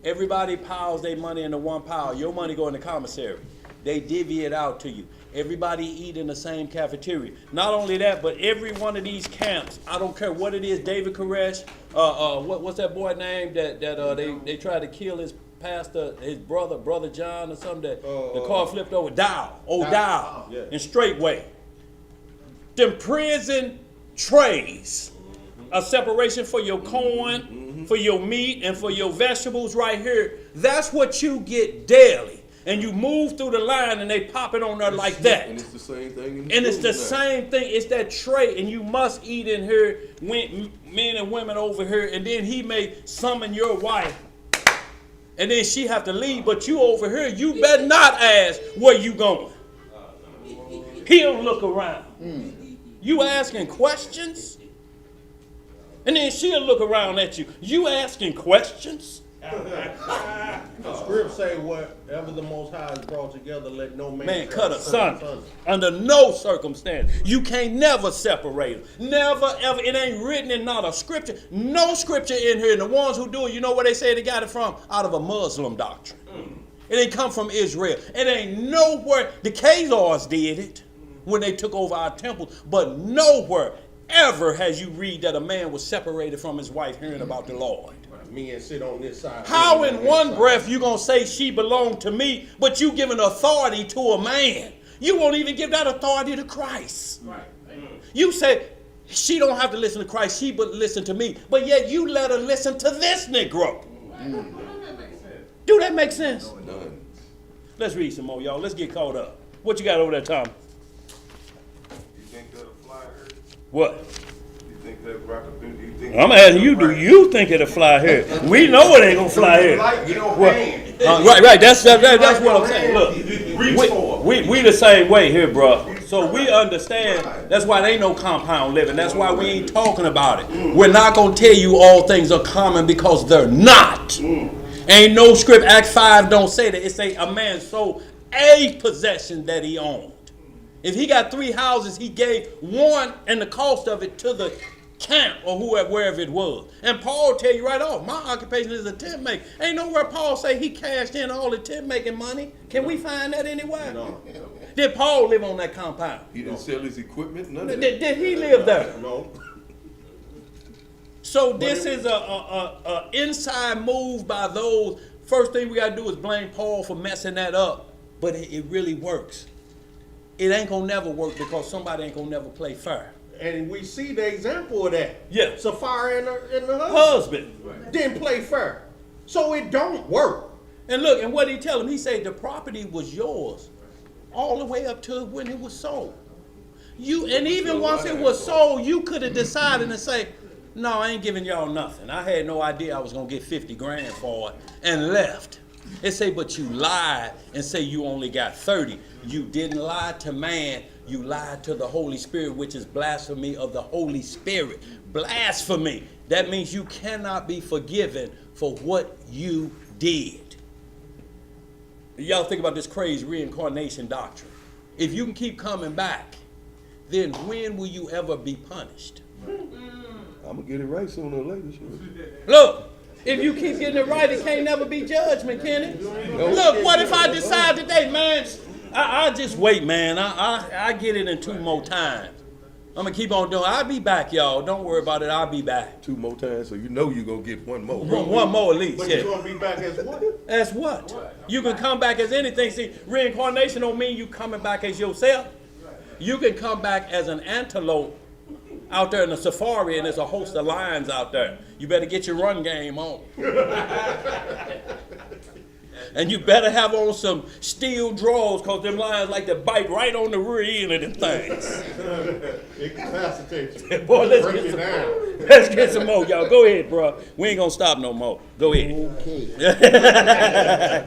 Everybody piles their money into one pile. Your money go in the commissary. They divvy it out to you. Everybody eat in the same cafeteria. Not only that, but every one of these camps, I don't care what it is, David Koresh, what's that boy name that they tried to kill his pastor, his brother John or something, that the car flipped over, Dow, Yeah. in Straightway. Them prison trays, a separation for your corn, for your meat, and for your vegetables right here. That's what you get daily. And you move through the line and they pop it on there like that. And it's the same thing in the And it's the schools now. same thing. It's that tray, and you must eat in here, men and women over here, and then he may summon your wife, and then she have to leave. But you over here, you better not ask where you going. He'll look around. You asking questions, and then she'll look around at you. You asking questions. The script say whatever the Most High has brought together, let no man Cut asunder. Under no circumstance. You can't never separate them. Never, ever. It ain't written in not a scripture. No scripture in here. And the ones who do it, you know where they say they got it from? Out of a Muslim doctrine. It ain't come from Israel. It ain't nowhere. The Khazars did it when they took over our temple. But nowhere ever has you read that a man was separated from his wife hearing about the Lord. Me and sit on this side. How in one breath you gonna say she belonged to me, but you giving authority to a man? You won't even give that authority to Christ. Right. You say she don't have to listen to Christ, she but listen to me. But yet you let her listen to this Negro. That makes sense. Do that make sense? None. Let's read some more, y'all. Let's get caught up. What you got over there, Tom? You think that'll fly here? What? You think that rocket? You think? I'm asking you, do you think it'll fly here? We know it ain't gonna fly here. Like your What? hand. Right. That's what I'm saying. Look, Reach for it. we the same way here, bro. So we understand. That's why they ain't no compound living. That's why we ain't talking about it. We're not gonna tell you all things are common because they're not. Ain't no script. Act 5 don't say that. It say a man sold a possession that he owned. If he got 3 houses, he gave one and the cost of it to the camp or wherever it was. And Paul tell you right off, my occupation is a tent maker. Ain't nowhere Paul say he cashed in all the tent making money. Can we find that anywhere? No. Did Paul live on that compound? He didn't sell his equipment, none of that. Did he live there? No. So this is a inside move by those. First thing we got to do is blame Paul for messing that up. But it really works. It ain't going to never work because somebody ain't going to never play fair. And we see the example of that. Yeah. Sapphira and the Husband. didn't play fair. So it don't work. And look, and what he tell him, he said the property was yours all the way up to when it was sold. And even once it was sold, you could have decided to say, no, I ain't giving y'all nothing. I had no idea I was going to get 50 grand for it and left. It say, but you lied and say you only got 30. You didn't lie to man. You lied to the Holy Spirit, which is blasphemy of the Holy Spirit. Blasphemy. That means you cannot be forgiven for what you did. Y'all think about this crazy reincarnation doctrine. If you can keep coming back, then when will you ever be punished? I'm gonna get it right sooner or later. Sure. Look, if you keep getting it right, it can't never be judgment, can it? Look, what if I decide today, man, I just wait, man. I get it in 2 more times. I'm going to keep on doing it. I'll be back, y'all. Don't worry about it. I'll be back. 2 more times, so you know you're gonna get 1 more. One more at least, But yeah. you're gonna be back as what? As what? You can come back as anything. See, reincarnation don't mean you coming back as yourself. You can come back as an antelope out there in the safari, and there's a host of lions out there. You better get your run game on. And you better have on some steel drawers, because them lions like to bite right on the rear end of them things. Incapacitates you. Boy, let's Break get it some down. more. Let's get some more, y'all. Go ahead, bro. We ain't gonna stop no more. Go ahead. Okay.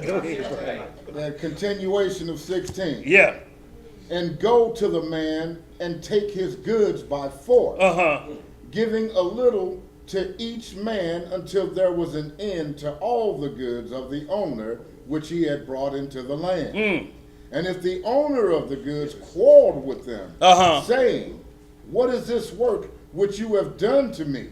Go ahead, bro. The continuation of 16. Yeah. And go to the man and take his goods by force, giving a little to each man until there was an end to all the goods of the owner which he had brought into the land. And if the owner of the goods quarreled with them, saying, what is this work which you have done to me?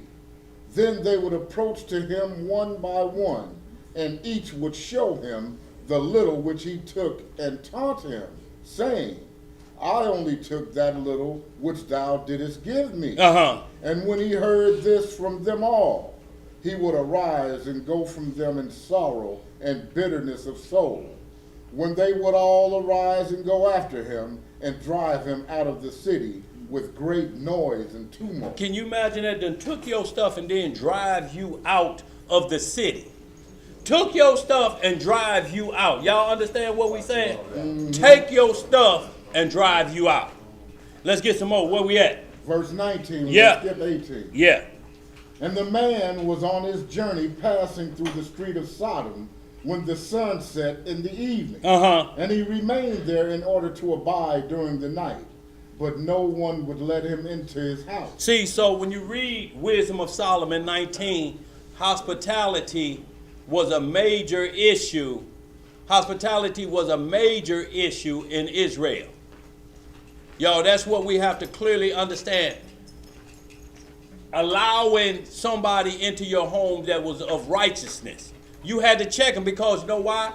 Then they would approach to him one by one, and each would show him the little which he took, and taunt him, saying, I only took that little which thou didst give me. And when he heard this from them all, he would arise and go from them in sorrow and bitterness of soul. When they would all arise and go after him and drive him out of the city with great noise and tumult. Can you imagine that? Then took your stuff and then drive you out of the city. Took your stuff and drive you out. Y'all understand what we saying? Take your stuff and drive you out. Let's get some more. Where we at? Verse 19. Yeah. Skip 18. Yeah. And the man was on his journey passing through the street of Sodom when the sun set in the evening. And he remained there in order to abide during the night. But no one would let him into his house. See, so when you read Wisdom of Solomon 19, hospitality was a major issue. Hospitality was a major issue in Israel. Y'all, that's what we have to clearly understand. Allowing somebody into your home that was of righteousness. You had to check them, because you know why?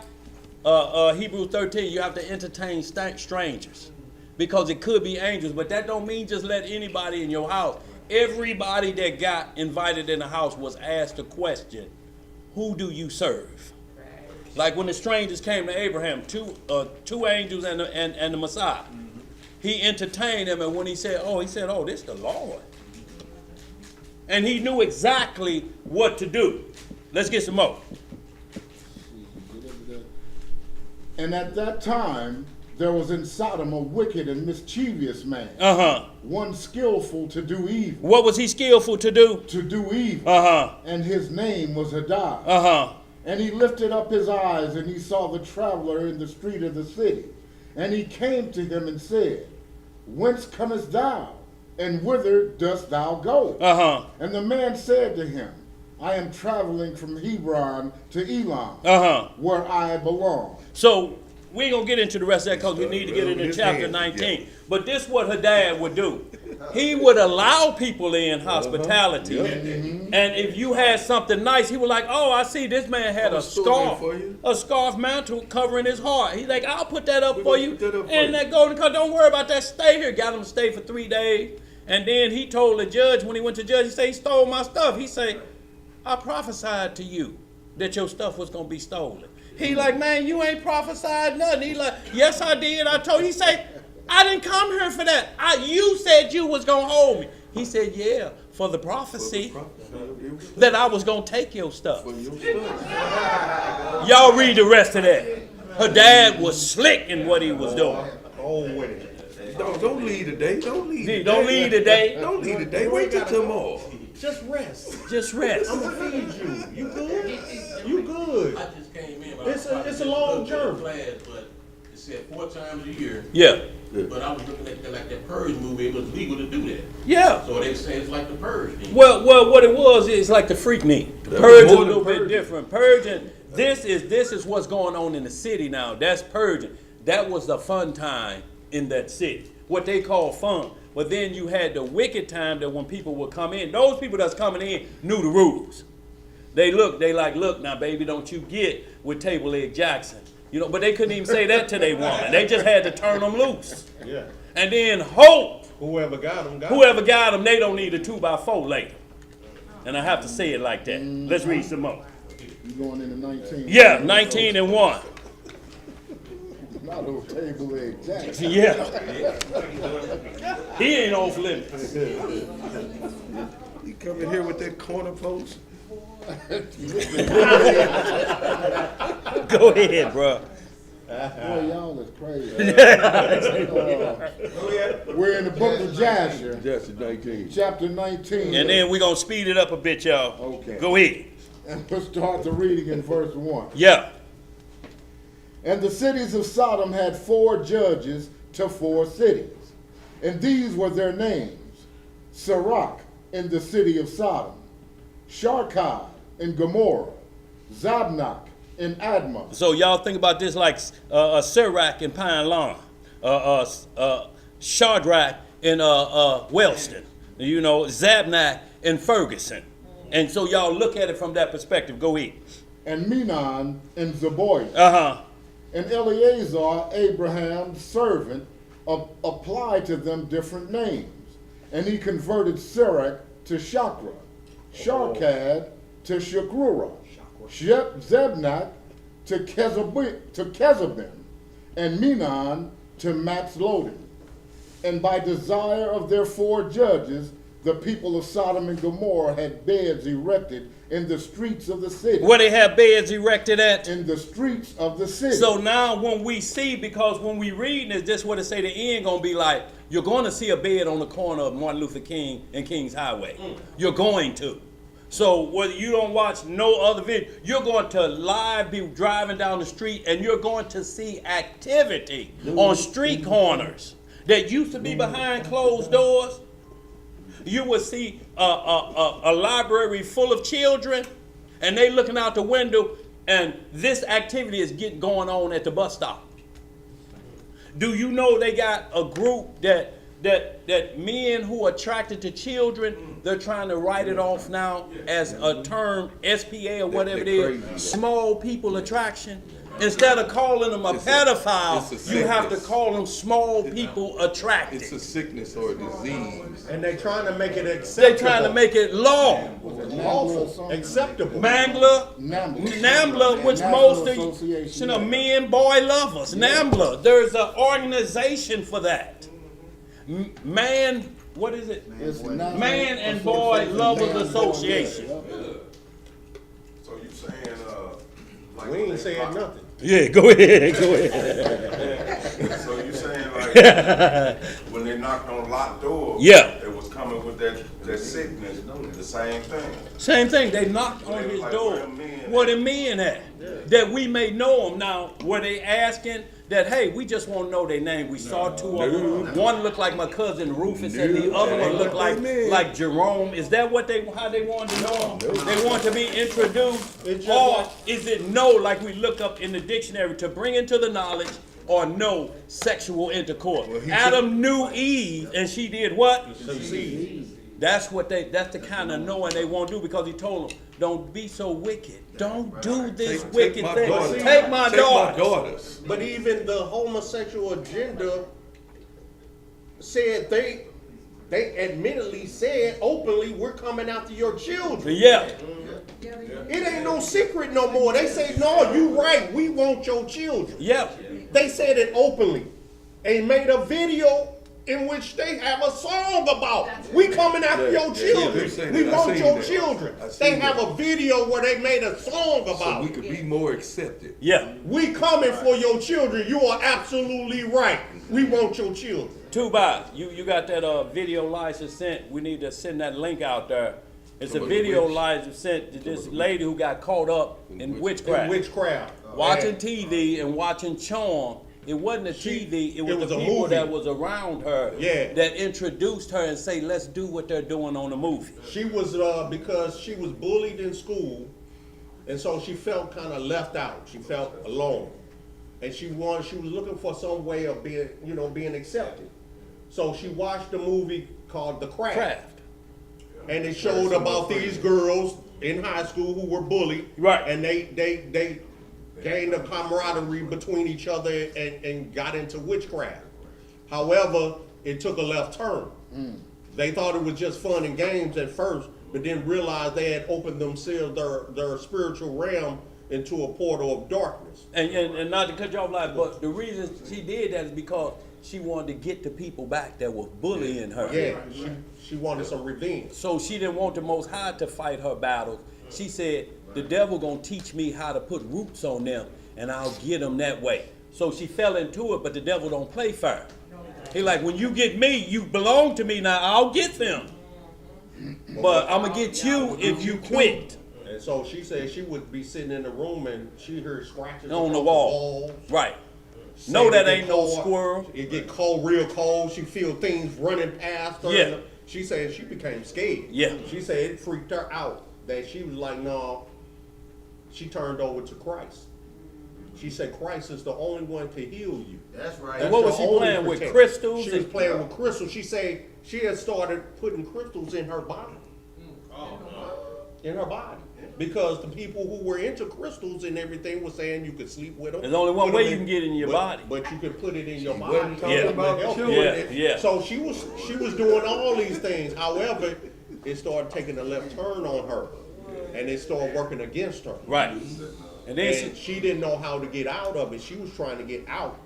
Hebrews 13, you have to entertain strangers. Because it could be angels, but that don't mean just let anybody in your house. Everybody that got invited in the house was asked a question: who do you serve? Like when the strangers came to Abraham, two angels and the Messiah. He entertained them, and when he said, oh, this is the Lord. And he knew exactly what to do. Let's get some more. And at that time, there was in Sodom a wicked and mischievous man, one skillful to do evil. What was he skillful to do? To do evil. And his name was Hadad. And he lifted up his eyes, and he saw the traveler in the street of the city. And he came to him and said, whence comest thou? And whither dost thou go? And the man said to him, I am traveling from Hebron to Elam, where I belong. So we ain't gonna get into the rest of that, because we need to get into chapter 19. But this is what Hadad would do. He would allow people in hospitality. And if you had something nice, he was like, oh, I see this man had a scarf mantle covering his heart. He's like, I'll put that up for you. And that golden cup, don't worry about that, stay here. Got him to stay for 3 days. And then he told the judge, when he went to judge, he said, he stole my stuff. He said, I prophesied to you that your stuff was going to be stolen. He like, man, you ain't prophesied nothing. He like, yes, I did. I told you. He said, I didn't come here for that. You said you was going to hold me. He said, yeah, for the prophecy that I was going to take your stuff. Y'all read the rest of that. Hadad was slick in what he was doing. Don't leave today. Don't leave. Don't leave today. Don't leave today. Wait till tomorrow. Just rest. Just rest. I'm gonna feed you. You good? You good? I just came in. It's a fast, but it said 4 times a year. Yeah. But I was looking at that, like that Purge movie, it was legal to do that. Yeah. So they say it's like the Purge thing. Well, what it was is like the freaknik. The That purge was is a more little than bit purging. different. Purging, this is what's going on in the city now. That's purging. That was the fun time in that city. What they call fun. But then you had the wicked time that when people would come in, those people that's coming in knew the rules. They like, look now, baby, don't you get with Table Leg Jackson. You know, but they couldn't even say that to their woman. They just had to turn them loose. Yeah. And then hope. Whoever got them, Whoever got them, they don't need a 2x4 later. And I have to say it like that. Let's read some more. You going into 19? Yeah, 19 and 1. Not no table leg Jackson. Yeah. He ain't off limits. You come in here with that corner post? Go ahead, bro. Boy, y'all is crazy. We're in the book of Jasher, Jasher 19. chapter 19. And then we're going to speed it up a bit, y'all. Okay. Go ahead. And we'll start the reading in verse 1. Yeah. And the cities of Sodom had 4 judges to 4 cities. And these were their names: Sirach in the city of Sodom, Sharkad in Gomorrah, Zabnak in Admah. So y'all think about this like Sirach in Pine Lawn, Shadrach in Wellston, you know, Zabnak in Ferguson. And so y'all look at it from that perspective. Go ahead. And Menon in Zeboiah. Uh-huh. And Eleazar, Abraham's servant, applied to them different names. And he converted Sirach to Shakra, Sharkad to Shakrura, Zebnak to Kezabim, and Menon to Matzlodin. And by desire of their 4 judges, the people of Sodom and Gomorrah had beds erected in the streets of the city. Where they have beds erected at? In the streets of the city. So now when we see, because when we read this what it say the end gonna be like, you're gonna see a bed on the corner of Martin Luther King and King's Highway. You're going to. So whether you don't watch no other video, you're going to live be driving down the street and you're going to see activity on street corners that used to be behind closed doors. You will see a library full of children, and they looking out the window, and this activity is going on at the bus stop. Do you know they got a group that men who are attracted to children, they're trying to write it off now as a term, SPA or whatever it is, small people attraction. Instead of calling them a pedophile, you have to call them small people attracted. It's a sickness or a disease. And they're trying to make it acceptable. They're trying to make it law. Lawful. Acceptable. NAMBLA, which most of men, boy lovers. NAMBLA, there's an organization for that. Man, what is it? Man and Boy Lovers Association. So you saying, like We ain't saying nothing. Yeah, go ahead, go ahead. So you saying like when they knocked on locked doors, Yeah. it was coming with that sickness, the same thing. Same thing, they knocked on his door. Where the men at? That we may know them. Now, were they asking that, hey, we just want to know their name. We saw 2 of them. One looked like my cousin Rufus, and the other one looked like Jerome. Is that how they wanted to know them? They want to be introduced? Or is it no, like we look up in the dictionary, to bring into the knowledge or no sexual intercourse? Adam knew Eve, and she did what? That's the kind of knowing they won't do, because he told them, don't be so wicked. Don't do this wicked thing. Take my daughters. But even the homosexual agenda said they admittedly said openly, we're coming after your children. Yeah. It ain't no secret no more. They say, no, you right. We want your children. Yeah. They said it openly and made a video in which they have a song about, we coming after your children. We want your children. They have a video where they made a song about. So we could be more accepted. Yeah. We coming for your children. You are absolutely right. We want your children. You got that video Liza sent. We need to send that link out there. It's a video Liza sent to this lady who got caught up in witchcraft. watching TV and watching Charm. It wasn't the TV, it was the a people movie. that was around her Yeah. that introduced her and say, let's do what they're doing on the movie. She was because she was bullied in school, and so she felt kind of left out. She felt alone, and she was looking for some way of being accepted. So she watched a movie called The Craft. And it showed about these girls in high school who were bullied. Right. And they gained a camaraderie between each other and got into witchcraft. However, it took a left turn. They thought it was just fun and games at first, but then realized they had opened themselves their spiritual realm into a portal of darkness. And not to cut you off, like, but the reason she did that is because she wanted to get the people back that were bullying her. Yeah, she wanted some revenge. So she didn't want the Most High to fight her battles. She said, the devil gonna teach me how to put roots on them, and I'll get them that way. So she fell into it, but the devil don't play fair. He like, when you get me, you belong to me now, I'll get them. But I'm gonna get you if you quit. And so she said she would be sitting in the room and she heard scratches On the across wall. walls. Right. Say No, it that get ain't no cold. squirrel. It get cold, real cold. She feel things running past her. Yeah. She said she became scared. Yeah. She said it freaked her out. That she was like, no. She turned over to Christ. She said Christ is the only one to heal you. That's right. And what was the she only playing with, protector. crystals? She was playing with crystals. She said she had started putting crystals in her body. In her body. Because the people who were into crystals and everything were saying you could sleep with them. There's only one put way them you can get in your body. But you can put it in your body. wasn't talking about Help you children. with it. Yeah. So she was doing all these things. However, it started taking a left turn on her. And it started working against her. Right. And then And she didn't know how to get out of it. She was trying to get out.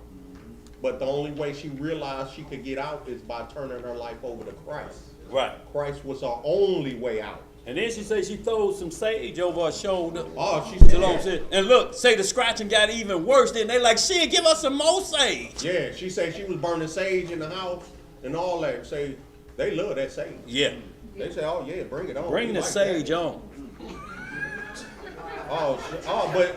But the only way she realized she could get out is by turning her life over to Christ. right. Christ was her only way out. And then she said she throws some sage over her shoulder. Oh, she Shalom said, and look, say the scratching got even worse. Then they like, shit, give us some more sage. Yeah, she said she was burning sage in the house and all that. Say they love that sage. Yeah. They say, oh yeah, bring it on. Bring We the like sage that. on. But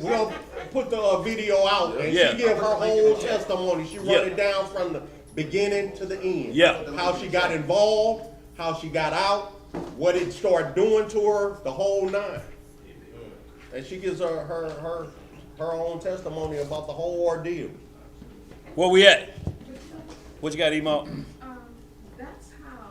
we'll put the video out and Yeah. she give her whole testimony. She Yeah. run it down from the beginning to the end. Yeah. How she got involved, how she got out, what it started doing to her, the whole nine. And she gives her own testimony about the whole ordeal. Where we at? What you got, Emo? That's how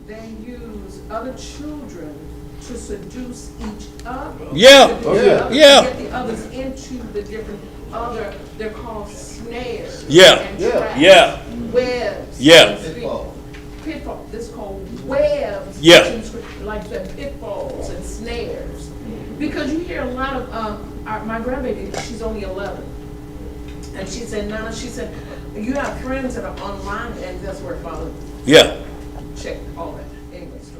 they use other children to seduce each other. Yeah. To Oh, yeah. Yeah. get the others into the different they're called snares. Yeah. And Yeah. traps, Yeah. Webs. Yeah. Pitfall. This called webs. Yeah. Like the pitfalls and snares. Because you hear a lot of, my grandbaby, she's only 11. And she said, Nana, she said, you have friends that are online, and that's where Father Yeah. checked all that. Anyway, so.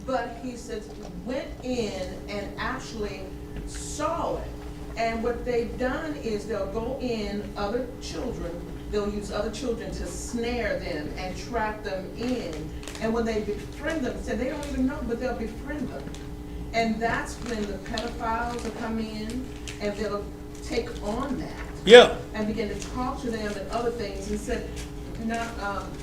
But he says, went in and actually saw it. And what they've done is they'll go in other children, they'll use other children to snare them and trap them in. And when they befriend them, so they don't even know, but they'll befriend them. And that's when the pedophiles will come in and they'll take on that Yeah. and begin to talk to them and other things. And said, now,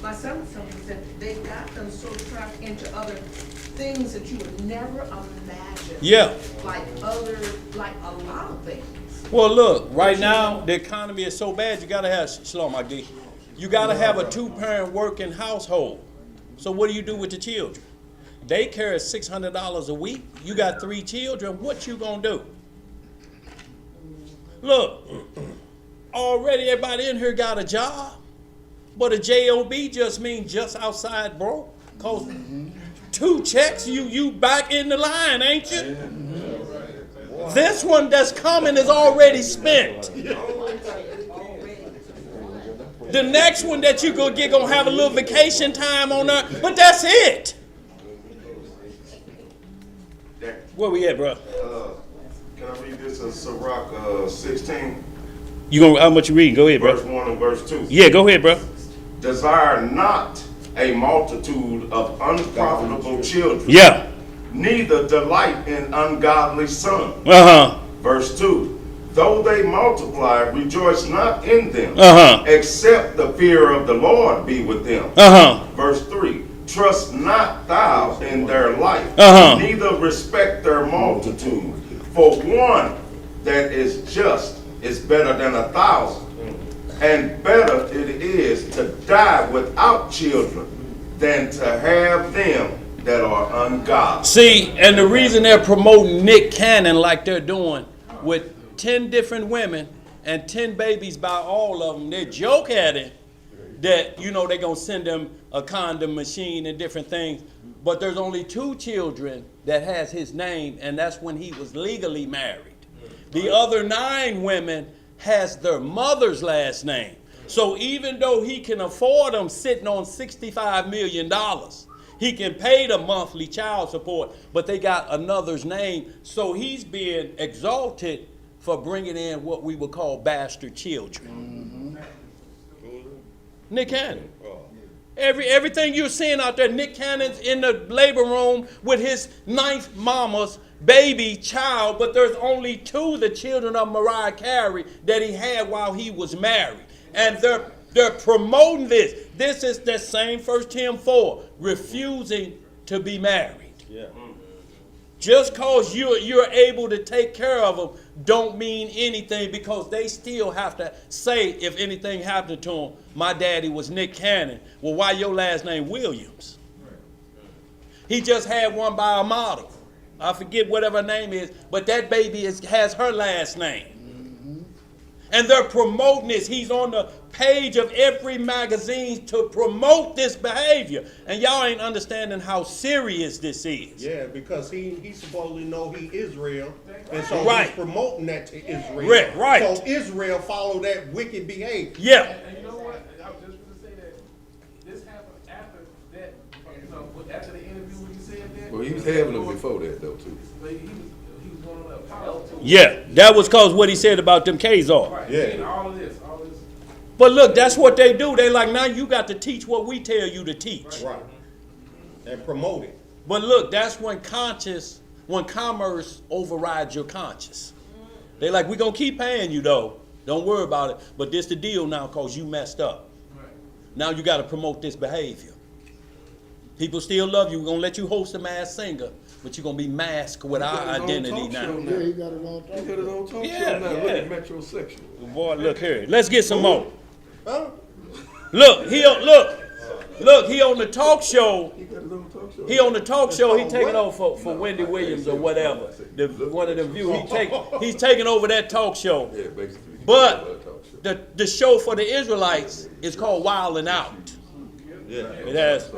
my son was telling me that they got them so trapped into other things that you would never imagine. Yeah. Like a lot of things. Well, look, right now, the economy is so bad, you gotta have, Shalom, Agdi, you gotta have a 2-parent working household. So what do you do with the children? Daycare is $600 a week. You got 3 children, what you gonna do? Look, already everybody in here got a job, but a job just means just outside broke. Cause 2 checks, you back in the line, ain't you? This one that's coming is already spent. The next one that you gonna get gonna have a little vacation time on there, but that's it. Where we at, bro? Can I read this in Sirach 16, You gonna how much you reading? Go ahead, verse bro. 1 and verse 2? Yeah, go ahead, bro. Desire not a multitude of unprofitable children, Yeah. neither delight in ungodly sons. Uh-huh. Verse 2, though they multiply, rejoice not in them, Uh-huh. except the fear of the Lord be with them. Uh-huh. Verse 3, trust not thou in their life, Uh-huh. neither respect their multitude. For one that is just is better than 1,000, and better it is to die without children than to have them that are ungodly. See, and the reason they're promoting Nick Cannon like they're doing with 10 different women and 10 babies by all of them, they joke at it that, you know, they're going to send them a condom machine and different things. But there's only 2 children that has his name, and that's when he was legally married. The other 9 women has their mother's last name. So even though he can afford them sitting on $65 million, he can pay the monthly child support, but they got another's name. So he's being exalted for bringing in what we would call bastard children. Nick Cannon. Everything you're seeing out there, Nick Cannon's in the labor room with his 9th mama's baby child, but there's only 2, the children of Mariah Carey, that he had while he was married. And they're promoting this. This is the same 1 Tim 4, refusing to be married. Yeah. Just cause you're able to take care of them don't mean anything, because they still have to say, if anything happened to them, my daddy was Nick Cannon. Well, why your last name Williams? He just had one by a model. I forget whatever her name is, but that baby has her last name. And they're promoting this. He's on the page of every magazine to promote this behavior. And y'all ain't understanding how serious this is. Yeah, because he supposedly know he Israel, and so Right. he's promoting that to Israel. Right. So Israel follow that wicked behavior. Yeah. And you know what? I was just going to say that this happened after that, you know, after the interview when he said that. Well, he was having them before that, though, too. But he was going on a apology. Yeah, that was cause what he said about them Kazar. Right. Yeah. And all of this. But look, that's what they do. They like, now you got to teach what we tell you to teach. Right. And promote it. But look, that's when commerce overrides your conscience. They like, we're going to keep paying you though. Don't worry about it. But this the deal now because you messed up. Right. Now you got to promote this behavior. People still love you. We're going to let you host a Masked Singer, but you're going to be masked with our identity now. Yeah, he got it on He got his own talk Yeah, show now. Look yeah. at metrosexual. Boy, look here. Let's get some more. Huh? Look, he on the talk show. He got his own talk show. He on the talk show. He taking over for Wendy Williams or whatever. One of them view. He's taking over that talk show. Yeah, basically. But the show for the Israelites is called Wild and Out. Yeah. It has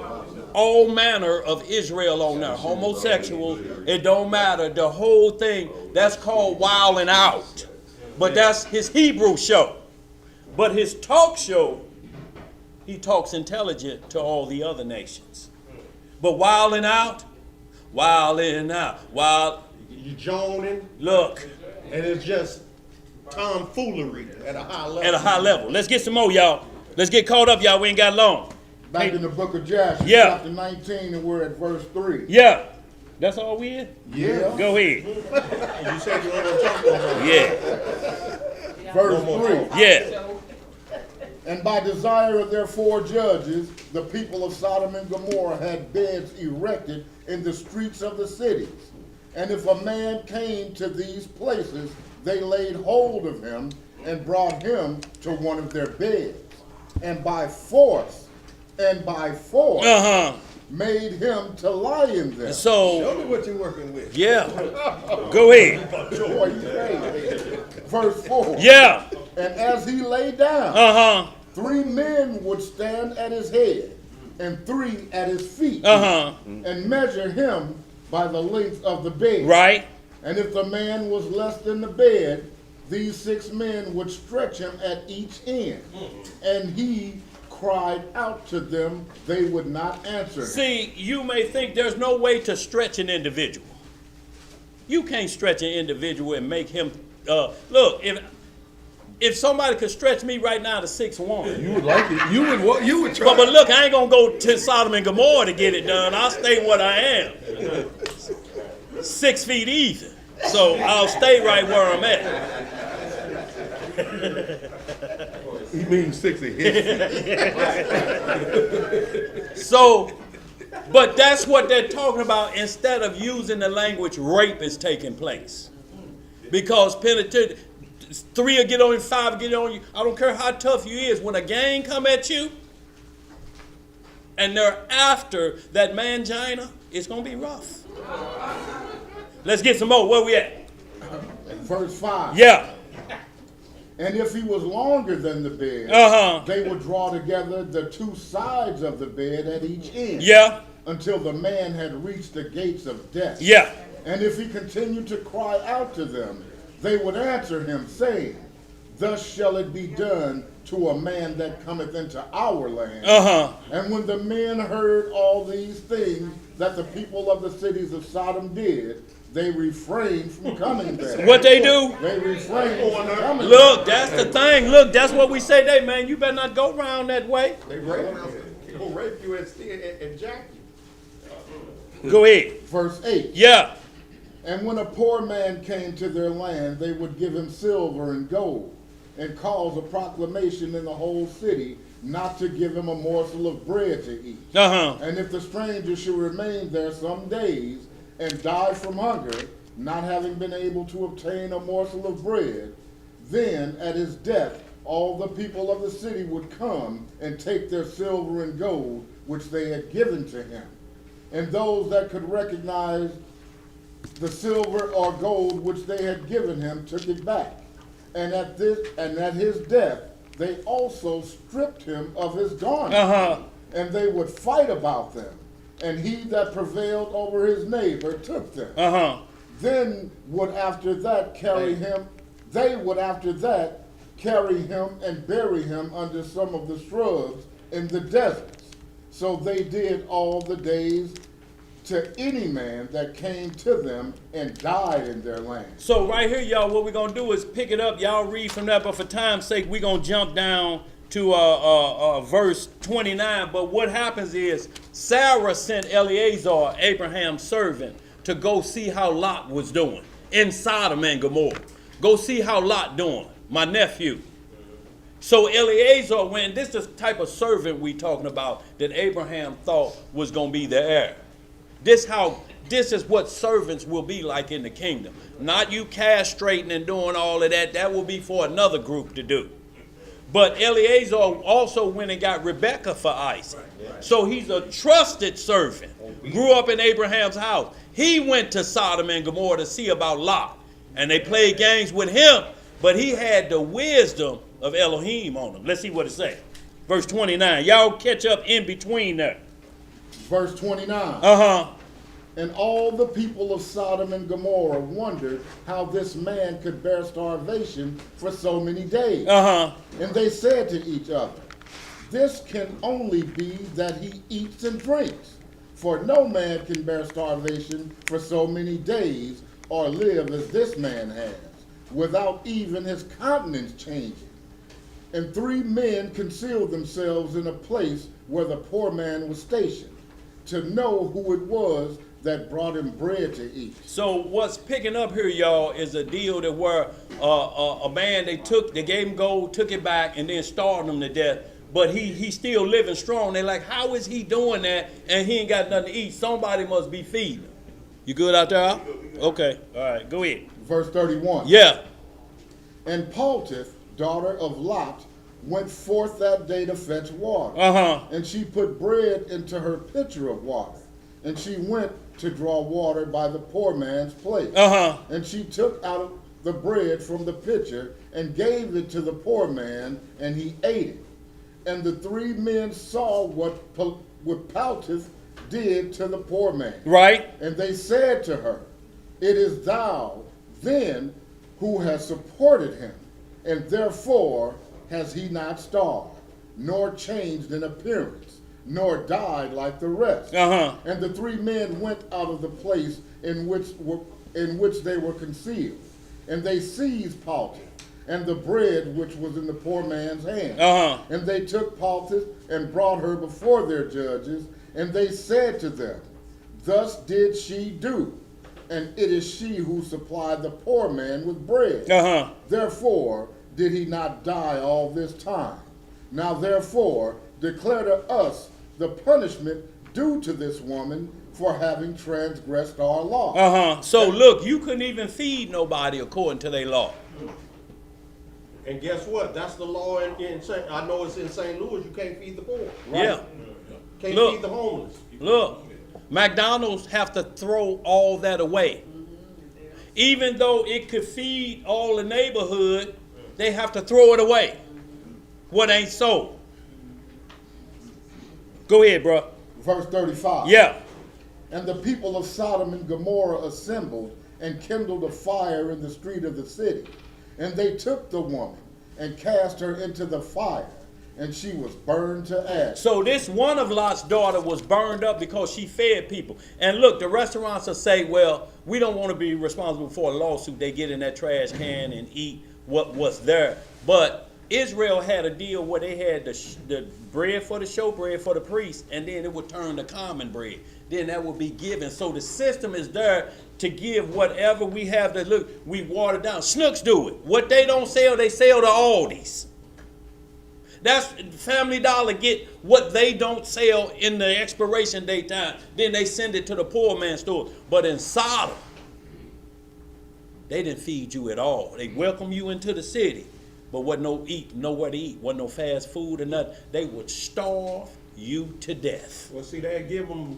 all manner of Israel on there. Homosexual. It don't matter. The whole thing. That's called Wild and Out. But that's his Hebrew show. But his talk show, he talks intelligent to all the other nations. But Wild and Out, Wild. You joning, Look, and it's just tomfoolery at a high level. at a high level. Let's get some more, y'all. Let's get caught up, y'all. We ain't got long. Back in the book of Joshua, Yeah. chapter 19, and we're at verse 3. Yeah. That's all we in? Yeah. Go ahead. You said you want to talk about Yeah. Verse 3. Yeah. And by desire of their 4 judges, the people of Sodom and Gomorrah had beds erected in the streets of the cities. And if a man came to these places, they laid hold of him and brought him to one of their beds. And by force, Uh-huh. made him to lie in them. So, Show me what you're working with. yeah. Go ahead. Boy, you crazy. Verse 4. Yeah. And as he lay down, Uh-huh. 3 men would stand at his head, and 3 at his feet, Uh-huh. and measure him by the length of the bed. Right. And if the man was less than the bed, these 6 men would stretch him at each end. And he cried out to them, they would not answer him. See, you may think there's no way to stretch an individual. You can't stretch an individual and make him, look, if somebody could stretch me right now to 6'1". You would like it. You would try. But look, I ain't gonna go to Sodom and Gomorrah to get it done. I'll stay what I am. 6 feet even. So I'll stay right where I'm at. He means 6 of his. So, but that's what they're talking about instead of using the language rape is taking place. Because penitentiary, 3 will get on you, 5 will get on you. I don't care how tough you is. When a gang come at you and they're after that mangina, it's going to be rough. Let's get some more. Where we at? Verse 5. Yeah. And if he was longer than the bed, they would draw together the 2 sides of the bed at each end. Yeah. Until the man had reached the gates of death. Yeah. And if he continued to cry out to them, they would answer him, saying, Thus shall it be done to a man that cometh into our land. And when the men heard all these things that the people of the cities of Sodom did, they refrained from coming there. What they do? They refrained from coming Look, that's the thing. Look, that's what we say today, man. You better not go around that way. They rape you. They'll rape you and jack you. Go ahead. Verse 8. Yeah. And when a poor man came to their land, they would give him silver and gold, and cause a proclamation in the whole city not to give him a morsel of bread to eat. And if the stranger should remain there some days and die from hunger, not having been able to obtain a morsel of bread, then at his death all the people of the city would come and take their silver and gold which they had given to him. And those that could recognize the silver or gold which they had given him took it back. And at his death they also stripped him of his garment. And they would fight about them. And he that prevailed over his neighbor took them. Then would after that carry him. They would after that carry him and bury him under some of the shrubs in the deserts. So they did all the days to any man that came to them and died in their land. So right here, y'all, what we're going to do is pick it up. Y'all read from that, but for time's sake, we're going to jump down to verse 29. But what happens is Sarah sent Eleazar, Abraham's servant, to go see how Lot was doing in Sodom and Gomorrah. Go see how Lot doing, my nephew. So Eleazar went, this is the type of servant we talking about that Abraham thought was going to be the heir. This is what servants will be like in the kingdom. Not you castrating and doing all of that. That will be for another group to do. But Eleazar also went and got Rebekah for Isaac. So he's a trusted servant. Grew up in Abraham's house. He went to Sodom and Gomorrah to see about Lot. And they played games with him. But he had the wisdom of Elohim on him. Let's see what it says. Verse 29. Y'all catch up in between there. Verse 29. And all the people of Sodom and Gomorrah wondered how this man could bear starvation for so many days. And they said to each other, This can only be that he eats and drinks. For no man can bear starvation for so many days or live as this man has, without even his countenance changing. And 3 men concealed themselves in a place where the poor man was stationed, to know who it was that brought him bread to eat. So what's picking up here, y'all, is a deal that where a man, they gave him gold, took it back, and then starved him to death. But he's still living strong. They're like, how is he doing that and he ain't got nothing to eat? Somebody must be feeding him. You good out there, Al? Okay, all right, go ahead. Verse 31. Yeah. And Paltith, daughter of Lot, went forth that day to fetch water. And she put bread into her pitcher of water. And she went to draw water by the poor man's place. And she took out the bread from the pitcher and gave it to the poor man, and he ate it. And the 3 men saw what Paltith did to the poor man. Right. And they said to her, It is thou then who has supported him, and therefore has he not starved, nor changed in appearance, nor died like the rest. And the 3 men went out of the place in which they were concealed, and they seized Paltith and the bread which was in the poor man's hand. And they took Paltith and brought her before their judges, and they said to them, Thus did she do, and it is she who supplied the poor man with bread. Therefore did he not die all this time? Now therefore declare to us the punishment due to this woman for having transgressed our law. So look, you couldn't even feed nobody according to their law. And guess what? That's the law in I know it's in St. Louis. You can't feed the poor. Right? Yeah. Can't Look. feed the homeless. Look, McDonald's have to throw all that away. Even though it could feed all the neighborhood, they have to throw it away. What ain't sold. Go ahead, bro. Verse 35. Yeah. And the people of Sodom and Gomorrah assembled and kindled a fire in the street of the city. And they took the woman and cast her into the fire, and she was burned to ash. So this one of Lot's daughter was burned up because she fed people. And look, the restaurants will say, well, we don't want to be responsible for a lawsuit. They get in that trash can and eat what was there. But Israel had a deal where they had the bread for the showbread for the priest, and then it would turn to common bread. Then that would be given. So the system is there to give whatever we have to look. We water down. Snooks do it. What they don't sell, they sell to Aldi's. That's Family Dollar get what they don't sell in the expiration date time. Then they send it to the poor man's store. But in Sodom, they didn't feed you at all. They welcome you into the city, but wasn't nowhere to eat. Wasn't no fast food or nothing. They would starve you to death. Well, see, they'd give them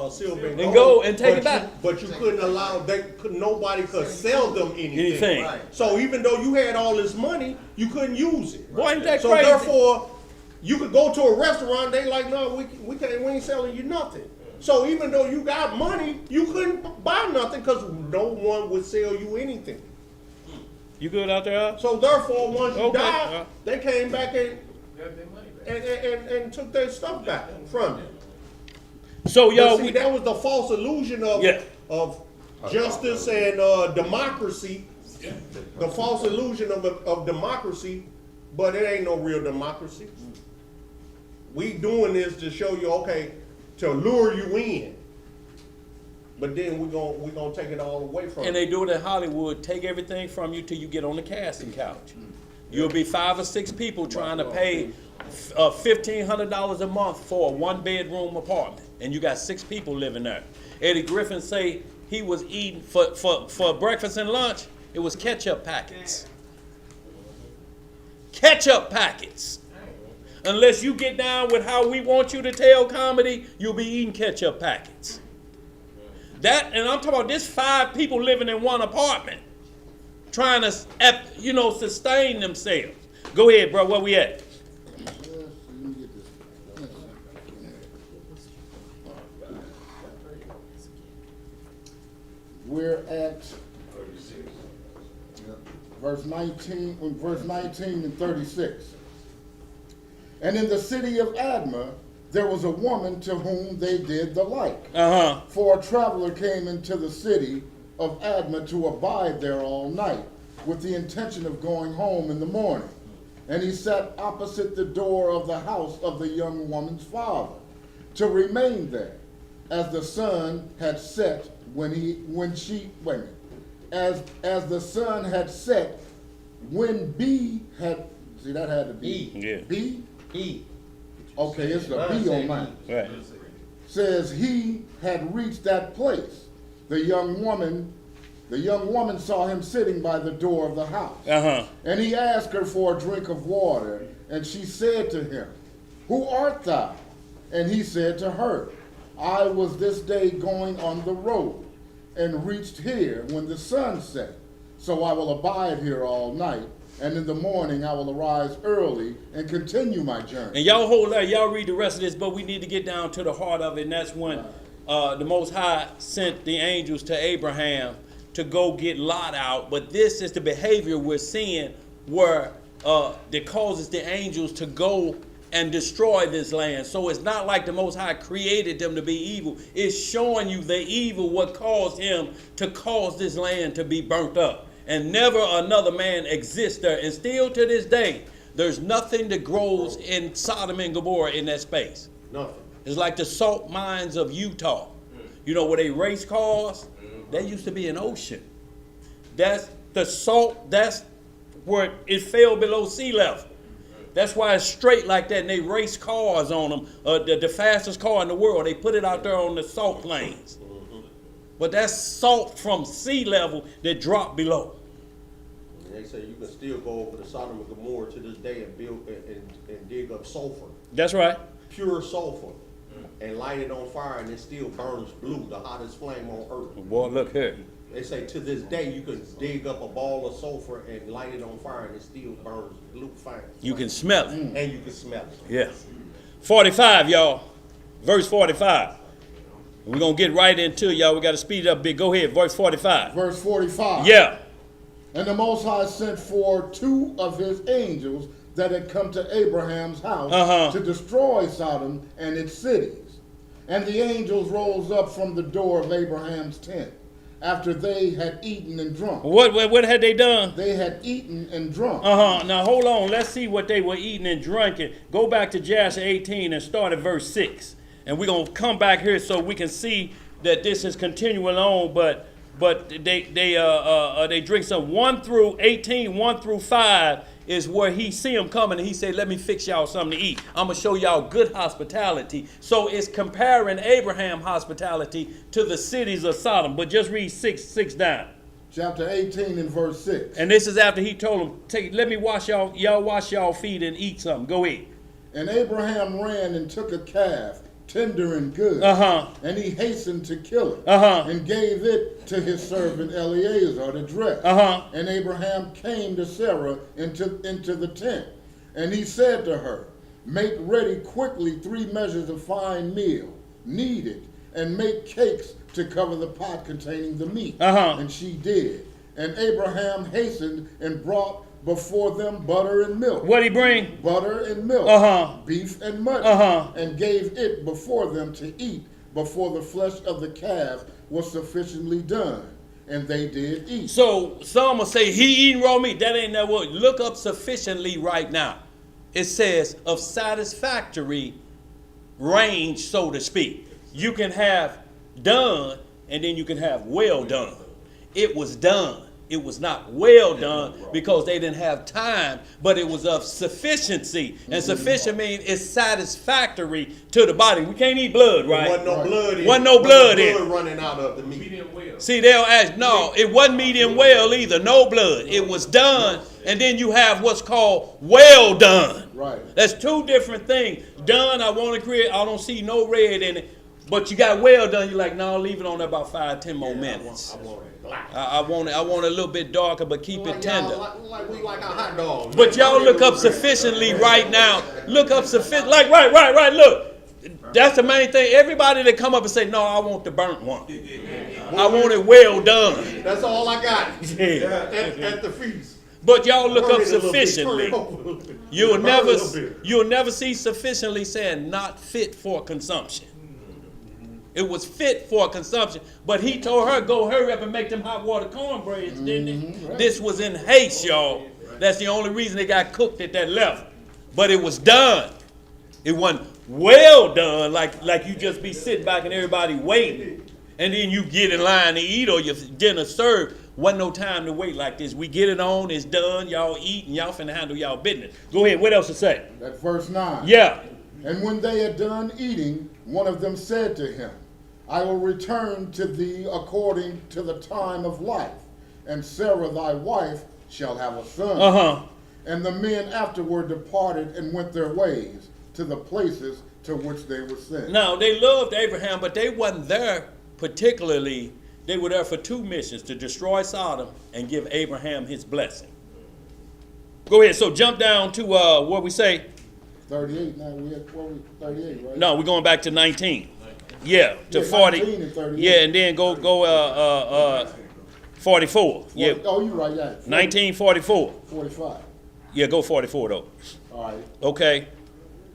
silver and And gold, go and take it back. But you couldn't allow, nobody could sell them anything. Anything. Right. So even though you had all this money, you couldn't use it. Boy, ain't that So crazy? therefore, you could go to a restaurant, they like, no, we ain't selling you nothing. So even though you got money, you couldn't buy nothing because no one would sell you anything. You good out there, Al? So therefore, once you Okay. died, they came back and Got their money back. and took their stuff back from you. So y'all, But see, that was the false illusion of Yeah. of justice and democracy. The false illusion of democracy, but it ain't no real democracy. We doing this to show you, okay, to lure you in. But then we gonna take it all away from and you. they do it in Hollywood, take everything from you till you get on the casting couch. You'll be 5 or 6 people trying to pay $1,500 a month for a 1-bedroom apartment, and you got 6 people living there. Eddie Griffin say he was eating for breakfast and lunch. It was ketchup packets. Ketchup packets. Unless you get down with how we want you to tell comedy, you'll be eating ketchup packets. That, and I'm talking about this 5 people living in one apartment, trying to, sustain themselves. Go ahead, bro. Where we at? We're at verse 19 and 36. And in the city of Admah, there was a woman to whom they did the like. For a traveler came into the city of Admah to abide there all night, with the intention of going home in the morning. And he sat opposite the door of the house of the young woman's father, to remain there, as the sun had set as the sun had set when B had, see that had to be Yeah. B? E. Okay, it's the B on mine. Right. Says he had reached that place. The young woman saw him sitting by the door of the house. And he asked her for a drink of water, and she said to him, "Who art thou?" And he said to her, "I was this day going on the road, and reached here when the sun set. So I will abide here all night, and in the morning I will arise early and continue my journey." And y'all hold there, y'all read the rest of this, but we need to get down to the heart of it, and that's when the Most High sent the angels to Abraham to go get Lot out. But this is the behavior we're seeing where that causes the angels to go and destroy this land. So it's not like the Most High created them to be evil. It's showing you the evil, what caused him to cause this land to be burnt up. And never another man exists there. And still to this day, there's nothing that grows in Sodom and Gomorrah in that space. Nothing. It's like the salt mines of Utah. You know where they race cars? That used to be an ocean. That's the salt, that's where it fell below sea level. That's why it's straight like that, and they race cars on them. The fastest car in the world, they put it out there on the salt plains. But that's salt from sea level that dropped below. They say you can still go over to Sodom and Gomorrah to this day and build and dig up sulfur, That's right. pure sulfur, and light it on fire, and it still burns blue, the hottest flame on earth. Boy, look here. They say to this day you can dig up a ball of sulfur and light it on fire, and it still burns blue fire. You can smell it. And you can smell it. Yeah. 45, y'all. Verse 45. We're going to get right into it, y'all. We got to speed it up a bit. Go ahead, verse 45. Verse 45. Yeah. And the Most High sent for 2 of his angels that had come to Abraham's house to destroy Sodom and its cities. And the angels rose up from the door of Abraham's tent after they had eaten and drunk. What had they done? They had eaten and drunk. Now hold on. Let's see what they were eating and drinking. Go back to Jasher 18 and start at verse 6. And we're going to come back here so we can see that this is continuing on, but they drink some 1 through 18, 1 through 5 is where he see them coming and he said, let me fix y'all something to eat. I'm going to show y'all good hospitality. So it's comparing Abraham hospitality to the cities of Sodom. But just read 6 down. Chapter 18 and verse 6. And this is after he told them, let me wash y'all wash y'all feet and eat something. Go ahead. And Abraham ran and took a calf, tender and good, and he hastened to kill it, and gave it to his servant Eliezer to dress. And Abraham came to Sarah into the tent, and he said to her, make ready quickly 3 measures of fine meal, knead it, and make cakes to cover the pot containing the meat. And she did. And Abraham hastened and brought before them butter and milk. What'd he bring? Butter and milk, beef and mutton, and gave it before them to eat before the flesh of the calf was sufficiently done. And they did eat. So some will say he eating raw meat. That ain't that word. Look up sufficiently right now. It says of satisfactory range, so to speak. You can have done and then you can have well done. It was done. It was not well done because they didn't have time, but it was of sufficiency. And sufficient means it's satisfactory to the body. We can't eat blood, right? Wasn't no blood in it. Wasn't no blood in it. Running out of the meat. Medium well. See, they'll ask, no, it wasn't medium well either. No blood. It was done, and then you have what's called well done. Right. That's 2 different things. Done, I want to create, I don't see no red in it. But you got well done, you're like, no, leave it on there about 5-10 more minutes. I want it a little bit darker, but keep it tender. Like we like our hot dogs. But y'all look up sufficiently right now. Look up sufficient, like right. Look, that's the main thing. Everybody that come up and say, no, I want the burnt one. I want it well done. That's all I got at the feast. But y'all look up sufficiently. You'll never see sufficiently saying not fit for consumption. It was fit for consumption. But he told her, go hurry up and make them hot water cornbreads, didn't he? Right. This was in haste, y'all. That's the only reason they got cooked at that level. But it was done. It wasn't well done, like you just be sitting back and everybody waiting. And then you get in line to eat or your dinner served. Wasn't no time to wait like this. We get it on, it's done, y'all eat, and y'all finna handle y'all business. Go ahead, what else to say? That verse 9. Yeah. And when they had done eating, one of them said to him, I will return to thee according to the time of life, and Sarah thy wife shall have a son. And the men afterward departed and went their ways to the places to which they were sent. Now, they loved Abraham, but they wasn't there particularly. They were there for 2 missions, to destroy Sodom and give Abraham his blessing. Go ahead, so jump down to what we say. 38 now, we at 38, right? No, we're going back to 19. Yeah, to 40. 19 and 38. Yeah, and then go 44. Yeah. Oh, you're right, yeah. 1944. 45. Yeah, go 44 though. All right. Okay.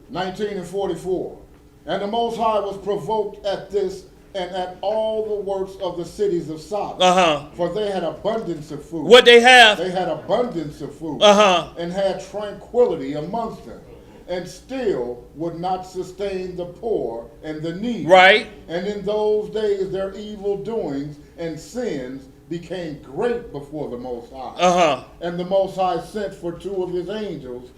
19 and 44. And the Most High was provoked at this and at all the works of the cities of Sodom. For they had abundance of food. What they have? They had abundance of food. And had tranquility amongst them. And still would not sustain the poor and the needy. Right. And in those days their evil doings and sins became great before the Most High. Uh-huh. And the Most High sent for 2 of his angels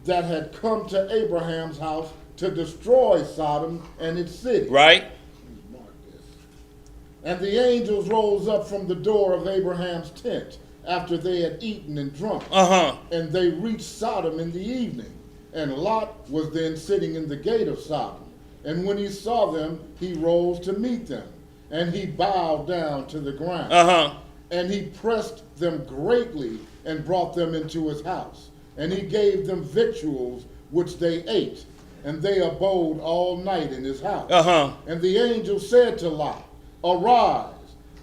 that had come to Abraham's house to destroy Sodom and its city. Right? And the angels rose up from the door of Abraham's tent after they had eaten and drunk. Uh-huh. And they reached Sodom in the evening. And Lot was then sitting in the gate of Sodom. And when he saw them, he rose to meet them. And he bowed down to the ground. Uh-huh. And he pressed them greatly and brought them into his house. And he gave them victuals which they ate. And they abode all night in his house. Uh-huh. And the angel said to Lot, Arise,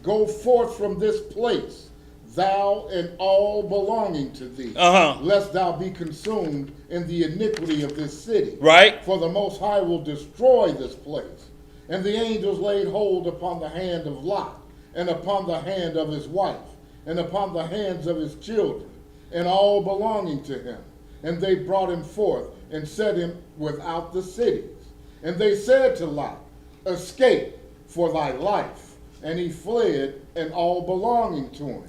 go forth from this place, thou and all belonging to thee, lest thou be consumed in the iniquity of this city. Right. For the Most High will destroy this place. And the angels laid hold upon the hand of Lot, and upon the hand of his wife, and upon the hands of his children, and all belonging to him. And they brought him forth, and set him without the cities. And they said to Lot, Escape for thy life. And he fled, and all belonging to him.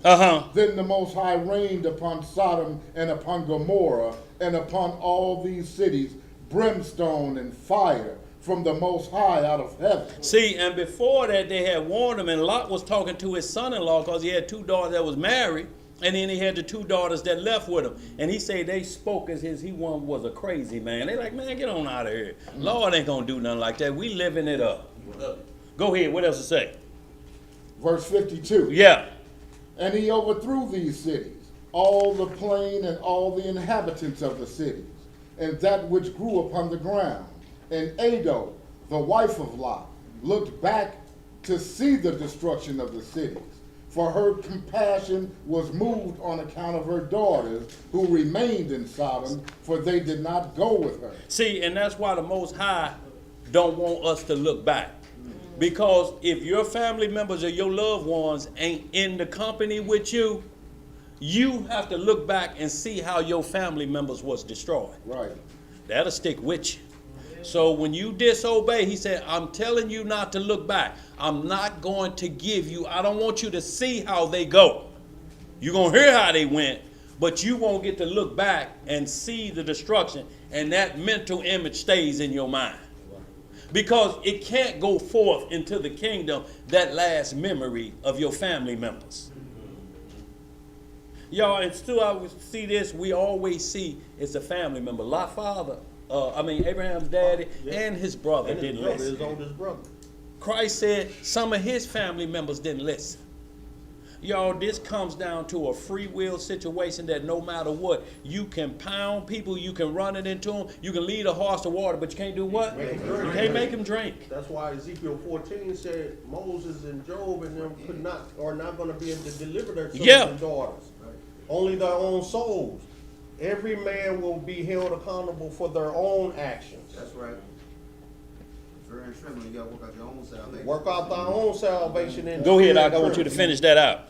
Then the Most High rained upon Sodom and upon Gomorrah, and upon all these cities, brimstone and fire from the Most High out of heaven. See, and before that, they had warned him, and Lot was talking to his son-in-law because he had 2 daughters that was married, and then he had the 2 daughters that left with him. And he said they spoke as he one was a crazy man. They like, man, get on out of here. Lord ain't gonna do nothing like that. We living it up. Go ahead. What else to say? Verse 52. Yeah. And he overthrew these cities, all the plain and all the inhabitants of the cities, and that which grew upon the ground. And Ado, the wife of Lot, looked back to see the destruction of the cities, for her compassion was moved on account of her daughters who remained in Sodom, for they did not go with her. See, and that's why the Most High don't want us to look back. Because if your family members or your loved ones ain't in the company with you, you have to look back and see how your family members was destroyed. Right. That'll stick with you. So when you disobey, he said, I'm telling you not to look back. I'm not going to give you, I don't want you to see how they go. You're going to hear how they went, but you won't get to look back and see the destruction, and that mental image stays in your mind. Because it can't go forth into the kingdom, that last memory of your family members. Y'all, and still I would see this, we always see it's a family member. Lot's father, Abraham's daddy and his brother didn't listen. His oldest brother. Christ said some of his family members didn't listen. Y'all, this comes down to a free will situation that no matter what, you can pound people, you can run it into them, you can lead a horse to water, but you can't do what? You can't make them drink. That's why Ezekiel 14 said Moses and Job and them are not going to be able to deliver their sons and daughters. Only their own souls. Every man will be held accountable for their own actions. That's right. Fear and trembling, you gotta work out your own salvation. Work out thy own salvation. And go ahead, I want you to finish that out.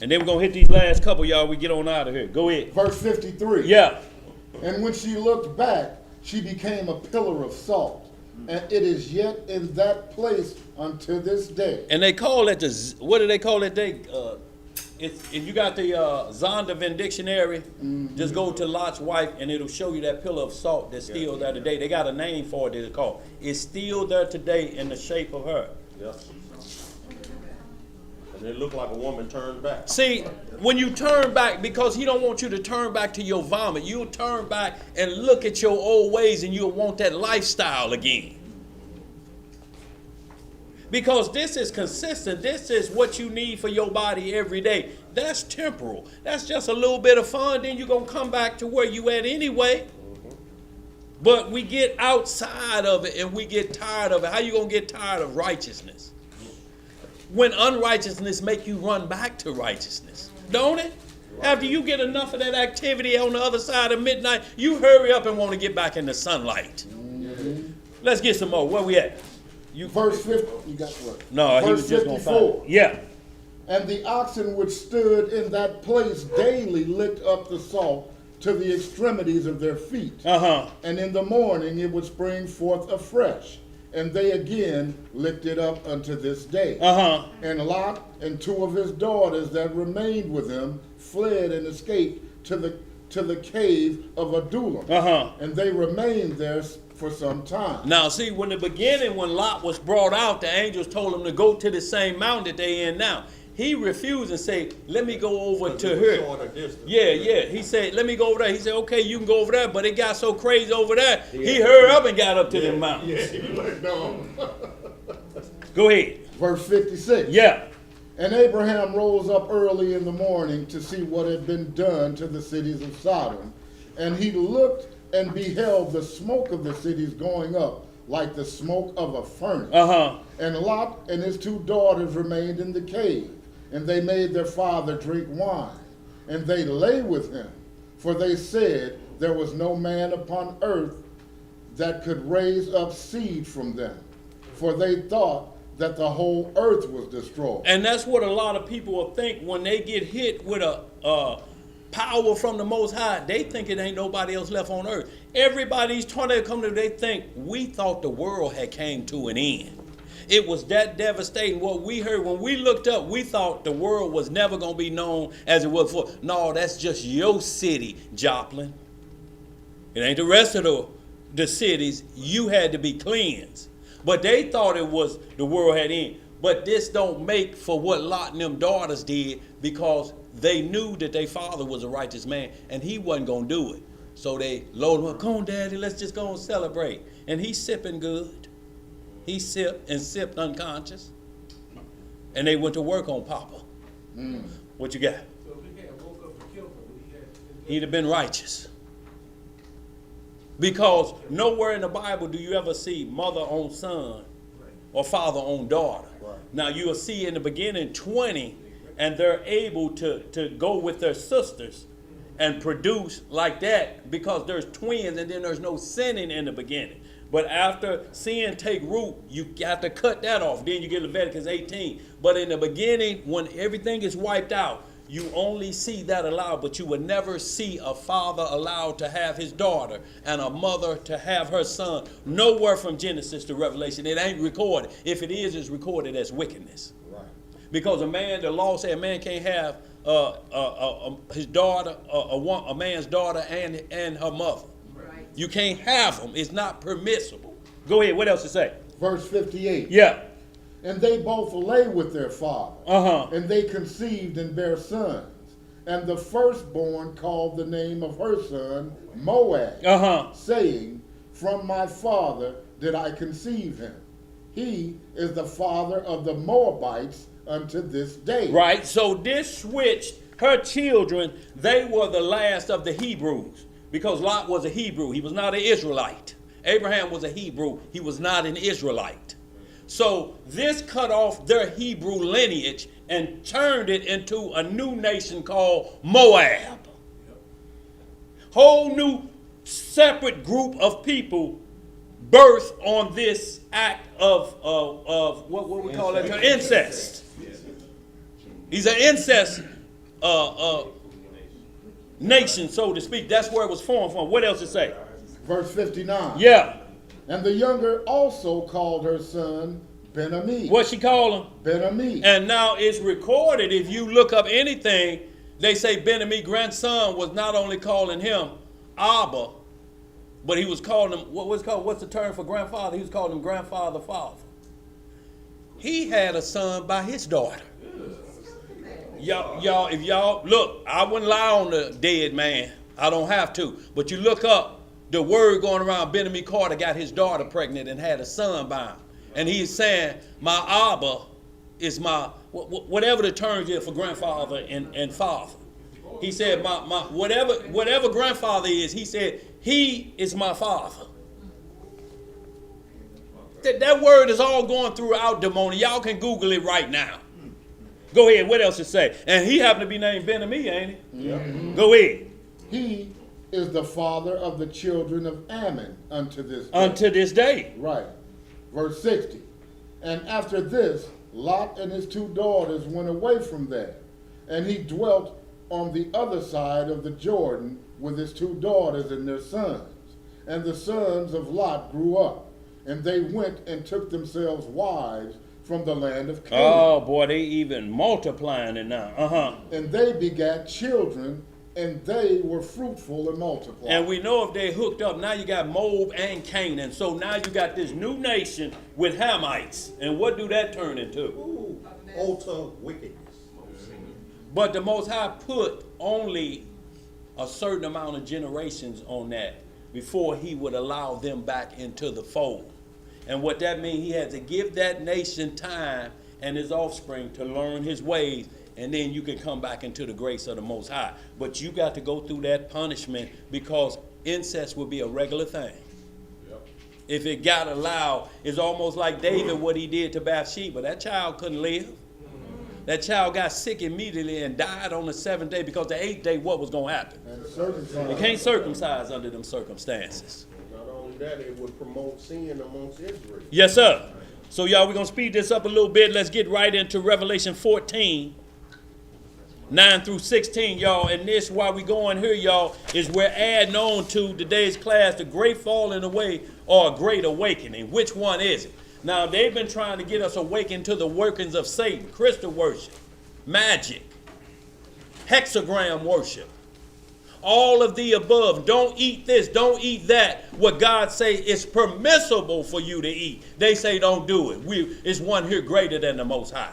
And then we're going to hit these last couple, y'all. We get on out of here. Go ahead. Verse 53. Yeah. And when she looked back, she became a pillar of salt. And it is yet in that place unto this day. And they call it what do they call it? If you got the Zondervan dictionary, just go to Lot's wife and it'll show you that pillar of salt that's still there today. They got a name for it, it's called. It's still there today in the shape of her. Yes. And it looked like a woman turned back. See, when you turn back, because he don't want you to turn back to your vomit, you'll turn back and look at your old ways and you'll want that lifestyle again. Because this is consistent. This is what you need for your body every day. That's temporal. That's just a little bit of fun. Then you're going to come back to where you at anyway. But we get outside of it and we get tired of it. How you going to get tired of righteousness? When unrighteousness make you run back to righteousness, don't it? After you get enough of that activity on the other side of midnight, you hurry up and want to get back in the sunlight. Let's get some more. Where we at? Verse 50. You got what? No, Verse he was just going to 54. find. Yeah. And the oxen which stood in that place daily licked up the salt to the extremities of their feet. And in the morning it would spring forth afresh. and they again licked it up unto this day. Uh-huh. And Lot and 2 of his daughters that remained with him fled and escaped to the cave of Adullam. Uh-huh. And they remained there for some time. Now, see, when the beginning, when Lot was brought out, the angels told him to go to the same mountain that they in now. He refused and said, let me go over to her. Yeah. He said, let me go over there. He said, okay, you can go over there. But it got so crazy over there, he hurried up and got up to them mountains. Go ahead. Verse 56. Yeah. And Abraham rose up early in the morning to see what had been done to the cities of Sodom. And he looked and beheld the smoke of the cities going up like the smoke of a furnace. Uh-huh. And Lot and his 2 daughters remained in the cave, and they made their father drink wine. And they lay with him, for they said there was no man upon earth that could raise up seed from them, for they thought that the whole earth was destroyed. And that's what a lot of people will think when they get hit with a power from the Most High. They think it ain't nobody else left on earth. Everybody's trying to come to, they think, we thought the world had came to an end. It was that devastating. What we heard, when we looked up, we thought the world was never going to be known as it was before. No, that's just your city, Joplin. It ain't the rest of the cities. You had to be cleansed. But they thought it was the world had ended. But this don't make for what Lot and them daughters did, because they knew that their father was a righteous man and he wasn't going to do it. So they loaded him up. Come on, Daddy, let's just go and celebrate. And he's sipping good. He sipped and sipped unconscious. And they went to work on Papa. What you got? So if he had woke up and killed him, He'd have been righteous. Because nowhere in the Bible do you ever see mother on son or father on daughter. Right. Now you'll see in the beginning 20, and they're able to go with their sisters and produce like that because there's twins and then there's no sinning in the beginning. But after sin take root, you have to cut that off. Then you get Leviticus 18. But in the beginning, when everything is wiped out, you only see that allowed, but you would never see a father allowed to have his daughter and a mother to have her son. Nowhere from Genesis to Revelation. It ain't recorded. If it is, it's recorded as wickedness. Right. Because a man, the law said a man can't have his daughter, a man's daughter and her mother. Right. You can't have them. It's not permissible. Go ahead. What else to say? Verse 58. Yeah. And they both lay with their father. Uh-huh. And they conceived and bare sons. And the firstborn called the name of her son Moab, Uh-huh. saying, From my father did I conceive him. He is the father of the Moabites unto this day. Right. So this switched her children. They were the last of the Hebrews because Lot was a Hebrew. He was not an Israelite. Abraham was a Hebrew. He was not an Israelite. So this cut off their Hebrew lineage and turned it into a new nation called Moab. Whole new separate group of people birthed on this act of what we call it? Incest. He's an incest nation, so to speak. That's where it was formed from. What else to say? Verse 59. Yeah. And the younger also called her son Ben-Ammi. What she call him? Ben-Ammi. And now it's recorded. If you look up anything, they say Ben-Ammi grandson was not only calling him Abba, but he was calling him, what's the term for grandfather? He was calling him grandfather father. He had a son by his daughter. Y'all, if y'all, look, I wouldn't lie on the dead man. I don't have to. But you look up, the word going around, Ben-Ammi Carter got his daughter pregnant and had a son by him. And he's saying, my Abba is my, whatever the terms is for grandfather and father. He said, my whatever grandfather is, he said, he is my father. That word is all going throughout Demoni. Y'all can Google it right now. Go ahead, what else to say? And he happened to be named Ben-Ammi, ain't he? Mm-hmm. Go ahead. He is the father of the children of Ammon unto this day. Unto this day. Right. Verse 60. And after this, Lot and his 2 daughters went away from there, and he dwelt on the other side of the Jordan with his 2 daughters and their sons. And the sons of Lot grew up, and they went and took themselves wives from the land of Canaan. Oh boy, they even multiplying it now. And they begat children, and they were fruitful and multiplied. And we know if they hooked up, now you got Moab and Canaan. So now you got this new nation with Hamites. And what do that turn into? Ooh, utter wickedness. But the Most High put only a certain amount of generations on that before he would allow them back into the fold. And what that means, he had to give that nation time and his offspring to learn his ways, and then you can come back into the grace of the Most High. But you got to go through that punishment because incest will be a regular thing. Yep. If it got allowed, it's almost like David, what he did to Bathsheba. That child couldn't live. That child got sick immediately and died on the 7th day because the 8th day, what was going to happen? You can't circumcise under them circumstances. Not only that, it would promote sin amongst Israel. Yes, sir. So, y'all, we're going to speed this up a little bit. Let's get right into Revelation 14, 9 through 16, y'all. And this, while we going here, y'all, is we're adding on to today's class, the great falling away or a great awakening. Which one is it? Now, they've been trying to get us awakened to the workings of Satan, crystal worship, magic, hexagram worship, all of the above. Don't eat this, don't eat that. What God say is permissible for you to eat. They say don't do it. It's one here greater than the Most High.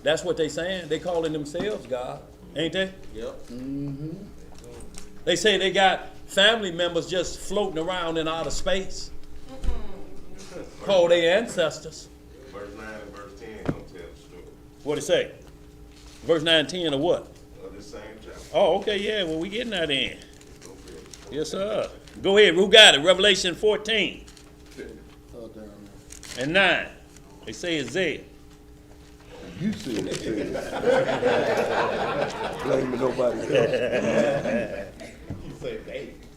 That's what they saying. They calling themselves God, ain't they? Yep. Mm-hmm. They say they got family members just floating around in outer space. Call their ancestors. Verse 9 and verse 10 don't tell the story. What it say? Verse 9 and 10 of what? Of this same chapter. Oh, okay, yeah. Well, we getting that in. Yes, sir. Go ahead. Who got it? Revelation 14 and 9. They say it's there. You said it. Blaming nobody else.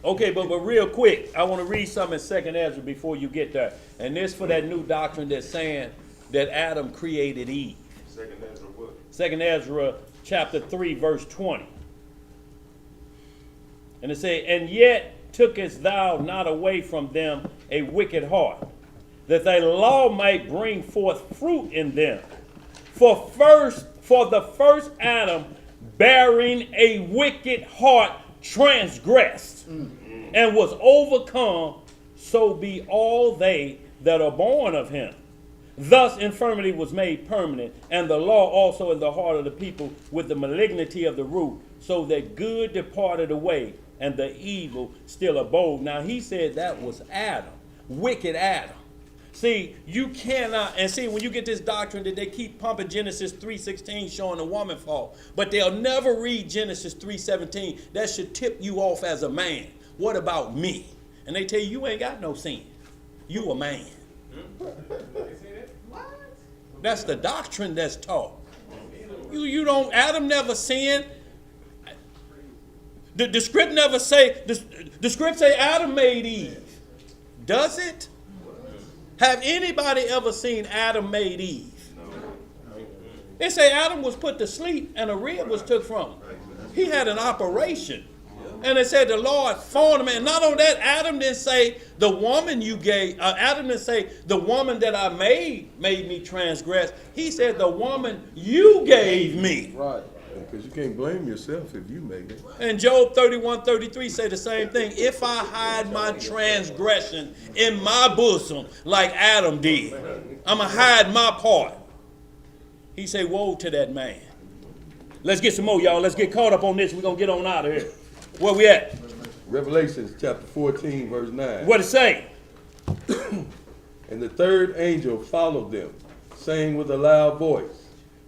Okay, but real quick, I want to read something in 2nd Ezra before you get there. And this for that new doctrine that's saying that Adam created Eve. 2nd Ezra what? 2nd Ezra chapter 3, verse 20. And it says, and yet tookest thou not away from them a wicked heart, that thy law might bring forth fruit in them. For the first Adam, bearing a wicked heart, transgressed and was overcome, so be all they that are born of him. Thus infirmity was made permanent, and the law also in the heart of the people with the malignity of the root, so that good departed away and the evil still abode. Now he said that was Adam, wicked Adam. See, you cannot, and see, when you get this doctrine that they keep pumping Genesis 3:16 showing the woman fall, but they'll never read Genesis 3:17. That should tip you off as a man. What about me? And they tell you ain't got no sin. You a man. That's the doctrine that's taught. You don't, Adam never sinned. The script never say, the script say Adam made Eve. Does it? Have anybody ever seen Adam made Eve? They say Adam was put to sleep and a rib was took from him. He had an operation. And they said the Lord formed him. And not only that, Adam didn't say the woman you gave, Adam didn't say the woman that I made me transgress. He said the woman you gave me. Right. Because you can't blame yourself if you made it. And Job 31:33 say the same thing. If I hide my transgression in my bosom like Adam did, I'm going to hide my part. He say, woe to that man. Let's get some more, y'all. Let's get caught up on this. We're going to get on out of here. Where we at? Revelation chapter 14, verse 9. What it say? And the third angel followed them, saying with a loud voice,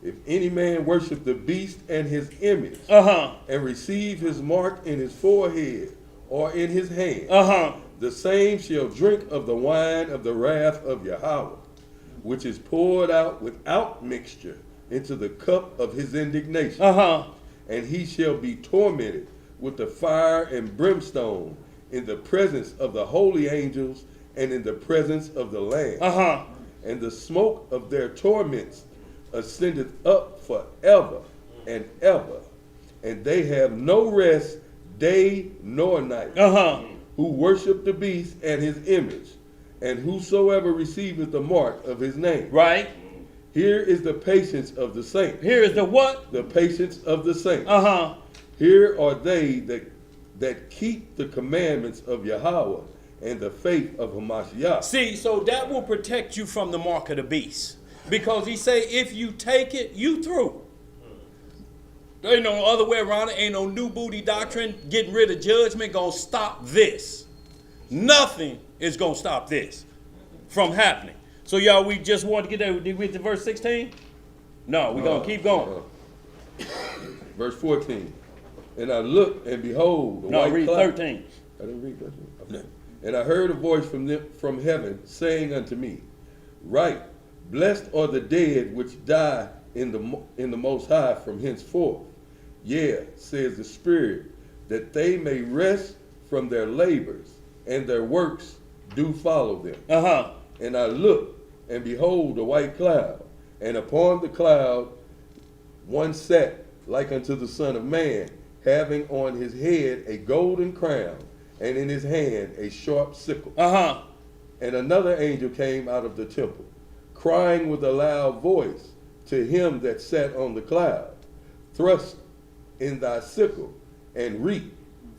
if any man worship the beast and his image, and receive his mark in his forehead or in his hand, the same shall drink of the wine of the wrath of Yahweh, which is poured out without mixture into the cup of his indignation. And he shall be tormented with the fire and brimstone in the presence of the holy angels and in the presence of the Lamb. And the smoke of their torments ascendeth up forever and ever, and they have no rest day nor night. who worship the beast and his image, and whosoever receiveth the mark of his name. Right. Here is the patience of the saints. Here is the what? The patience of the saints. Uh-huh. Here are they that keep the commandments of Yahweh and the faith of Hamashiach. See, so that will protect you from the mark of the beast. Because he say, if you take it, you through. There ain't no other way around it. Ain't no new booty doctrine. Getting rid of judgment gonna stop this. Nothing is gonna stop this from happening. So y'all, we just wanted to get there. Did we get to verse 16? No, we're gonna keep going. Verse 14. And I looked, and behold, No, read 13. I didn't read 13. Okay. And I heard a voice from heaven saying unto me, Write, blessed are the dead which die in the Most High from henceforth. Yeah, says the Spirit, that they may rest from their labors, and their works do follow them. Uh-huh. And I looked, and behold, a white cloud, and upon the cloud one sat like unto the Son of Man, having on his head a golden crown, and in his hand a sharp sickle. Uh-huh. And another angel came out of the temple, crying with a loud voice to him that sat on the cloud, Thrust in thy sickle, and reap,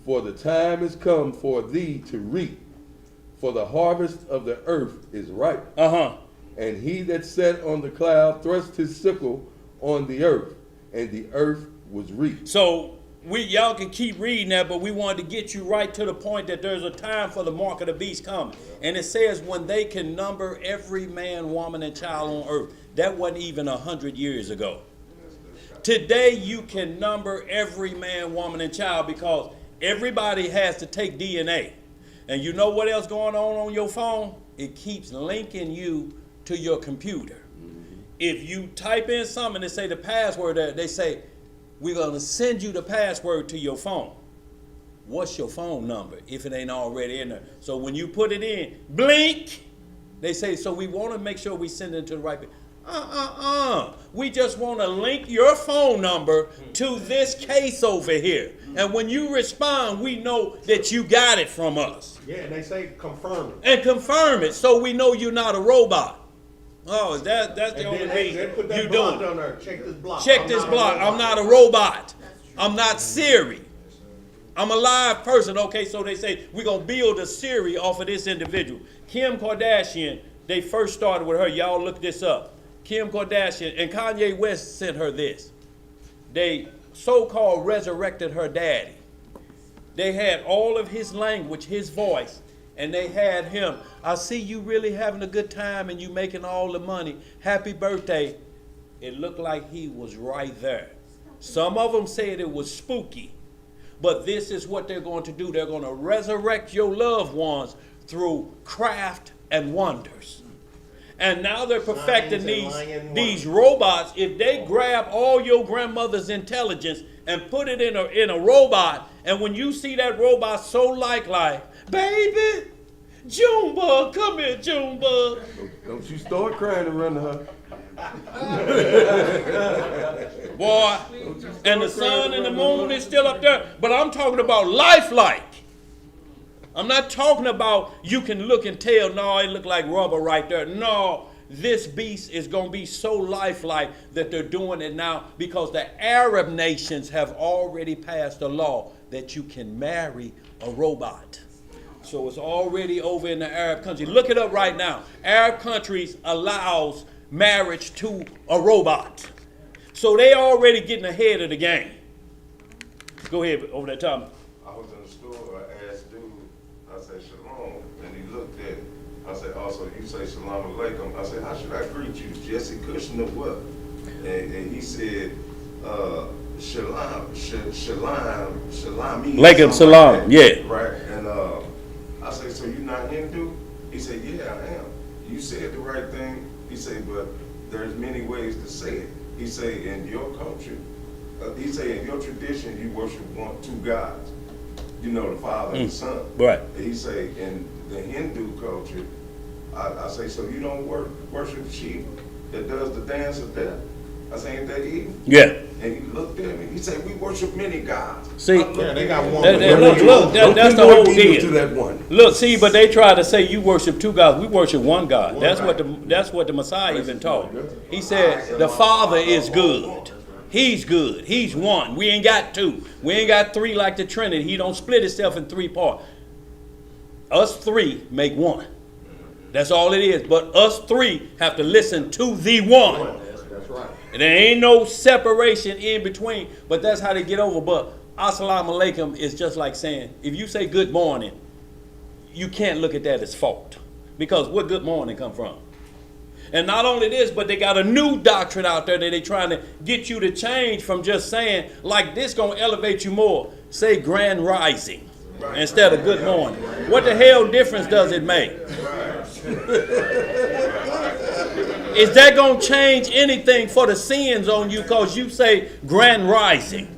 for the time is come for thee to reap, for the harvest of the earth is ripe. Uh-huh. And he that sat on the cloud thrust his sickle on the earth, and the earth was reaped. So y'all can keep reading that, but we wanted to get you right to the point that there's a time for the mark of the beast coming. And it says when they can number every man, woman, and child on earth. That wasn't even 100 years ago. Today you can number every man, woman, and child because everybody has to take DNA. And you know what else going on your phone? It keeps linking you to your computer. If you type in something and they say the password there, they say, we're going to send you the password to your phone. What's your phone number if it ain't already in there? So when you put it in, blink, they say, so we want to make sure we send it to the right people. We just want to link your phone number to this case over here. And when you respond, we know that you got it from us. Yeah, and they say confirm it. And confirm it so we know you're not a robot. Oh, that's the only reason They put that you block doing down there. Check this block. Check this block. I'm not a robot. I'm not Siri. I'm a live person. Okay, so they say we're going to build a Siri off of this individual. Kim Kardashian, they first started with her. Y'all look this up. Kim Kardashian, and Kanye West sent her this. They so-called resurrected her daddy. They had all of his language, his voice, and they had him. I see you really having a good time and you making all the money. Happy birthday. It looked like he was right there. Some of them said it was spooky. But this is what they're going to do. They're going to resurrect your loved ones through craft and wonders. And now they're perfecting these robots. If they grab all your grandmother's intelligence and put it in a robot, and when you see that robot so like, baby, Junebug, come here, Junebug. Don't you start crying and run to her. Boy, and the sun and the moon is still up there. But I'm talking about lifelike. I'm not talking about you can look and tell, no, it look like rubber right there. No, this beast is going to be so lifelike that they're doing it now because the Arab nations have already passed a law that you can marry a robot. So it's already over in the Arab country. Look it up right now. Arab countries allows marriage to a robot. So they already getting ahead of the game. Go ahead over there, Tommy. I was in the store, I asked dude, I said, Shalom, and he looked at it. I said, also, you say Shalom Aleichem. I said, how should I greet you, Jesse Cushion or what? And he said, Shalom, Shalom. Aleichem Salam, yeah. Right, and I said, so you not Hindu? He said, yeah, I am. You said the right thing. He said, but there's many ways to say it. He said, in your culture, he said, in your tradition, you worship two gods. You know, the Father and the Son. Right. And he say, in the Hindu culture, I say, so you don't worship Shiva that does the dance of death? I say, ain't that evil? Yeah. And he looked at me. He said, "We worship many gods." See, Yeah, they got one. look, that's the whole deal. To that one. Look, see, but they try to say you worship two gods. We worship one God. That's what the Messiah even taught. He said the Father is good. He's good. He's one. We ain't got two. We ain't got three like the Trinity. He don't split himself in three parts. Us three make one. That's all it is. But us three have to listen to the one. That's right. And there ain't no separation in between. But that's how they get over. But Assalamu alaikum is just like saying, if you say good morning, you can't look at that as fault. Because where good morning come from? And not only this, but they got a new doctrine out there that they trying to get you to change from just saying, like this gonna elevate you more. Say grand rising instead of good morning. What the hell difference does it make? Is that gonna change anything for the sins on you because you say grand rising?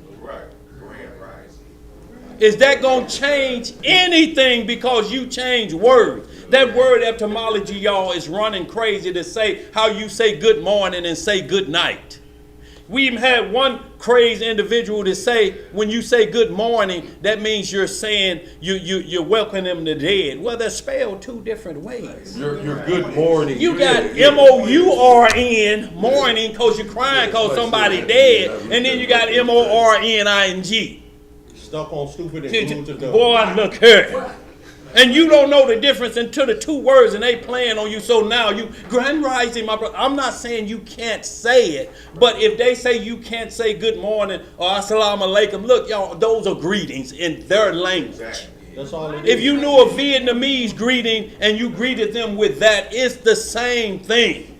Is that gonna change anything because you change words? That word etymology, y'all, is running crazy to say how you say good morning and say good night. We even had one crazy individual to say when you say good morning, that means you're saying you're welcoming the dead. Well, they're spelled two different ways. Your good morning. You got M-O-U-R-N, morning, because you're crying because somebody dead. And then you got M-O-R-N-I-N-G. Stuck on stupid and glued to dumb. Boy, look here. And you don't know the difference until the two words and they playing on you. So now you, grand rising, my brother. I'm not saying you can't say it, but if they say you can't say good morning or assalamu alaikum, look, y'all, those are greetings in their language. That's all it is. If you knew a Vietnamese greeting and you greeted them with that, it's the same thing.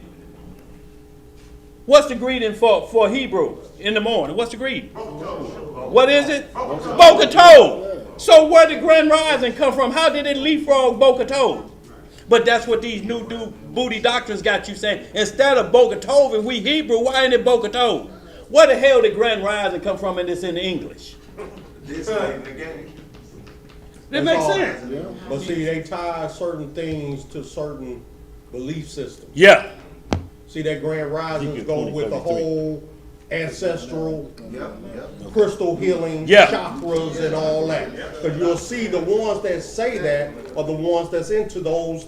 What's the greeting for Hebrew in the morning? What's the greeting? What is it? Boker Tov. So where did grand rising come from? How did it leapfrog Boker Tov? But that's what these new booty doctrines got you saying. Instead of Boker Tov, if we Hebrew, why ain't it Boker Tov? Where the hell did grand rising come from and it's in English? This ain't the game. That makes sense. But see, they tie certain things to certain belief systems. Yeah. See, that grand rising goes with the whole ancestral, crystal healing, chakras and all that. Because you'll see the ones that say that are the ones that's into those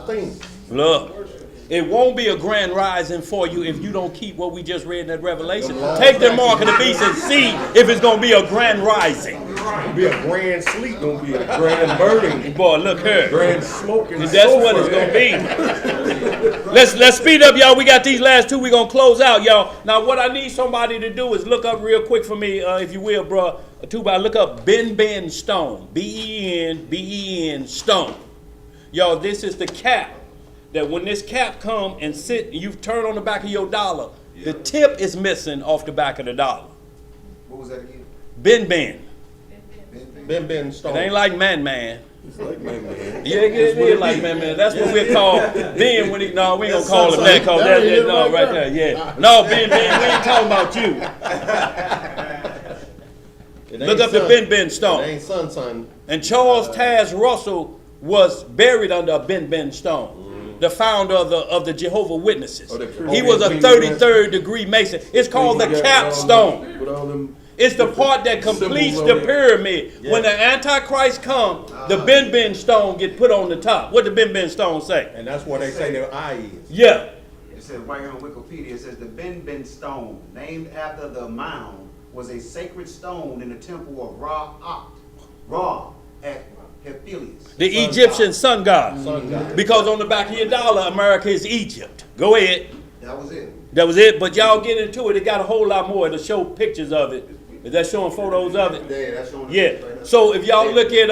things. Look, it won't be a grand rising for you if you don't keep what we just read in that Revelation. Take the mark of the beast and see if it's going to be a grand rising. It'll be a grand sleep. It's gonna be a grand burning. Boy, look here. Grand smoking. That's what it's going to be. Let's speed up, y'all. We got these last two. We're going to close out, y'all. Now, what I need somebody to do is look up real quick for me, if you will, bro. Look up Ben Stone. Ben Stone. Y'all, this is the cap. That when this cap come and sit and you turn on the back of your dollar, the tip is missing off the back of the dollar. What was that again? Ben. Ben Stone. It ain't like Man. It's like man. Yeah, it is like Man. That's what we call Ben when he. No, we ain't gonna call him that. Cause that no, right there. Yeah. No, Ben. We ain't talking about you. Look up the Ben Stone. It ain't son. And Charles Taz Russell was buried under Ben Stone. The founder of the Jehovah Witnesses. He was a 33rd degree Mason. It's called the capstone. It's the part that completes the pyramid. When the Antichrist comes, the Ben stone get put on the top. What did Ben stone say? And that's what they say their eye is. Yeah. It says right here on Wikipedia, it says the Ben stone, named after the mound, was a sacred stone in the temple of Ra at Hephaestus. The Egyptian sun god. Because on the back of your dollar, America is Egypt. Go ahead. That was it. That was it. But y'all get into it. It got a whole lot more. It'll show pictures of it. Is that showing photos of it? Yeah, that's showing. Yeah. So if y'all look at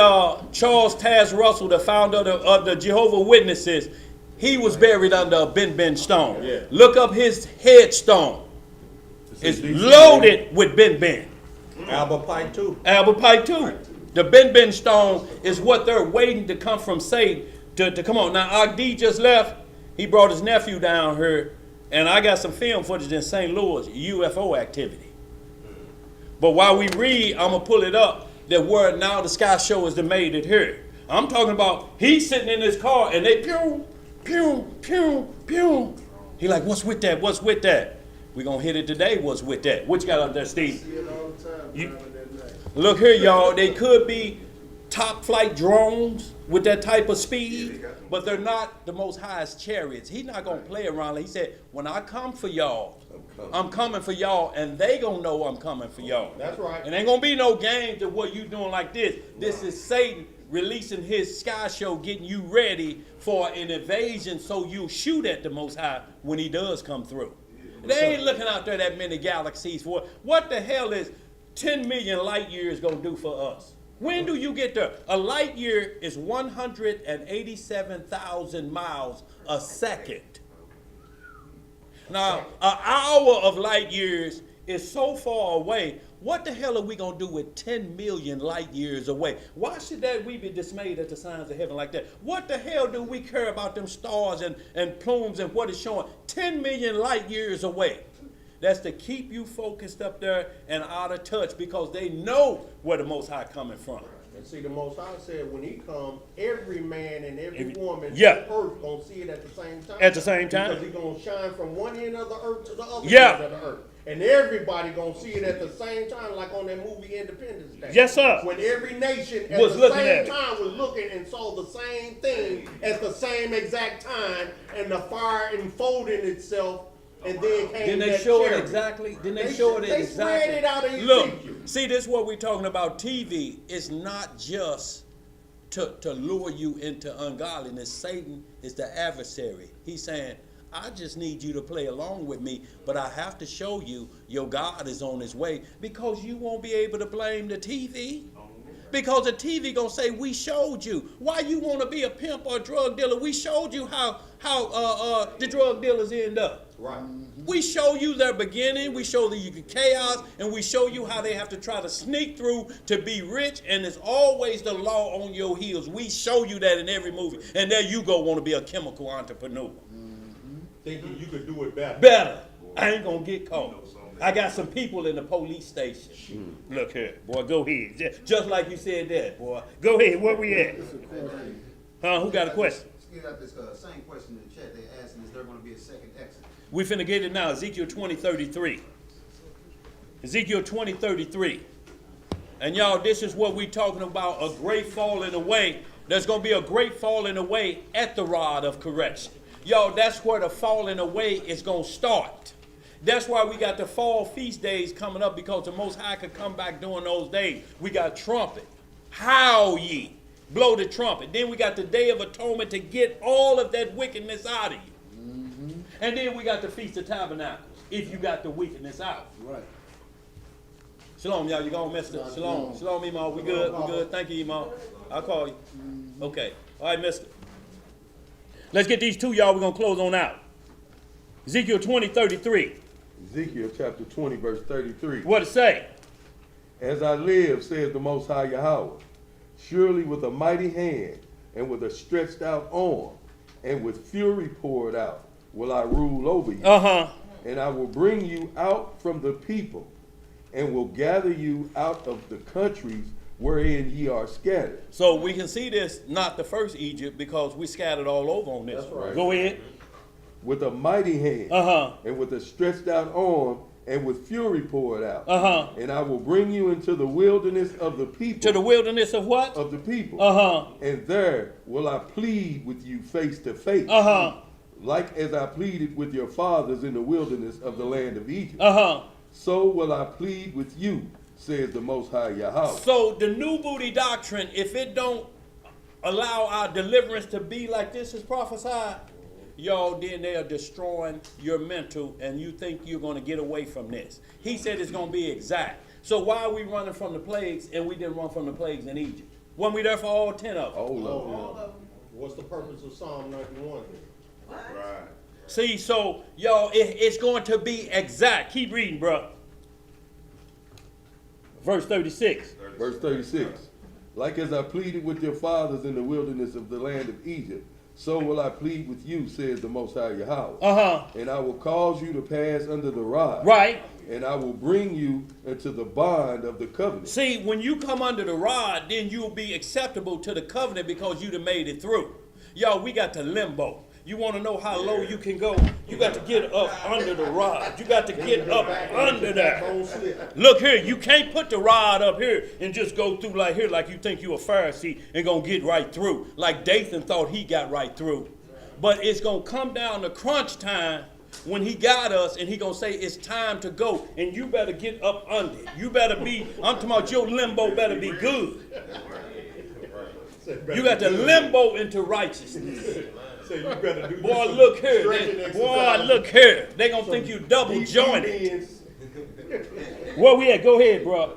Charles Taz Russell, the founder of the Jehovah Witnesses, he was buried under a Ben stone. Yeah. Look up his headstone. It's loaded with Ben. Albert Pike too. The Ben stone is what they're waiting to come from Satan to come on. Now, Agdi just left. He brought his nephew down here, and I got some film footage in St. Louis, UFO activity. But while we read, I'm going to pull it up, that where Now the Sky Show is made it here. I'm talking about he's sitting in his car, and they pew, pew, pew, pew. He like, what's with that? We're going to hit it today was with that. What you got up there, Steve? See it all the time, You- driving that night. Look here, y'all. They could be top flight drones with that type of speed, but they're not the most highest chariots. He's not going to play around. He said, when I come for y'all, I'm coming for y'all, and they going to know I'm coming for y'all. That's right. And ain't going to be no games of what you doing like this. This is Satan releasing his sky show, getting you ready for an invasion so you shoot at the Most High when he does come through. They ain't looking out there that many galaxies for what the hell is 10 million light years gonna do for us? When do you get there? A light year is 187,000 miles a second. Now, an hour of light years is so far away. What the hell are we gonna do with 10 million light years away? Why should that we be dismayed at the signs of heaven like that? What the hell do we care about them stars and plumes and what is showing 10 million light years away? That's to keep you focused up there and out of touch because they know where the Most High coming from. And see, the Most High said when he come, every man and every woman Yeah. on earth gonna see it at the same time. At the same time. Because he gonna shine from one end of the earth to the other Yeah. end of the earth. And everybody gonna see it at the same time, like on that movie Independence Day. Yes, sir. When every nation at Was the looking same at it. time was looking and saw the same thing at the same exact time, and the fire enfolded itself, and then came Didn't they that show it chariot. exactly? Didn't they They show it they exactly? spread it out of Look, Ezekiel. see, this is what we're talking about. TV is not just to lure you into ungodliness. Satan is the adversary. He's saying, I just need you to play along with me, but I have to show you your God is on his way because you won't be able to blame the TV. Because the TV gonna say, we showed you. Why you wanna be a pimp or a drug dealer? We showed you how the drug dealers end up. Right. We show you their beginning, we show you the chaos, and we show you how they have to try to sneak through to be rich, and it's always the law on your heels. We show you that in every movie. And there you go, want to be a chemical entrepreneur. Thinking you could do it better. Better. I ain't gonna get caught. I got some people in the police station. Look here, boy, go ahead. Just like you said that, boy. Go ahead, where we at? Huh, who got a question? You got this same question in the chat. They asking, is there going to be a second exit? We finna get it now, Ezekiel 20:33. Ezekiel 20:33. And y'all, this is what we talking about, a great falling away. There's gonna be a great falling away at the rod of correction. Y'all, that's where the falling away is gonna start. That's why we got the fall feast days coming up, because the Most High could come back during those days. We got trumpet. Howl ye. Blow the trumpet. Then we got the Day of Atonement to get all of that wickedness out of you. And then we got the Feast of Tabernacles, if you got the wickedness out. Right. Shalom, y'all. You gone, mister? Shalom. Shalom, Iman. We good? We good? Thank you, Iman. I'll call you. Okay. All right, mister. Let's get these two, y'all. We're going to close on out. Ezekiel 20:33. Ezekiel chapter 20, verse 33. What it say? As I live, says the Most High Yahweh, surely with a mighty hand and with a stretched out arm and with fury poured out will I rule over you. And I will bring you out from the people and will gather you out of the countries wherein ye are scattered. So we can see this, not the first Egypt, because we scattered all over on this. That's right. Go ahead. With a mighty hand and with a stretched out arm and with fury poured out. And I will bring you into the wilderness of the people. To the wilderness of what? Of the people. And there will I plead with you face to face. Like as I pleaded with your fathers in the wilderness of the land of Egypt. So will I plead with you, says the Most High Yahweh. So the new booty doctrine, if it don't allow our deliverance to be like this is prophesied, y'all, then they are destroying your mental, and you think you're going to get away from this. He said it's going to be exact. So why are we running from the plagues, and we didn't run from the plagues in Egypt? Weren't we there for all 10 of them? All of them. What's the purpose of Psalm 91? Right. See, so, y'all, it's going to be exact. Keep reading, bro. Verse 36. Verse 36. Like as I pleaded with your fathers in the wilderness of the land of Egypt, so will I plead with you, says the Most High Yahweh. And I will cause you to pass under the rod. Right. And I will bring you into the bond of the covenant. See, when you come under the rod, then you'll be acceptable to the covenant because you'd have made it through. Y'all, we got to limbo. You want to know how low you can go? You got to get up under the rod. You got to get up under that. Look here, you can't put the rod up here and just go through like here like you think you a Pharisee and going to get right through. Like Dathan thought he got right through. But it's going to come down to crunch time when he got us and he going to say it's time to go. And you better get up under it. You better be, I'm talking about your limbo better be good. You got to limbo into righteousness. Boy, look here. Boy, look here. They going to think you double jointed. Where we at? Go ahead, bro.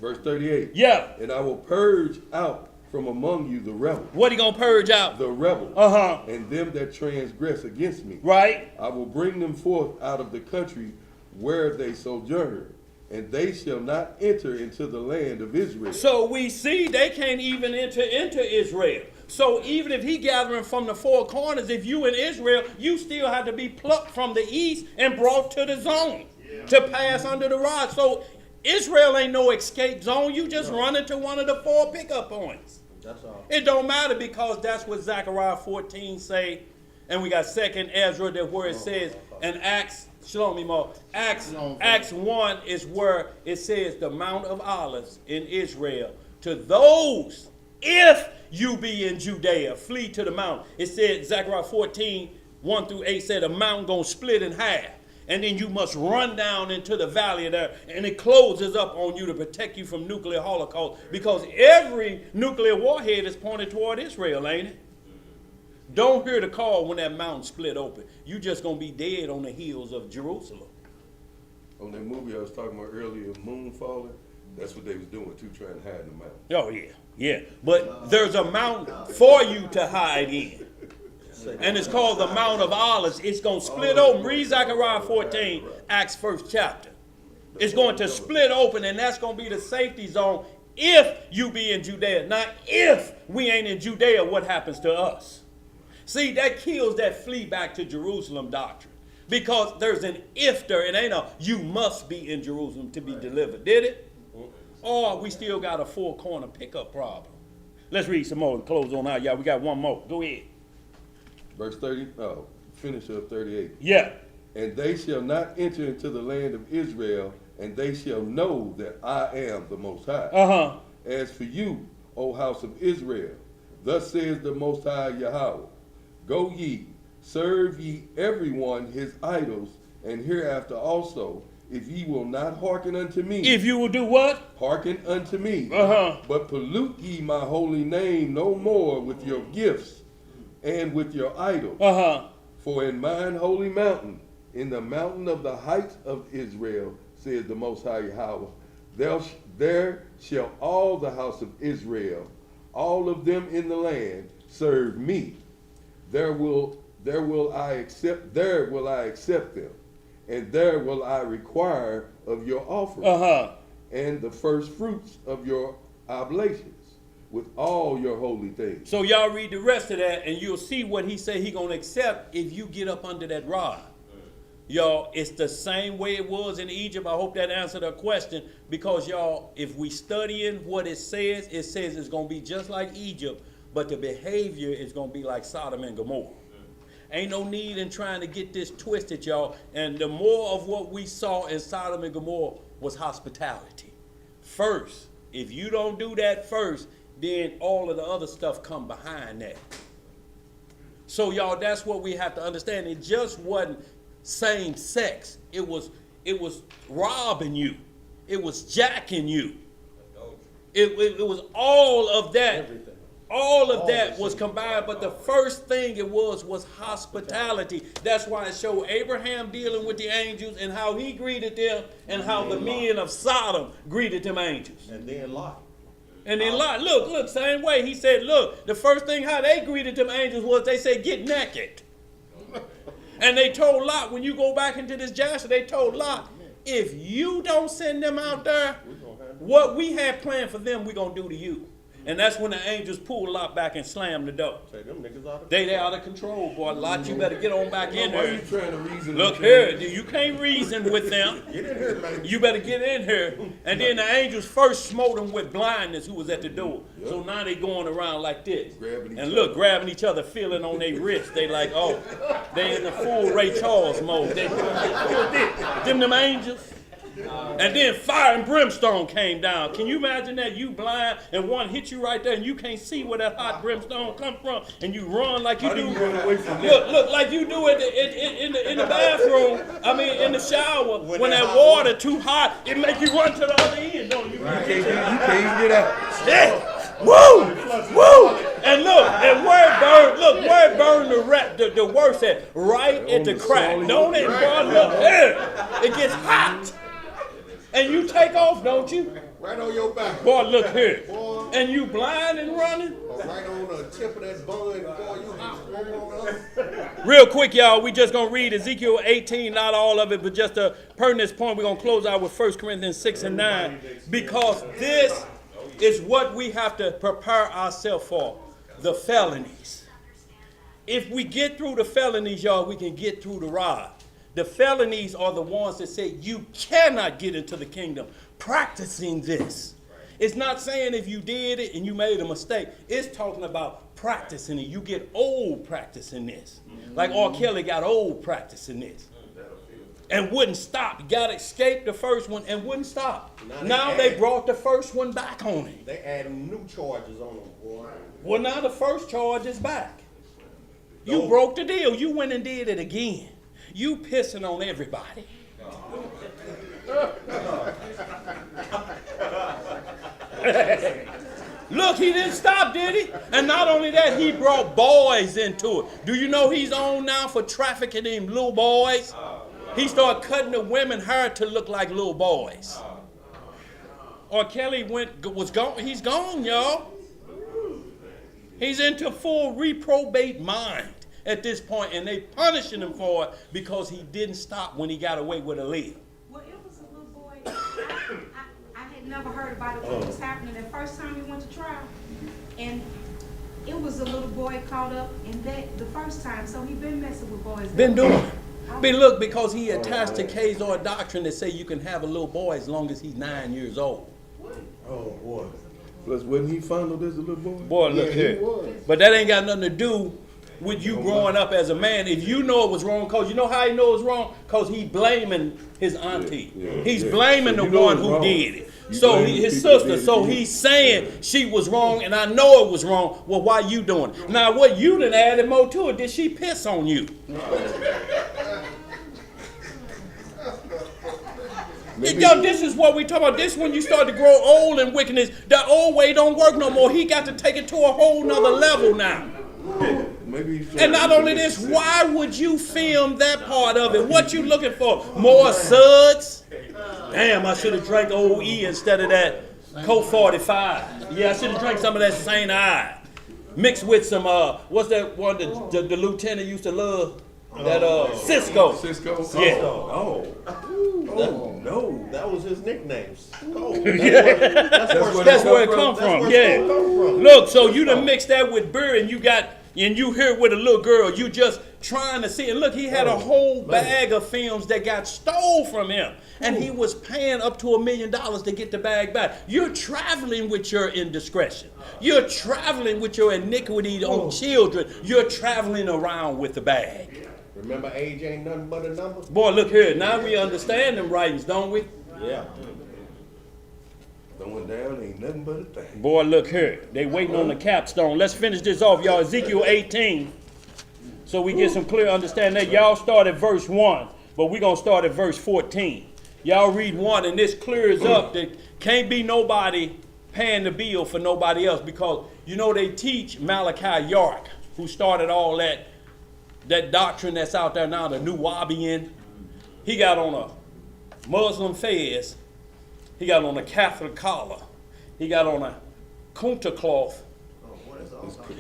Verse 38. Yeah. And I will purge out from among you the rebels. What he gonna purge out? The rebels. Uh-huh. And them that transgress against me. Right. I will bring them forth out of the country where they sojourn, and they shall not enter into the land of Israel. So we see they can't even enter into Israel. So even if he gathering from the four corners, if you in Israel, you still have to be plucked from the east and brought to the zone to pass under the rod. So Israel ain't no escape zone. You just run into one of the four pickup points. That's all. It don't matter because that's what Zechariah 14 say. And we got 2nd Ezra that where it says, and Acts, Shalom Emo, Acts 1 is where it says the Mount of Olives in Israel. To those, if you be in Judea, flee to the mount. It said, Zechariah 14, 1 through 8 said the mountain gonna split in half. And then you must run down into the valley there, and it closes up on you to protect you from nuclear holocaust, because every nuclear warhead is pointed toward Israel, ain't it? Don't hear the call when that mountain split open. You just gonna be dead on the hills of Jerusalem. On that movie I was talking about earlier, Moon Falling, that's what they was doing too, trying to hide in the mountain. Oh yeah, yeah. But there's a mountain for you to hide in. And it's called the Mount of Olives. It's going to split open. Read Zechariah 14, Acts 1st chapter. It's going to split open, and that's going to be the safety zone if you be in Judea. Now, if we ain't in Judea, what happens to us? See, that kills that flee back to Jerusalem doctrine. Because there's an if there. It ain't a you must be in Jerusalem to be delivered. Did it? Or we still got a four-corner pickup problem. Let's read some more and close on out, y'all. We got one more. Go ahead. Verse 30, finish up 38. Yeah. And they shall not enter into the land of Israel, and they shall know that I am the Most High. Uh-huh. As for you, O house of Israel, thus says the Most High Yahweh, go ye, serve ye everyone his idols, and hereafter also, if ye will not hearken unto me. If you will do what? Hearken unto me. Uh-huh. But pollute ye my holy name no more with your gifts and with your idols. Uh-huh. For in mine holy mountain, in the mountain of the heights of Israel, says the Most High Yahweh, there shall all the house of Israel, all of them in the land, serve me. There will I accept them, and there will I require of your offerings, Uh-huh. and the first fruits of your oblations, with all your holy things. So y'all read the rest of that, and you'll see what he said he gonna accept if you get up under that rod. Y'all, it's the same way it was in Egypt. I hope that answered our question, because y'all, if we studying what it says it's gonna be just like Egypt, but the behavior is gonna be like Sodom and Gomorrah. Ain't no need in trying to get this twisted, y'all. And the more of what we saw in Sodom and Gomorrah was hospitality. First, if you don't do that first, then all of the other stuff come behind that. So y'all, that's what we have to understand. It just wasn't same sex. It was robbing you. It was jacking you. It was all of that. Everything. All of that was combined, but the first thing it was hospitality. That's why it showed Abraham dealing with the angels and how he greeted them and how the men of Sodom greeted them angels. And then Lot. And then Lot, look, same way. He said, look, the first thing how they greeted them angels was they said, get naked. And they told Lot, when you go back into this Jasher, they told Lot, if you don't send them out there, what we had planned for them, we're going to do to you. And that's when the angels pull Lot back and slam the door. Say them niggas out of They out of control, boy. Lot, you better get on back in Why there. you trying to reason Look with here, them? you can't reason with them. Get in here, man. You better get in here. And then the angels first smote them with blindness who was at the door. So now they going around like this. Grabbing each And look, grabbing each other, feeling on their wrist. They like, oh, they in the full Ray Charles mode. They them angels. And then fire and brimstone came down. Can you imagine that? You blind and one hit you right there and you can't see where that hot brimstone come from and you run like you How do. do you run away from that? Look, like you do in the bathroom. I mean, in the shower. When that water too hot, it make you run to the other end, don't you? You can't get out. Yeah. Woo! Woo! And look, and where it burned the worst at? Right at the crack. Don't it, boy? Look here. It gets hot. And you take off, don't you? Right on your back. Boy, look here. Boy. And you blind and running? Right on the tip of that bun, boy, you hot. Real quick, y'all, we just going to read Ezekiel 18, not all of it, but just to pertinent this point, we're going to close out with 1 Corinthians 6 and 9, because this is what we have to prepare ourselves for, the felonies. If we get through the felonies, y'all, we can get through the rod. The felonies are the ones that say you cannot get into the kingdom practicing this. It's not saying if you did it and you made a mistake. It's talking about practicing it. You get old practicing this. Like R. Kelly got old practicing this. And wouldn't stop. Got escaped the first one and wouldn't stop. Now they brought the first one back on him. They adding new charges on them, boy. Well, now the first charge is back. You broke the deal. You went and did it again. You pissing on everybody. Look, he didn't stop, did he? And not only that, he brought boys into it. Do you know he's on now for trafficking them little boys? He started cutting the women's hair to look like little boys. Or Kelly was gone. He's gone, y'all. He's into full reprobate mind at this point, and they punishing him for it because he didn't stop when he got away with Aaliyah. Well, it was a little boy. I had never heard about it when it was happening. The first time we went to trial, and it was a little boy caught up in that the first time. So he been messing with boys. Been doing it. But look, because he attached to Khazar doctrine that say you can have a little boy as long as he's 9 years old. Oh, boy. Plus, wasn't he fondled as a little boy? Boy, look here. But that ain't got nothing to do with you growing up as a man. If you know it was wrong, because you know how he knows it's wrong? Because he blaming his auntie. He's blaming So the you know one it's who wrong. did it. You So blaming his people sister, that so did it. he's saying she was wrong and I know it was wrong. Well, why you doing it? Now what you done added more to it, did she piss on you? Yo, this is what we talk about. This when you start to grow old in wickedness. The old way don't work no more. He got to take it to a whole nother level now. Maybe he's And not only this, why would you film that part of it? What you looking for? More suds? Damn, I should have drank Old E instead of that Coke 45. Yeah, I should have drank some of that St. I. Mixed with some, what's that one the lieutenant used to love? That Cisco. Cisco? Yeah. Oh, no. That was his nickname. Oh, That's where it come from. Yeah. Look, so you done mix that with beer and you here with a little girl. You just trying to see. And look, he had a whole bag of films that got stole from him. And he was paying up to $1 million to get the bag back. You're traveling with your indiscretion. You're traveling with your iniquity on children. You're traveling around with the bag. Remember, age ain't nothing but a number? Boy, look here. Now we understand them writings, don't we? Yeah. Throwing down ain't nothing but a thing. Boy, look here. They waiting on the capstone. Let's finish this off, y'all. Ezekiel 18. So we get some clear understanding that. Y'all start at verse 1, but we're going to start at verse 14. Y'all read 1, and this clears up that can't be nobody paying the bill for nobody else, because, you know, they teach Malachi York, who started all that doctrine that's out there now, the New Wabian. He got on a Muslim fez. He got on a Catholic collar. He got on a kunta cloth.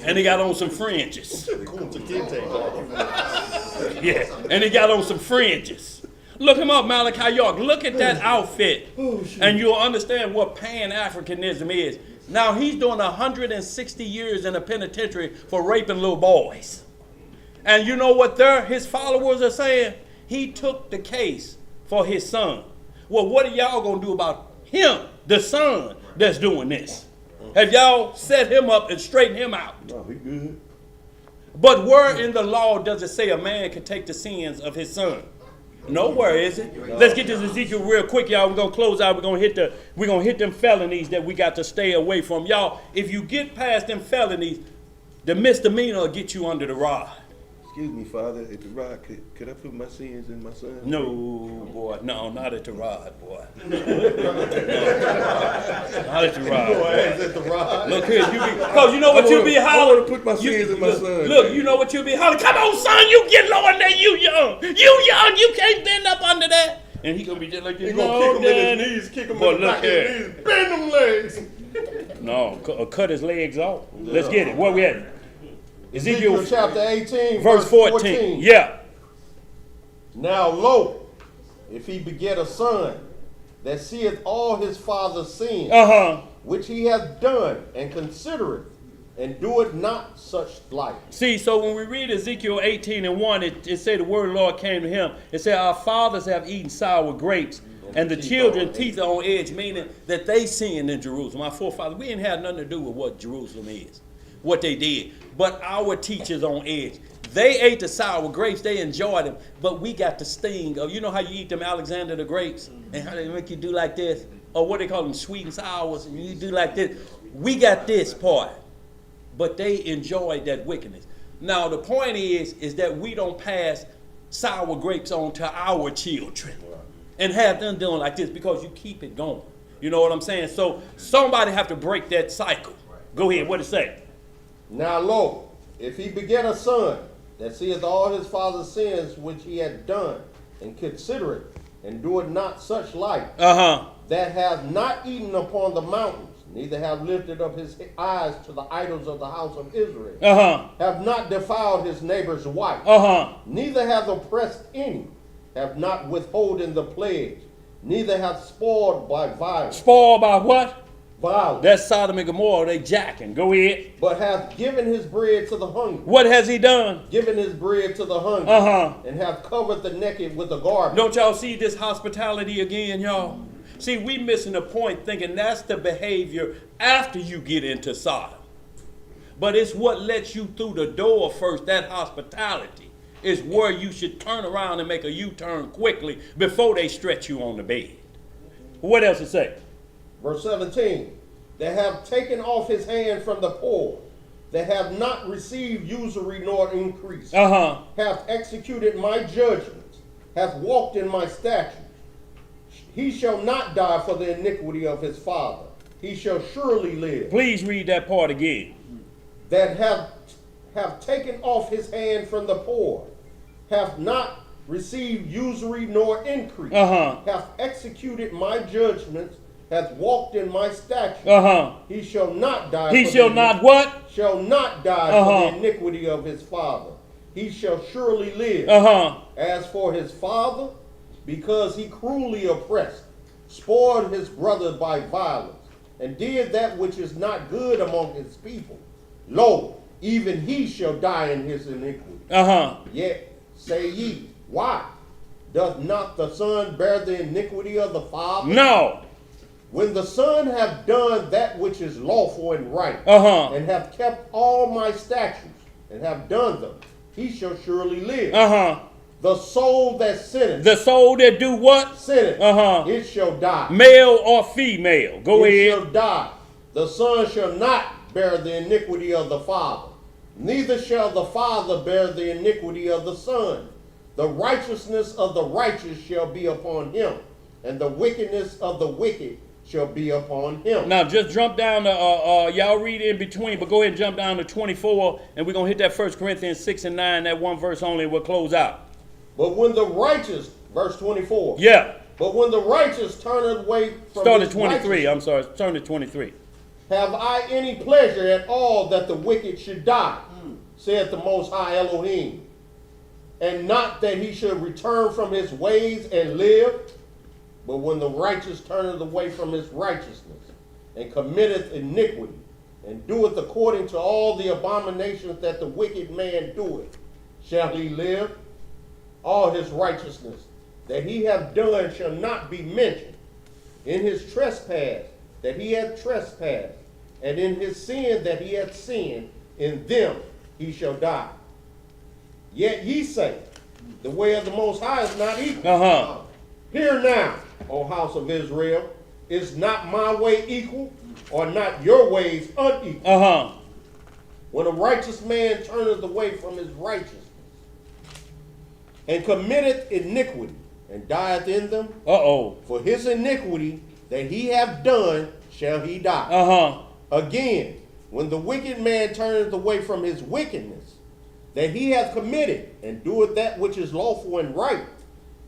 And he got on some fringes. Yeah, and he got on some fringes. Look him up, Malachi York. Look at that outfit, and you'll understand what Pan-Africanism is. Now, he's doing 160 years in a penitentiary for raping little boys. And you know what his followers are saying? He took the case for his son. Well, what are y'all going to do about him, the son that's doing this? Have y'all set him up and straightened him out? No, he good. But where in the law does it say a man can take the sins of his son? Nowhere is it. Let's get this Ezekiel real quick, y'all. We're gonna close out. We're gonna hit them felonies that we got to stay away from. Y'all, if you get past them felonies, the misdemeanor will get you under the rod. Excuse me, Father, at the rod, could I put my sins in my son? No, boy, no, not at the rod, boy. No, not at the rod. At the rod. Look here, because you know what you'll be hollering. I want to put my sins in my son. Look, you know what you'll be hollering. Come on, son, you get lower than that. You young, you can't bend up under that. And he gonna be just like this. He gonna kick him in his knees, kick him in the back of his knees, bend them legs. No, cut his legs off. Let's get it. Where we at? Ezekiel chapter 18, verse 14. Yeah. Now lo, if he beget a son that seeth all his father's sins, which he hath done, and considereth, and doeth not such like. See, so when we read Ezekiel 18:1, it said the word of the Lord came to him. It said, our fathers have eaten sour grapes, and the children's teeth are on edge, meaning that they sinned in Jerusalem. Our forefathers, we didn't have nothing to do with what Jerusalem is, what they did. But our teachers on edge. They ate the sour grapes, they enjoyed them, but we got the sting of, you know how you eat them Alexander the grapes, and how they make you do like this? Or what they call them, sweet and sours, and you do like this. We got this part, but they enjoyed that wickedness. Now the point is that we don't pass sour grapes on to our children and have them doing like this, because you keep it going. You know what I'm saying? So somebody have to break that cycle. Go ahead, what it say? Now lo, if he beget a son that seeth all his father's sins which he had done, and considereth, and doeth not such like, that hath not eaten upon the mountains, neither have lifted up his eyes to the idols of the house of Israel, have not defiled his neighbor's wife, neither hath oppressed any, have not withholden the pledge, neither hath spoiled by violence. Spoiled by what? Violence. That's Sodom and Gomorrah, they jacking. Go ahead. But hath given his bread to the hungry. What has he done? Given his bread to the hungry. And have covered the naked with a garment. Don't y'all see this hospitality again, y'all? See, we missing the point thinking that's the behavior after you get into Sodom. But it's what lets you through the door first, that hospitality. Is where you should turn around and make a U-turn quickly before they stretch you on the bed. What else it say? Verse 17, that have taken off his hand from the poor, that have not received usury nor increase, have executed my judgments, hath walked in my statutes. He shall not die for the iniquity of his father. He shall surely live. Please read that part again. That have taken off his hand from the poor, have not received usury nor increase, have executed my judgments, hath walked in my statutes. He shall not die. He shall not what? Shall not die for the iniquity of his father. He shall surely live. As for his father, because he cruelly oppressed, spoiled his brother by violence, and did that which is not good among his people, lo, even he shall die in his iniquity. Yet say ye, why? Doth not the son bear the iniquity of the father? No. When the son have done that which is lawful and right, and have kept all my statutes, and have done them, he shall surely live. The soul that sinneth. The soul that do what? Sinneth. It shall die. Male or female. Go ahead. It shall die. The son shall not bear the iniquity of the father, neither shall the father bear the iniquity of the son. The righteousness of the righteous shall be upon him, and the wickedness of the wicked shall be upon him. Now just jump down to, y'all read in between, but go ahead and jump down to 24, and we're going to hit that 1 Corinthians 6 and 9, that one verse only, and we'll close out. But when the righteous, verse 24. Yeah. But when the righteous turneth away from start at 23, I'm sorry, turn to 23. Have I any pleasure at all that the wicked should die, saith the Most High Elohim. and not that he should return from his ways and live. But when the righteous turneth away from his righteousness, and committeth iniquity, and doeth according to all the abominations that the wicked man doeth, shall he live? All his righteousness that he hath done shall not be mentioned. In his trespass that he hath trespassed, and in his sin that he hath sinned, in them he shall die. Yet ye say, the way of the Most High is not equal. Hear now, O house of Israel, is not my way equal, or not your ways unequal? When a righteous man turneth away from his righteousness, and committeth iniquity, and dieth in them, for his iniquity that he hath done shall he die. Again, when the wicked man turneth away from his wickedness that he hath committed, and doeth that which is lawful and right,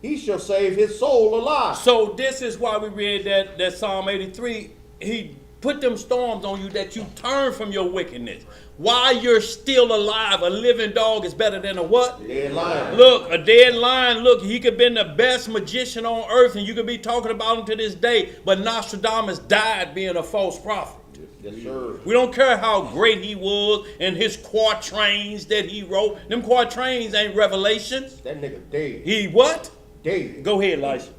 he shall save his soul alive. So this is why we read that Psalm 83. He put them storms on you that you turn from your wickedness. While you're still alive, a living dog is better than a what? Dead lion. Look, a dead lion, look, he could have been the best magician on earth, and you could be talking about him to this day, but Nostradamus died being a false prophet. Yes, sir. We don't care how great he was and his quatrains that he wrote. Them quatrains ain't revelations. That nigga dead. He what? Dead. Go ahead, Elisha.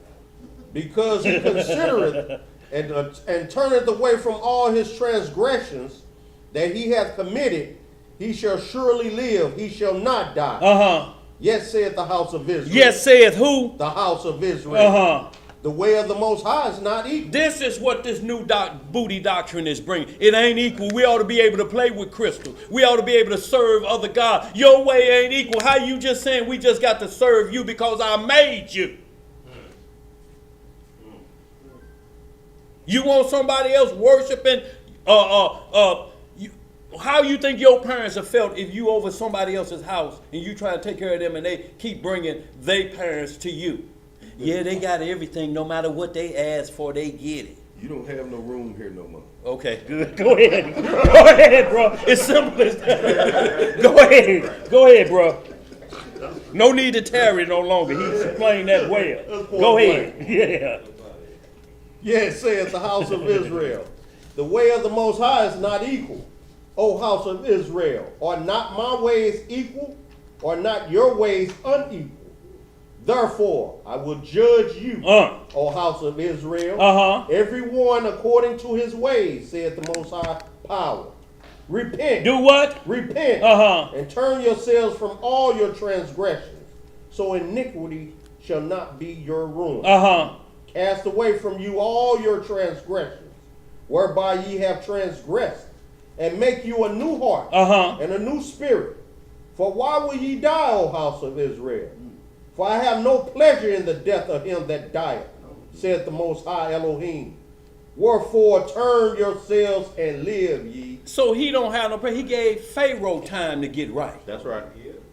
Because he considereth and turneth away from all his transgressions that he hath committed, he shall surely live, he shall not die. Yes, saith the house of Israel. Yes, saith who? The house of Israel. The way of the Most High is not equal. This is what this new booty doctrine is bringing. It ain't equal. We ought to be able to play with crystals. We ought to be able to serve other gods. Your way ain't equal. How you just saying we just got to serve you because I made you? You want somebody else worshiping? How you think your parents have felt if you over somebody else's house and you try to take care of them and they keep bringing their parents to you? Yeah, they got everything. No matter what they ask for, they get it. You don't have no room here no more. Okay, good. Go ahead. Go ahead, bro. It's simple as that. Go ahead. Go ahead, bro. No need to tarry no longer. He explained that well. Go ahead. Yeah. Yes, saith the house of Israel. The way of the Most High is not equal. O house of Israel, are not my ways equal, or not your ways unequal? Therefore, I will judge you, O house of Israel, every one according to his ways, saith the Most High power. Repent. Do what? Repent. And turn yourselves from all your transgressions, so iniquity shall not be your ruin. Cast away from you all your transgressions, whereby ye have transgressed, and make you a new heart and a new spirit. For why will ye die, O house of Israel? For I have no pleasure in the death of him that dieth, saith the Most High Elohim. Wherefore turn yourselves and live ye. So he don't have no pleasure. He gave Pharaoh time to get right. That's right.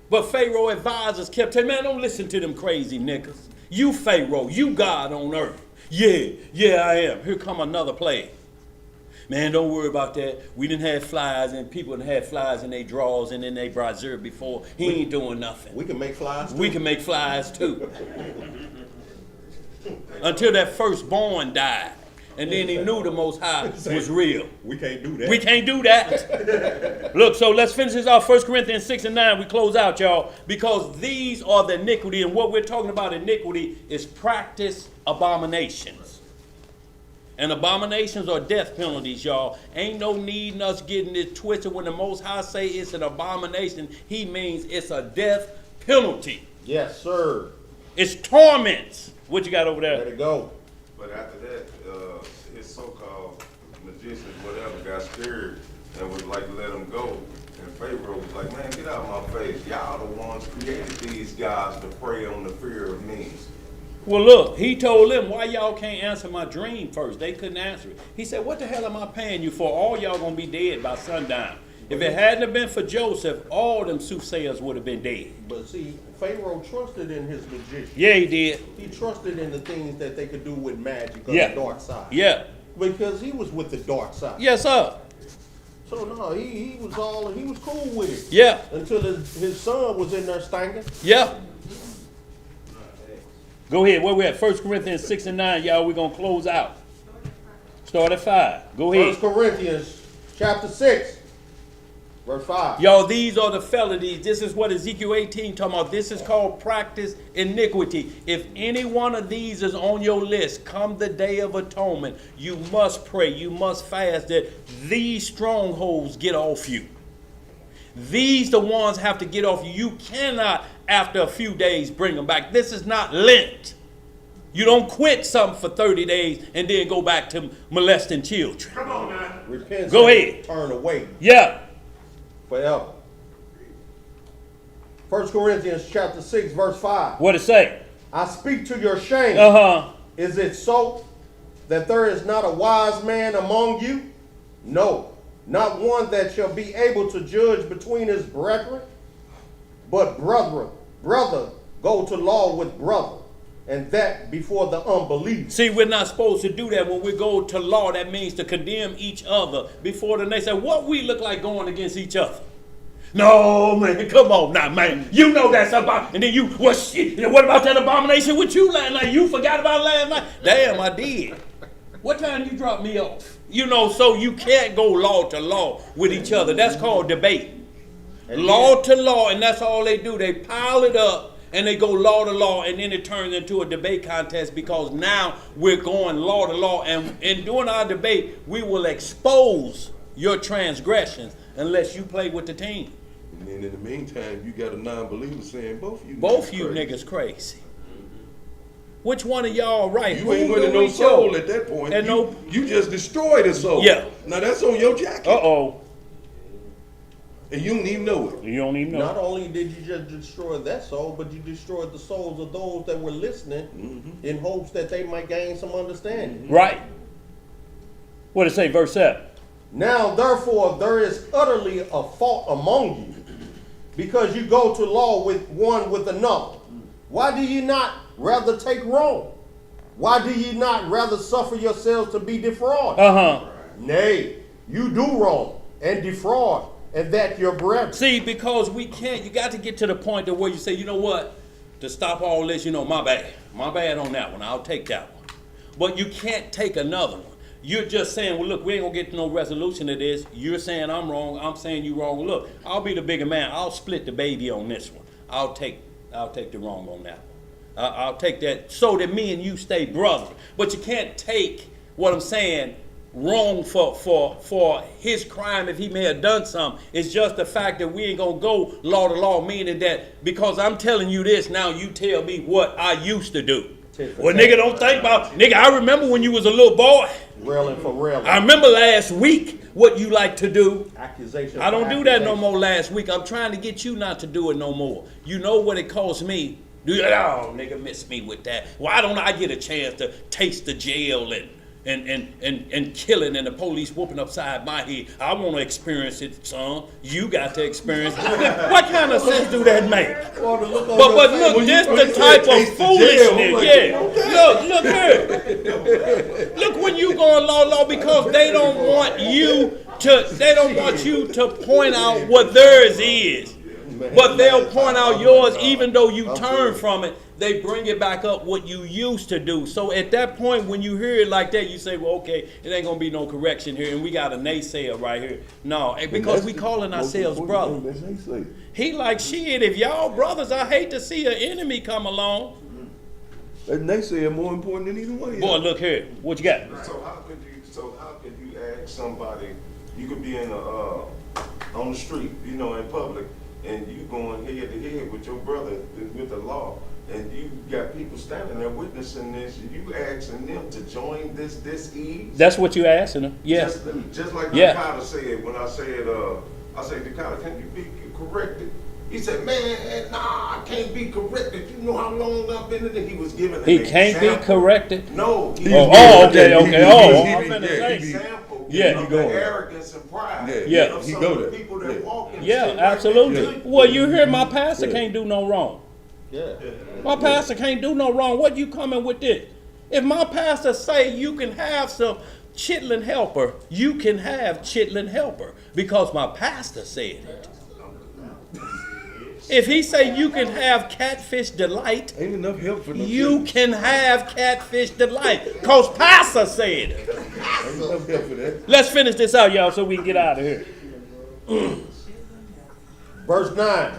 But Pharaoh advisors kept telling, man, don't listen to them crazy niggas. You Pharaoh, you God on earth. Yeah, I am. Here come another plague. Man, don't worry about that. We didn't have flies, and people didn't have flies in their drawers and in their brassiere before. He ain't doing nothing. We can make flies too. We can make flies too. Until that firstborn died. And then he knew the Most High was real. We can't do that. We can't do that. Look, so let's finish this off. 1 Corinthians 6 and 9, we close out, y'all. Because these are the iniquity, and what we're talking about iniquity is practice abominations. And abominations are death penalties, y'all. Ain't no need in us getting it twisted. When the Most High say it's an abomination, he means it's a death penalty. Yes, sir. It's torments. What you got over there? Let it go. But after that, his so-called magicians, whatever, got scared and was like, let him go. And Pharaoh was like, man, get out of my face. Y'all the ones created these guys to prey on the fear of men. Well, look, he told them, why y'all can't answer my dream first? They couldn't answer it. He said, what the hell am I paying you for? All y'all gonna be dead by sundown. If it hadn't have been for Joseph, all them soothsayers would have been dead. But see, Pharaoh trusted in his magician. Yeah, he did. He trusted in the things that they could do with magic on Yeah. the dark side. Yeah. Because he was with the dark side. Yes, sir. So no, he was cool with it. Yeah, Until his son was in there stinking. yeah. Go ahead. Where we at? 1 Corinthians 6 and 9, y'all. We're going to close out. Start at 5. Go ahead. 1 Corinthians chapter 6, verse 5. Y'all, these are the felonies. This is what Ezekiel 18 talking about. This is called practice iniquity. If any one of these is on your list, come the day of atonement, you must pray, you must fast that these strongholds get off you. These the ones have to get off you. You cannot, after a few days, bring them back. This is not Lent. You don't quit something for 30 days and then go back to molesting children. Come on now. Repent, Go ahead. turn away Yeah. forever. 1 Corinthians chapter 6, verse 5. What it say? I speak to your shame. Uh-huh. Is it so that there is not a wise man among you? No, not one that shall be able to judge between his brethren. But brother, go to law with brother, and that before the unbelievers. See, we're not supposed to do that. When we go to law, that means to condemn each other before the next. What we look like going against each other? No, man, come on now, man. You know that's about. And then you, what shit? What about that abomination with you last night? You forgot about last night? Damn, I did. What time you dropped me off? You know, so you can't go law to law with each other. That's called debate. Law to law, and that's all they do. They pile it up and they go law to law, and then it turns into a debate contest because now we're going law to law, and in doing our debate, we will expose your transgressions unless you play with the team. And then in the meantime, you got a non-believer saying both you Niggas crazy. Which one of y'all right? You ain't winning no soul at that point. And you just destroyed a soul. Yeah. Now that's on your jacket. Uh-oh. And you don't even know it. You don't even know. Not only did you just destroy that soul, but you destroyed the souls of those that were listening in hopes that they might gain some understanding. Right. What did it say, verse 7? Now, therefore, there is utterly a fault among you, because you go to law with one with another. Why do ye not rather take wrong? Why do ye not rather suffer yourselves to be defrauded? Uh-huh. Nay, you do wrong and defraud, and that your brethren. See, because we can't, you got to get to the point where you say, you know what, to stop all this, my bad on that one, I'll take that one. But you can't take another one. You're just saying, well, look, we ain't gonna get to no resolution of this. You're saying I'm wrong, I'm saying you wrong. Look, I'll be the bigger man. I'll split the baby on this one. I'll take the wrong on that one. I'll take that so that me and you stay brothers. But you can't take what I'm saying wrong for his crime if he may have done something. It's just the fact that we ain't gonna go law to law, meaning that because I'm telling you this, now you tell me what I used to do. Well, nigga, don't think about, nigga, I remember when you was a little boy. Railing for railing. I remember last week what you like to do. Accusation. I don't do that no more last week. I'm trying to get you not to do it no more. You know what it cost me? Oh, nigga, miss me with that. Why don't I get a chance to taste the jail and killing and the police whooping upside my head? I want to experience it, son. You got to experience it. What kind of sense do that make? But look, this the type of foolishness. Yeah. Look here. Look when you go on law because they don't want you to point out what theirs is. But they'll point out yours even though you turn from it. They bring it back up what you used to do. So at that point, when you hear it like that, you say, well, okay, it ain't going to be no correction here. And we got a naysayer right here. No, because we calling ourselves brothers. He like, shit, if y'all brothers, I hate to see an enemy come along. That naysayer more important than either one of you. Boy, look here. What you got? So how could you ask somebody, you could be on the street, in public, and you going head to head with your brother with the law, and you got people standing there witnessing this, you asking them to join this ease? That's what you asking them? Yeah. Just like Dakota said, when I said, Dakota, can you be corrected? He said, man, nah, I can't be corrected. You know how long I've been in it? He was giving an example. He can't be corrected? No. Okay. I'm finna say. Example. Yeah. Of the arrogance and pride. Yeah. Of some of the people that walk in absolutely. Well, you hear my pastor can't do no wrong. Yeah. My pastor can't do no wrong. What you coming with this? If my pastor say you can have some chitlin helper, you can have chitlin helper because my pastor said it. If he say you can have catfish delight, Ain't enough help for no you kids. can have catfish delight because pastor said it. Ain't enough help for that. Let's finish this out, y'all, so we can get out of here. Verse 9.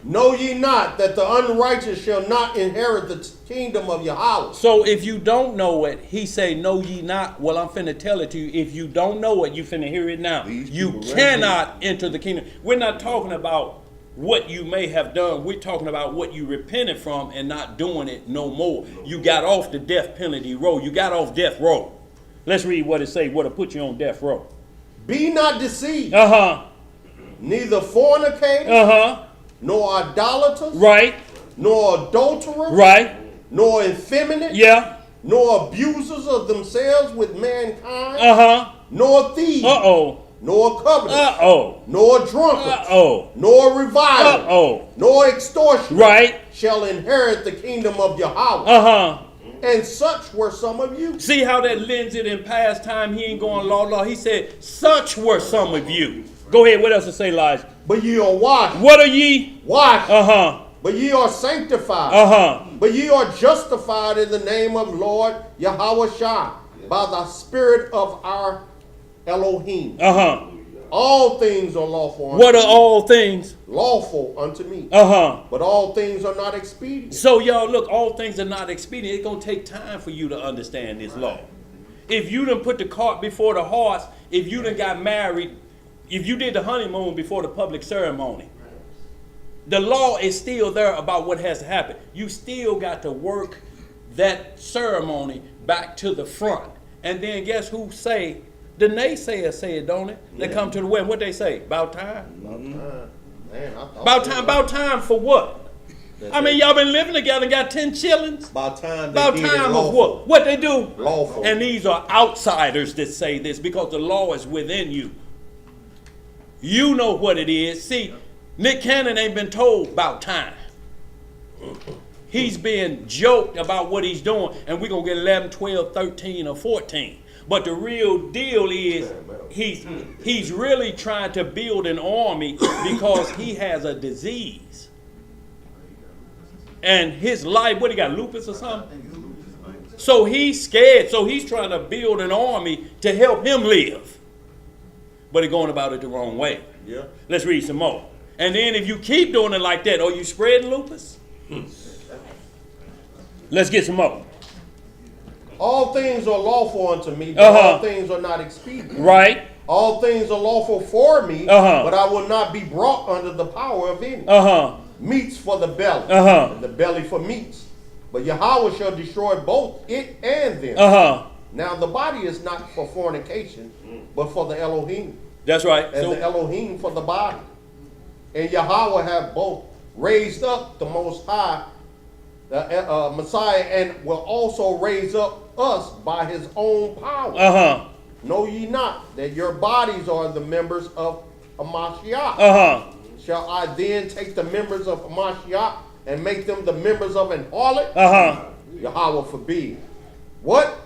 Know ye not that the unrighteous shall not inherit the kingdom of Yahweh? So if you don't know it, he say, know ye not. Well, I'm finna tell it to you. If you don't know it, you finna hear it now. These You people right cannot enter the kingdom. We're not talking about what you may have done. We're talking about what you repented from and not doing it no more. You got off the death penalty row. You got off death row. Let's read what it say, what'll put you on death row. Be not deceived, Uh-huh. neither fornicators, Uh-huh. nor idolaters, Right. nor adulterers, Right. nor effeminate, Yeah. nor abusers of themselves with mankind, Uh-huh. nor thieves, Uh-oh. nor covetous, Uh-oh. nor drunkards, Uh-oh. nor revilers, Uh-oh. nor extortioners Right. shall inherit the kingdom of Yahweh. Uh-huh. And such were some of you. See how that lends it in past time? He ain't going law. He said, such were some of you. Go ahead. What else to say, Elijah? But ye are washed, What are ye? washed, Uh-huh. but ye are sanctified, Uh-huh. but ye are justified in the name of Lord Yahweh Shah, by the Spirit of our Elohim. Uh-huh. All things are lawful unto What are me. all things? Lawful unto me. Uh-huh. But all things are not expedient. So, y'all, look, all things are not expedient. It's going to take time for you to understand this law. If you done put the cart before the horse, if you done got married, if you did the honeymoon before the public ceremony, the law is still there about what has to happen. You still got to work that ceremony back to the front. And then guess who say? The naysayers say it, don't it? They come to the wedding. What they say? About time? Man, I thought About time? About time for what? I mean, y'all been living together and got 10 chillings? About time. About they did it time of lawful. what? What they do? Lawful. And these are outsiders that say this because the law is within you. You know what it is. See, Nick Cannon ain't been told about time. He's been joked about what he's doing, and we're going to get 11, 12, 13, or 14. But the real deal is he's really trying to build an army because he has a disease. And his life, what he got, lupus or something? So he's scared. So he's trying to build an army to help him live. But he's going about it the wrong way. Yeah. Let's read some more. And then if you keep doing it like that, are you spreading lupus? Let's get some more. All things are lawful unto me, but Uh-huh. all things are not expedient. Right? All things are lawful for me, Uh-huh. but I will not be brought under the power of any. Uh-huh. Meats for the belly, Uh-huh. and the belly for meats. But Yahweh shall destroy both it and them. Uh-huh. Now the body is not for fornication, but for the Elohim, That's right. and So, the Elohim for the body. And Yahweh have both raised up the Most High, the Messiah, and will also raise up us by his own power. uh-huh. Know ye not that your bodies are the members of Hamashiach? Uh-huh. Shall I then take the members of Hamashiach and make them the members of an harlot? Uh-huh. Yahweh forbid. What?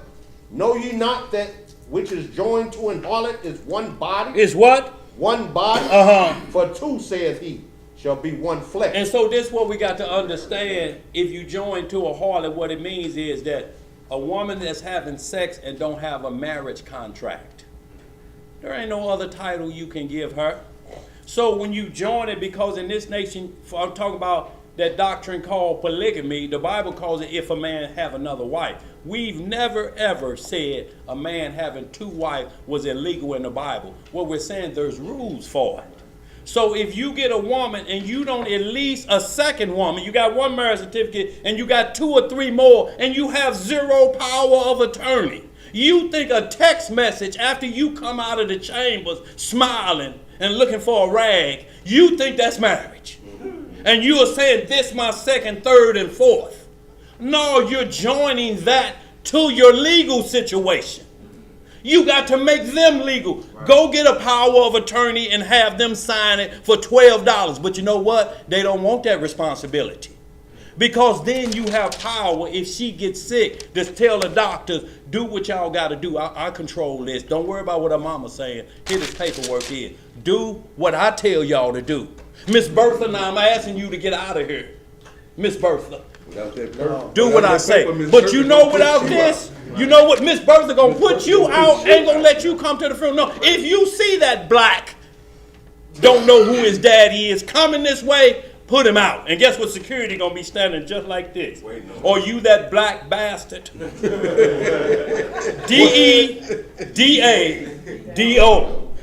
Know ye not that which is joined to an harlot is one body? Is what? One body? Uh-huh. For two, saith he, shall be one flesh. And so this is what we got to understand. If you join to a harlot, what it means is that a woman that's having sex and don't have a marriage contract, there ain't no other title you can give her. So when you join it, because in this nation, I'm talking about that doctrine called polygamy, the Bible calls it if a man have another wife. We've never ever said a man having two wives was illegal in the Bible. What we're saying, there's rules for it. So if you get a woman and you don't at least a second woman, you got one marriage certificate and you got 2 or 3 more and you have 0 power of attorney, you think a text message after you come out of the chambers smiling and looking for a rag, you think that's marriage. And you are saying this my second, third, and fourth. No, you're joining that to your legal situation. You got to make them legal. Right. Go get a power of attorney and have them sign it for $12. But you know what? They don't want that responsibility. Because then you have power. If she gets sick, just tell the doctors, do what y'all got to do. I control this. Don't worry about what her mama's saying. Here this paperwork is. Do what I tell y'all to do. Miss Bertha, now I'm asking you to get out of here. Miss Bertha. Do what I say. But you know without this, you know what Miss Bertha gonna put you out, ain't gonna let you come to the funeral. No, if you see that black, don't know who his daddy is, coming this way, put him out. And guess what? Security gonna be standing just like this. Or you that black bastard. D-E-D-A-D-O.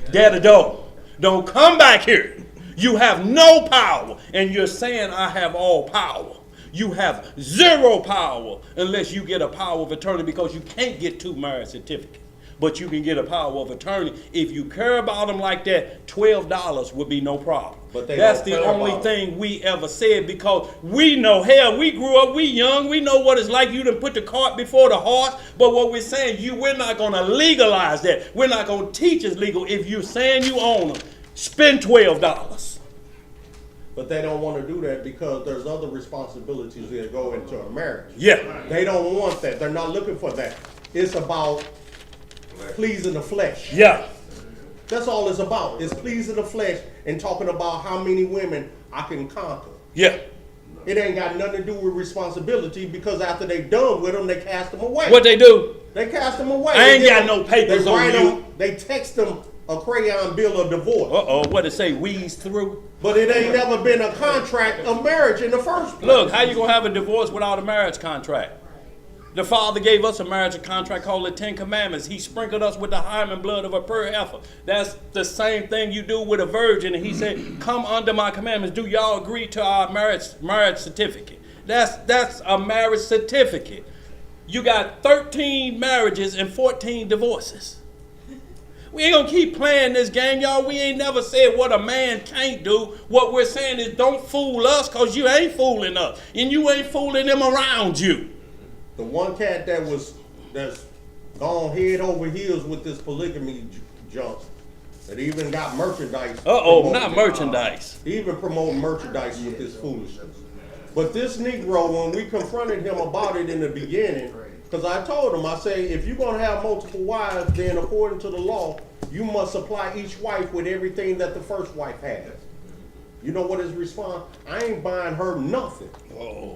Dadado. Don't come back here. You have no power. And you're saying I have all power. You have zero power unless you get a power of attorney, because you can't get two marriage certificates. But you can get a power of attorney. If you care about them like that, $12 would be no problem. But that's the only thing we ever said, because we know, hell, we grew up, we young, we know what it's like. You done put the cart before the horse. But what we're saying, we're not going to legalize that. We're not going to teach it's legal. If you're saying you own them, spend $12. But they don't want to do that because there's other responsibilities that go into a marriage. Yeah. They don't want that. They're not looking for that. It's about pleasing the flesh. Yeah. That's all it's about. It's pleasing the flesh and talking about how many women I can conquer. Yeah. It ain't got nothing to do with responsibility, because after they done with them, they cast them away. What they do? They cast them away. I ain't got no papers on you. They text them a crayon bill of divorce. What it say, wheeze through? But it ain't never been a contract of marriage in the first place. Look, how you gonna have a divorce without a marriage contract? The Father gave us a marriage contract called the Ten Commandments. He sprinkled us with the hymen blood of a pure heifer. That's the same thing you do with a virgin. And he said, come under my commandments. Do y'all agree to our marriage certificate? That's a marriage certificate. You got 13 marriages and 14 divorces. We ain't gonna keep playing this game, y'all. We ain't never said what a man can't do. What we're saying is don't fool us, because you ain't fooling us. And you ain't fooling them around you. The one cat that's gone head over heels with this polygamy junk, that even got merchandise. Not merchandise. He even promoting merchandise with this foolishness. But this Negro, when we confronted him about it in the beginning, because I told him, I say, if you're going to have multiple wives, then according to the law, you must supply each wife with everything that the first wife has. You know what his response? I ain't buying her nothing. Oh.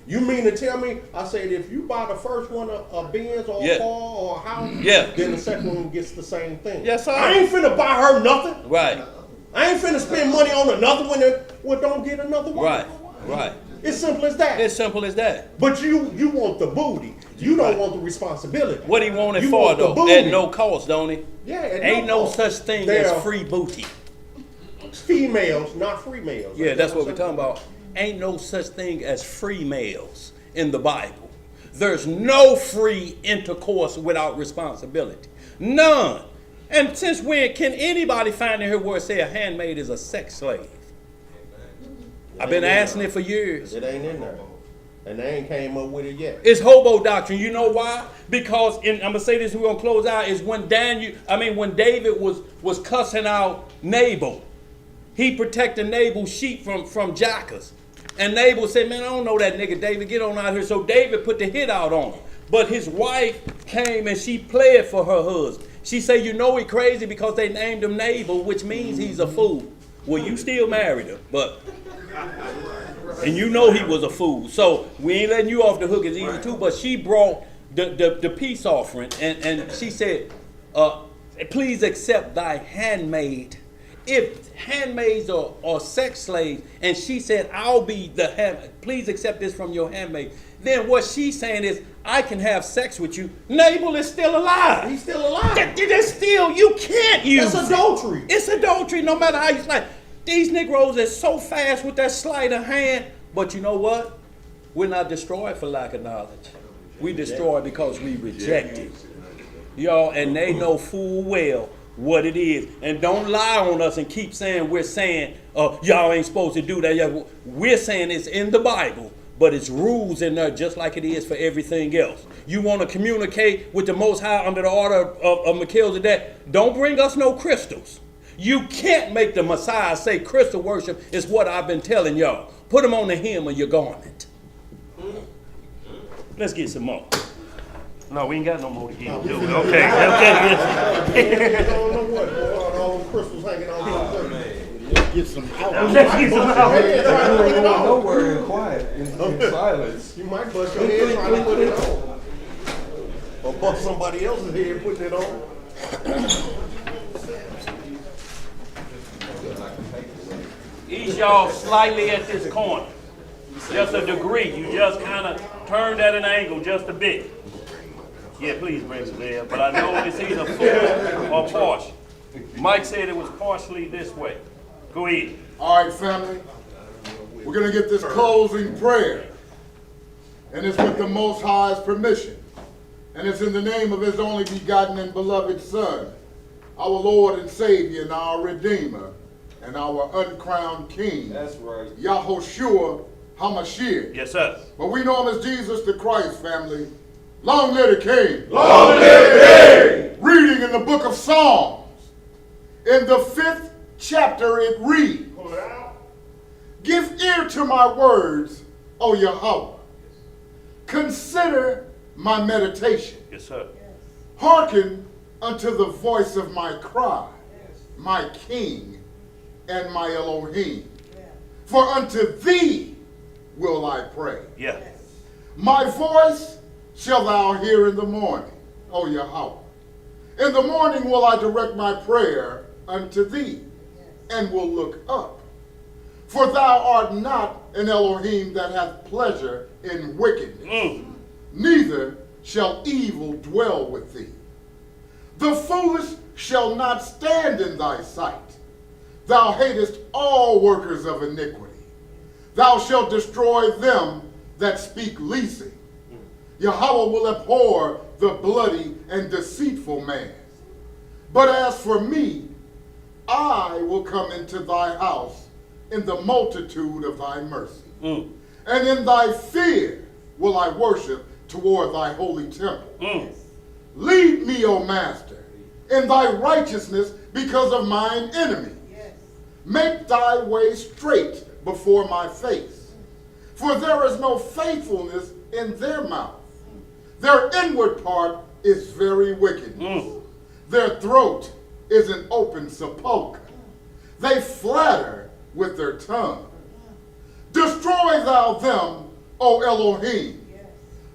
You mean to tell me? I said, if you buy the first one a Benz or a car or a house, then the second one gets the same thing. Yes, sir. I ain't finna buy her nothing. Right. I ain't finna spend money on another one that don't get another one. Right. It's simple as that. It's simple as that. But you want the booty. You don't want the responsibility. What he want it for, though? At no cost, don't he? Yeah, at ain't no cost. such thing as free booty. Females, not free males. Yeah, that's what we're talking about. Ain't no such thing as free males in the Bible. There's no free intercourse without responsibility. None. And since when can anybody find in here where it say a handmaid is a sex slave? I've been asking it for years. It ain't in there. And they ain't came up with it yet. It's hobo doctrine. You know why? Because, I'm going to say this, we're going to close out, is when David was cussing out Nabal. He protected Nabal's sheep from jackals. And Nabal said, man, I don't know that nigga David, get on out here. So David put the hit out on him. But his wife came and she pled for her husband. She said, you know he crazy because they named him Nabal, which means he's a fool. Well, you still married him, but... And you know he was a fool. So we ain't letting you off the hook as easy too. But she brought the peace offering. And she said, please accept thy handmaid. If handmaids are sex slaves, and she said, I'll be the handmaid, please accept this from your handmaid. Then what she's saying is, I can have sex with you. Nabal is still alive. He's still alive. That's still, you can't use That's adultery. It's adultery no matter how you slice. These Negroes are so fast with that sleight of hand. But you know what? We're not destroyed for lack of knowledge. We destroyed because we rejected. Y'all, and they know full well what it is. And don't lie on us and keep saying we're saying, y'all ain't supposed to do that. We're saying it's in the Bible, but it's rules in there just like it is for everything else. You want to communicate with the Most High under the order of Melchizedek, don't bring us no crystals. You can't make the Messiah say crystal worship is what I've been telling y'all. put them on the hem of your garment. Let's get some more. No, we ain't got no more to give. Okay, okay. I don't know what, boy, all them crystals hanging on the Get some out. Let's get some out. Nowhere in quiet, in silence. You might bust your head trying to put it on. Or bust somebody else's head putting it on. Each y'all slightly at this corner. Just a degree. You just kind of turned at an angle just a bit. Yeah, please bring it there. But I know it's either full or partial. Mike said it was partially this way. Go ahead. All right, family. We're going to get this closing prayer. And it's with the Most High's permission. And it's in the name of his only begotten and beloved Son, our Lord and Savior and our Redeemer and our uncrowned King. That's right. Yahushua HaMashiach. Yes, sir. But we know him as Jesus the Christ, family. Long live the King. Long live the King. Reading in the book of Psalms. In the 5th chapter it reads, Give ear to my words, O Yahweh. Consider my meditation. Yes, sir. Hearken unto the voice of my cry, my King and my Elohim. For unto thee will I pray. Yeah. My voice shall thou hear in the morning, O Yahweh. In the morning will I direct my prayer unto thee, and will look up. For thou art not an Elohim that hath pleasure in wickedness, neither shall evil dwell with thee. The foolish shall not stand in thy sight. Thou hatest all workers of iniquity. Thou shalt destroy them that speak leasing. Yahweh will abhor the bloody and deceitful man. But as for me, I will come into thy house in the multitude of thy mercy. And in thy fear will I worship toward thy holy temple. Lead me, O Master, in thy righteousness because of mine enemy. Make thy way straight before my face. For there is no faithfulness in their mouth. Their inward part is very wickedness. Their throat is an open sepulchre. They flatter with their tongue. Destroy thou them, O Elohim.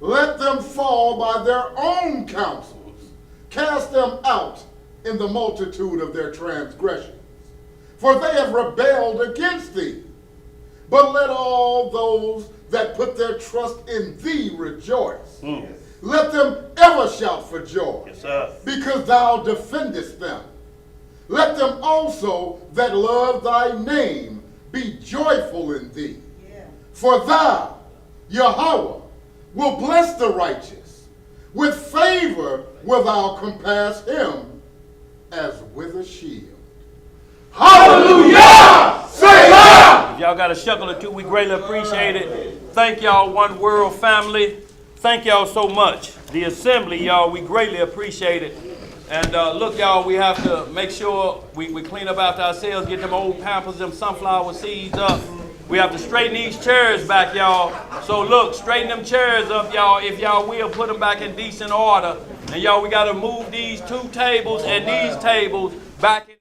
Let them fall by their own counsels. Cast them out in the multitude of their transgressions. For they have rebelled against thee. But let all those that put their trust in thee rejoice. Let them ever shout for joy, Yes, sir. because thou defendest them. Let them also that love thy name be joyful in thee. For thou, Yahweh, will bless the righteous. With favor wilt thou compass him as with a shield. Hallelujah! Say loud! If y'all got a shekel or two, we greatly appreciate it. Thank y'all, One World family. Thank y'all so much. The assembly, y'all, we greatly appreciate it. And look, y'all, we have to make sure we clean up after ourselves, get them old Pampers, them sunflower seeds up. We have to straighten these chairs back, y'all. So look, straighten them chairs up, y'all. If y'all will, put them back in decent order. And y'all, we got to move these two tables and these tables back in.